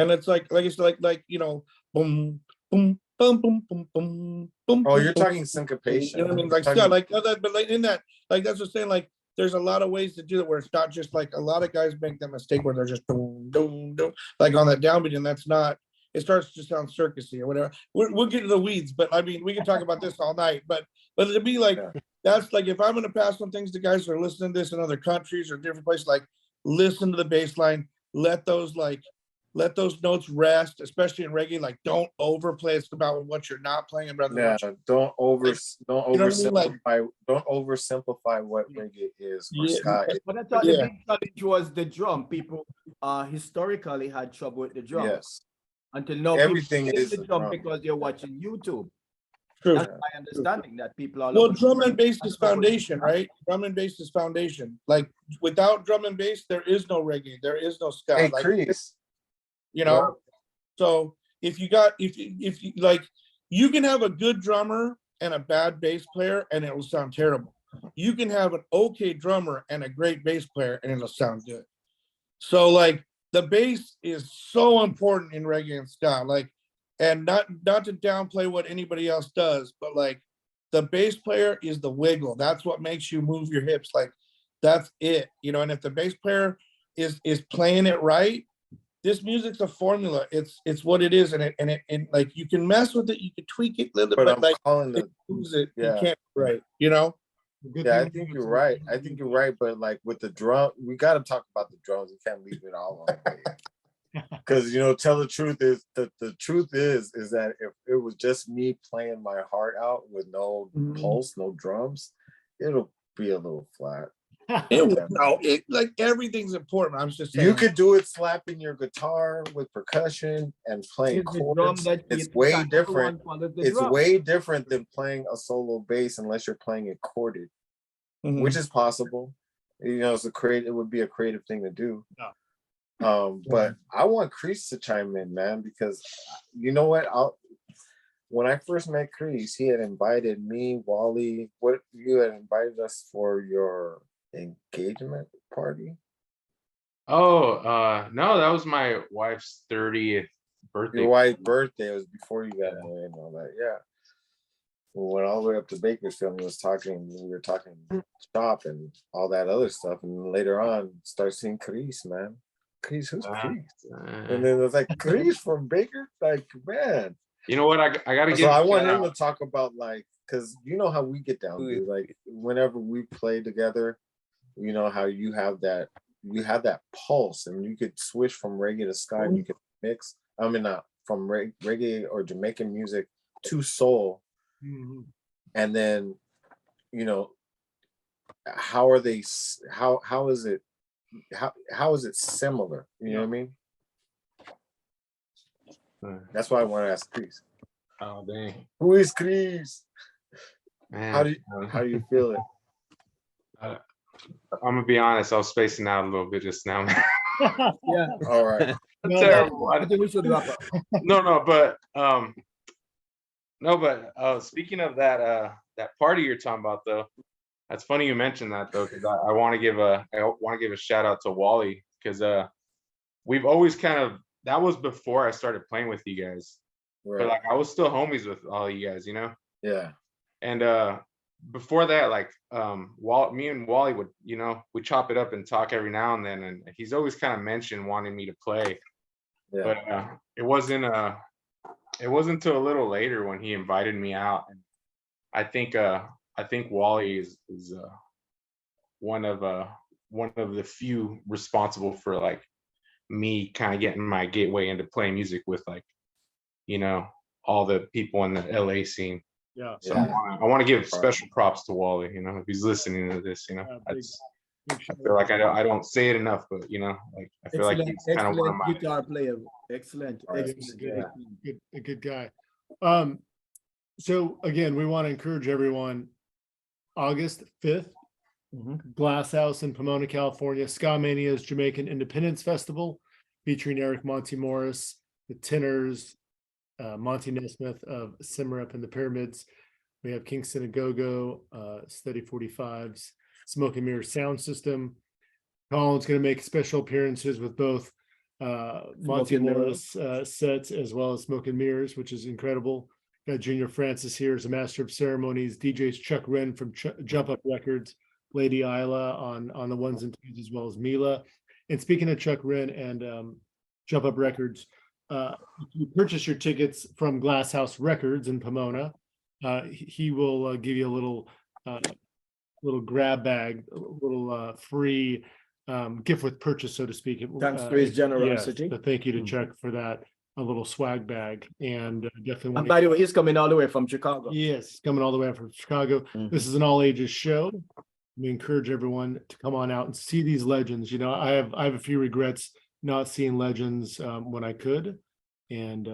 And it's like it's like you know, boom boom boom boom boom boom boom. Oh, you're talking syncopation. You know what I mean? Like yeah, like that, but like in that, like that's what I'm saying. Like there's a lot of ways to do it where it's not just like, a lot of guys make that mistake where they're just boom boom boom, like on that downbeat, and that's not. It starts to sound circusy or whatever. We'll get to the weeds, but I mean, we can talk about this all night. But to be like, that's like, if I'm going to pass on things to guys who are listening to this in other countries or different places, like listen to the bass line, let those notes rest, especially in reggae. Like, don't overplay. It's about what you're not playing about. Don't oversimplify what reggae is. But I thought the big challenge was the drum. People historically had trouble with the drum. Yes. Until now, everything is the drum because you're watching YouTube. True. That's my understanding that people are. Well, drum and bass is foundation, right? Drum and bass is foundation. Like without drum and bass, there is no reggae. There is no ska. Hey, like, KREES. You know, so if you like, you can have a good drummer and a bad bass player, and it will sound terrible. You can have an okay drummer and a great bass player, and it'll sound good. So like, the bass is so important in reggae and ska, like, and not to downplay what anybody else does, but like the bass player is the wiggle. That's what makes you move your hips. Like that's it, you know. And if the bass player is playing it right, this music's a formula. It's what it is, and it like you can mess with it, you can tweak it a little bit, like you can't, right? You know. Yeah, I think you're right. But like with the drum, we got to talk about the drums. We can't leave it all on the because you know, tell the truth is the truth is that if it was just me playing my heart out with no pulse, no drums, it'll be a little flat. Like everything's important. I'm just saying. You could do it slapping your guitar with percussion and playing chords. It's way different. It's way different than playing a solo bass unless you're playing it chorded, which is possible. You know, it would be a creative thing to do. But I want KREES to chime in, man, because you know what? when I first met KREES, he had invited me, Wally. What you had invited us for your engagement party? Oh, no, that was my wife's 30th birthday. Your wife's birthday was before you got married and all that. Yeah. We went all the way up to Bakersfield and we were talking shop and all that other stuff. And later on, start seeing KREES, man. KREES, who's KREES? And then it was like, KREES from Baker? Like, man. You know what? I gotta give. So I want him to talk about, like, because you know how we get down, dude. Like, whenever we play together, you know how you have that pulse, and you could switch from reggae to ska, and you could mix. I mean, from reggae or Jamaican music to soul, and then, you know, how are they? How is it? How is it similar? You know what I mean? That's why I want to ask KREES. Oh dang! Who is KREES? Man, How do you feel it? I'm gonna be honest. I was spacing out a little bit just now. Yeah. All right. No, Terrible. I think we should wrap up. But speaking of that party you're talking about, though, that's funny you mentioned that, though, because I want to give a shout out to Wally, because we've always that was before I started playing with you guys, Right. but like I was still homies with all you guys, you know. Yeah. And before that, like me and Wally would, you know, we chop it up and talk every now and then, and he's always kind of mentioned wanting me to play. Yeah. But it wasn't until a little later when he invited me out, and I think Wally is one of the few responsible for like me kind of getting my gateway into playing music with, like, you know, all the people in the LA scene. Yeah. So I want to give special props to Wally, you know, if he's listening to this, you know. I feel like I don't say it enough, but, you know, like I feel like he's kind of one of my guitar player. Excellent. A good guy. So again, we want to encourage everyone. August 5th, Glasshouse in Pomona, California, SkaMania's Jamaican Independence Festival, featuring Eric Monty Morris, the Tennors, Monty Neysmith of Symarip and the Pyramids. We have Kingston A Go Go, Steady 45s, Smoke and Mirrors Soundsystem. Colin's going to make special appearances with both Monty Morris sets as well as Smoke and Mirrors, which is incredible. Got Junor Francis here as a master of ceremonies. DJs Chuck Wren from Jump Up Records, Lady Isla on the ones and twos, as well as Mila. And speaking of Chuck Wren and Jump Up Records, if you purchase your tickets from Glasshouse Records in Pomona, he will give you a little grab bag, a little free gift with purchase, so to speak. Thanks for his generosity. Yes, so thank you to Chuck for that. A little swag bag, and definitely. And by the way, he's coming all the way from Chicago. Yes, he's coming all the way from Chicago. This is an all ages show. We encourage everyone to come on out and see these legends. You know, I have a few regrets not seeing legends when I could, and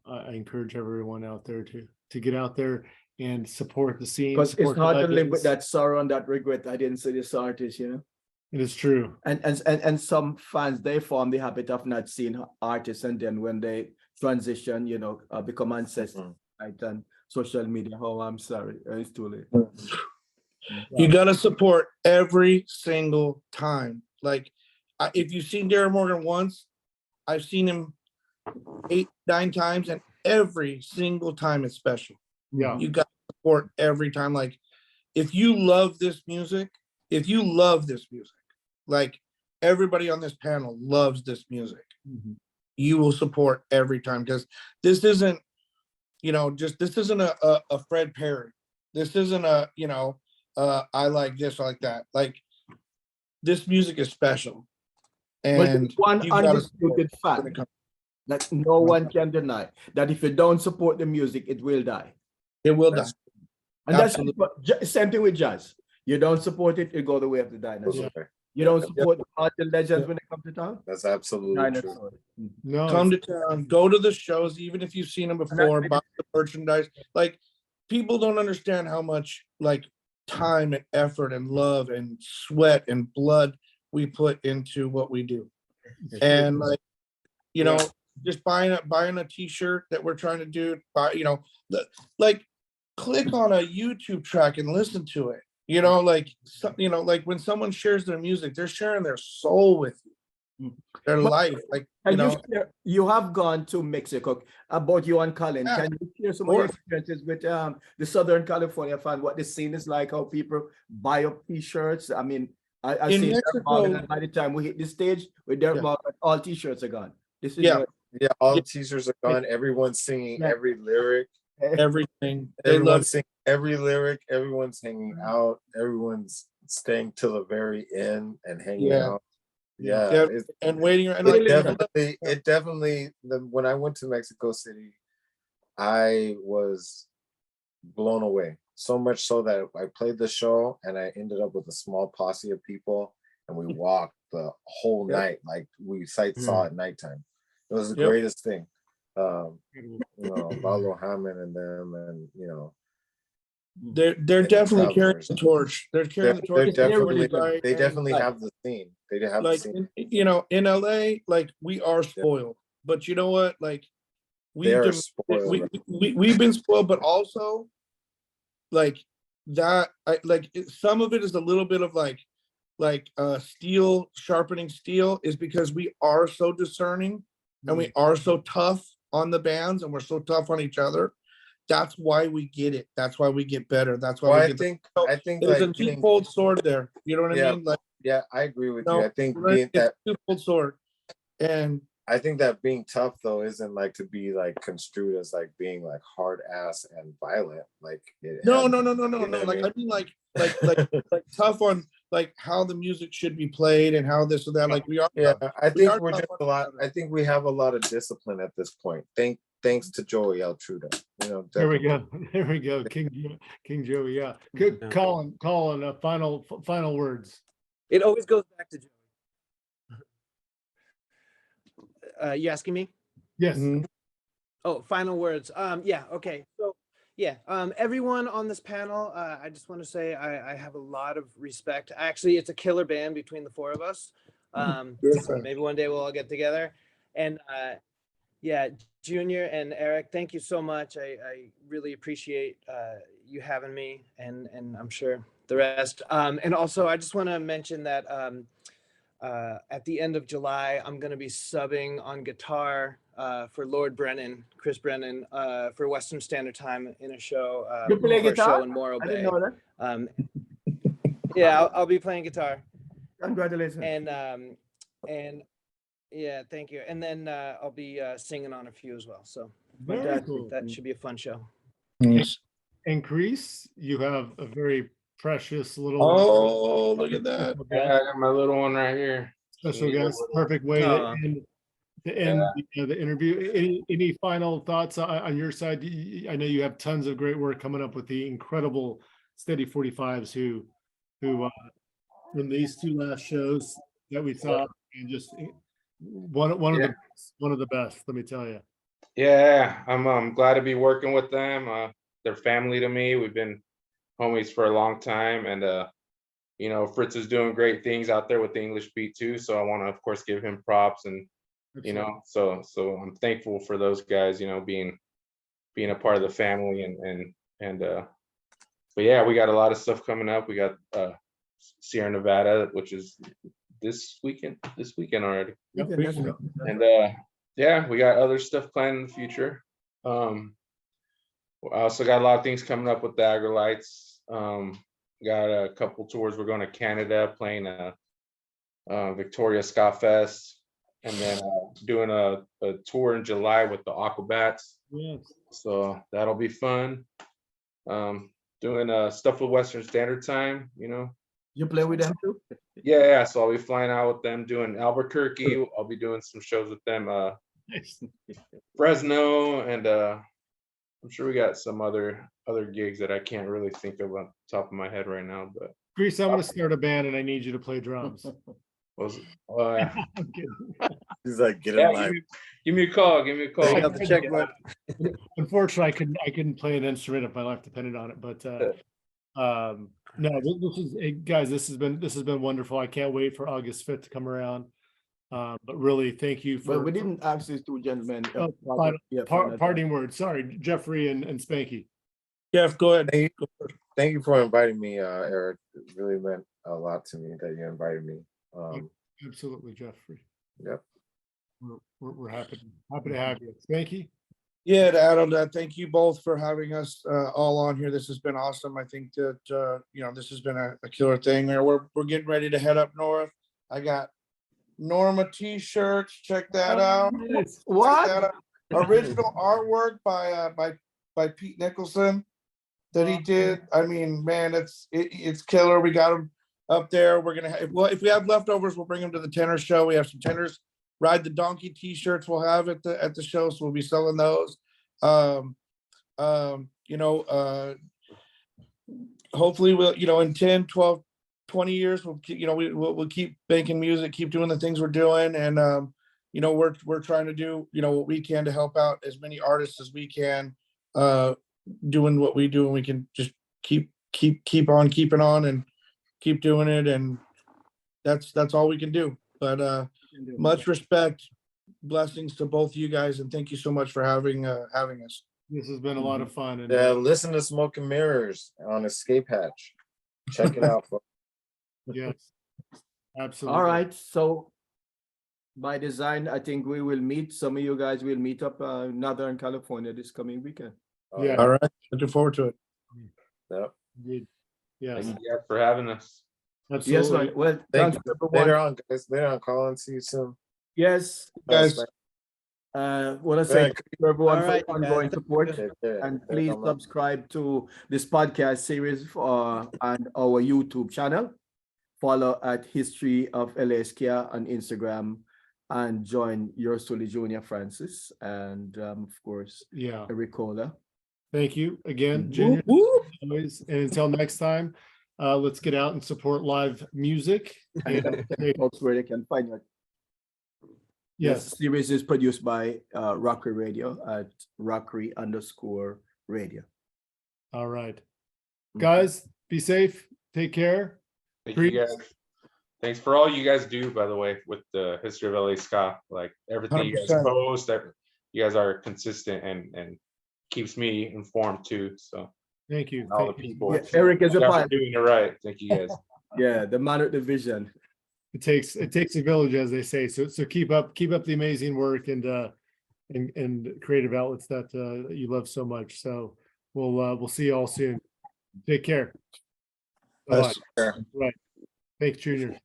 I encourage everyone out there to get out there and support the scene. Because it's hard to live with that sorrow and that regret. I didn't see this artist, you know. It is true. And some fans, they form the habit of not seeing artists, and then when they transition, you know, become ancestors, right, on social media. Oh, I'm sorry, it's too late. You got to support every single time. Like, if you've seen Darren Morgan once, I've seen him 8, 9 times, and every single time it's special. Yeah. You got to support every time. Like, if you love this music, like everybody on this panel loves this music, you will support every time, because this isn't, you know, this isn't a Fred Perry. This isn't a, you know, I like this, I like that. Like, this music is special. And one undisputed fact that no one can deny, that if you don't support the music, it will die. It will die. And that's same thing with jazz. You don't support it, it go the way of the dinosaur. You don't support the legends when they come to town? That's absolutely true. No, come to town, go to the shows, even if you've seen them before, buy the merchandise. Like, people don't understand how much, like, time and effort and love and sweat and blood we put into what we do. And, like, you know, just buying a t-shirt that we're trying to do, buy, you know, like click on a YouTube track and listen to it. You know, like, you know, like when someone shares their music, they're sharing their soul with you, their life. Like, you And know, you have gone to Mexico. About you and Colin, Yeah, can you share some of your experiences with the Southern California fan, what the scene is like, how people buy up t-shirts? I mean, I In see Derek Mexico- Morgan, and by the time we hit the stage with Derek Yeah. Morgan, all t-shirts are gone. This is Yeah. Yeah, all the teasers are gone. Everyone's singing Yeah. every lyric. everything. They love Everyone's singing every lyric. Everyone's hanging out. Everyone's staying till the very end and hanging Yeah. out. Yeah, Yeah, it's, and waiting. And it like, definitely. When I went to Mexico City, I was blown away. So much so that I played the show and I ended up with a small posse of people, and we walked the whole night. Like we saw at nighttime. It was the Yep. greatest thing. You know, Paulo Hammond and them, and you know, they're definitely carrying travelers. the torch. They're carrying the They're torch. definitely Right, they and, definitely have the scene. They have the like, scene. you know, in LA, like we are spoiled, but you know what? Like They are we've spoiled. we've been spoiled, but also like that. Some of it is a little bit of like steel sharpening steel is because we are so discerning and we are so tough on the bands and we're so tough on each other. That's why we get it. That's why we get better. That's why Well, we I get think there's like a two-fold sword there. You know what I Yeah. mean? Like, yeah, I agree with no, you. I think it's a two-fold sword. And I think that being tough though isn't like to be like construed as like being like hard ass and violent. Like no. you know Like what I mean, like tough on like how the music should be played and how this or that. Like we are. Yeah, I we think are we're tough just on a each lot. other. I think we have a lot of discipline at this point. Thanks to Joey Altruda. You know, There we definitely. go. There we go. King Joey. Yeah. Good. Yeah. Colin, final words. It always goes back to Joey. You asking me? Yes. Mhm. Oh, final words. Yeah, okay. So yeah, everyone on this panel, I just want to say I have a lot of respect. Actually, it's a killer band between the four of us. Good friend. Maybe one day we'll all get together. And yeah, Junior and Eric, thank you so much. I really appreciate you having me, and I'm sure the rest. And also, I just want to mention that at the end of July, I'm going to be subbing on guitar for Lord Brennan, Chris Brennan, for Western Standard Time in a show. You play for a guitar? show in Morro I Bay. didn't know that. Yeah, I'll be playing guitar. Congratulations. And yeah, thank you. And then I'll be singing on a few as well. So Very cool. that should be a fun show. Nice. And KREES, you have a very precious little Oh, look at that. Yeah, I got my little one right here. special guest. Perfect way Aw. to end the interview. Any final thoughts on your side? I know you have tons of great work coming up with the incredible Steady 45s who from these two last shows that we saw, and just one of the best, let me tell you. Yeah, I'm glad to be working with them. They're family to me. We've been homies for a long time, and you know, Fritz is doing great things out there with the English beat too. So I want to, of course, give him props, and you know, so I'm thankful for those guys, you know, being a part of the family, and but yeah, we got a lot of stuff coming up. We got Sierra Nevada, which is this weekend already. Okay, that's good. And yeah, we got other stuff planned in the future. I also got a lot of things coming up with the Aggrolites. Got a couple tours. We're going to Canada, playing Victoria Ska Fest, and then doing a tour in July with the Aquabats. Yes. So that'll be fun. Doing stuff with Western Standard Time, you know. You play with them too? Yeah, so I'll be flying out with them, doing Albuquerque. I'll be doing some shows with them, Nice. Fresno, and I'm sure we got some other gigs that I can't really think of on top of my head right now. But KREES, I'm gonna start a band and I need you to play drums. yeah, I'm kidding. He's like, get in line. give me a call. Give me a Pick call. up the checkbook. Unfortunately, I couldn't play an instrument if my life depended on it. But no, this is, hey, guys, this has been wonderful. I can't wait for August 5th to come around. But really, thank you for. But we didn't ask these two gentlemen. Parting words. Sorry, Jeffrey and Spanky. Jeff, go ahead. Thank you for inviting me, Eric. It really meant a lot to me that you invited me. Absolutely, Jeffrey. Yep. We're happy to have you. Spanky. Yeah, to add on that, thank you both for having us all on here. This has been awesome. I think that this has been a killer thing. We're getting ready to head up north. I got Norma t-shirts. Check that out. What? Check that out. Original artwork by Pete Nicholson that he did. I mean, man, it's killer. We got them up there. We're gonna if we have leftovers, we'll bring them to the Tennors show. We have some Tennors Ride the Donkey t-shirts we'll have at the show, so we'll be selling those. Hopefully we'll, in 10, 12, 20 years, we'll keep making music, keep doing the things we're doing. And, we're trying to do, what we can to help out as many artists as we can, doing what we do, and we can just keep on keeping on and keep doing it. And that's all we can do. But, much respect, blessings to both you guys, and thank you so much for having us. This has been a lot of fun. And Yeah, listen to Smoke and Mirrors on Escape Hatch. Check it out, folks. yes, absolutely. All right. So by design, I think we will meet. Some of you guys will meet up in Northern California this coming weekend. Yeah. All right, looking forward to it. Yep. Indeed. Yes, Thank you guys for having us. Yes, absolutely. man. Well, Thank thanks you. everyone. Later on, guys. Later on, Colin. See you soon. Yes. Guys, Want to say Thank thank you everyone All right, for ongoing guys. support. Take care. And Stay please on my- subscribe to this podcast series and our YouTube channel. Follow at History of Ska on Instagram, and join yours truly, Junor Francis, and of course, Yeah. Eric Kohler. Thank you again, Whoop, Junior. whoop. Always. And until next time, let's get out and support live music. And Folks, where they can find it. yes, This series is produced by Rockery Radio at Rockery_radio. all right. Guys, be safe. Take care. Thank you guys. Thanks for all you guys do, by the way, with the History of LA Ska. Like everything you guys 100%. post, you guys are consistent and keeps me informed too. So Thank you. all the Thank you. people, Yeah, Eric is a you guys are part. doing it right. Thank you guys. Yeah, the man with the vision. It takes a village, as they say. So keep up the amazing work and creative outlets that you love so much. So we'll see you all soon. Take care. Bye-bye. Yes, sir. Right. Thanks, Junior.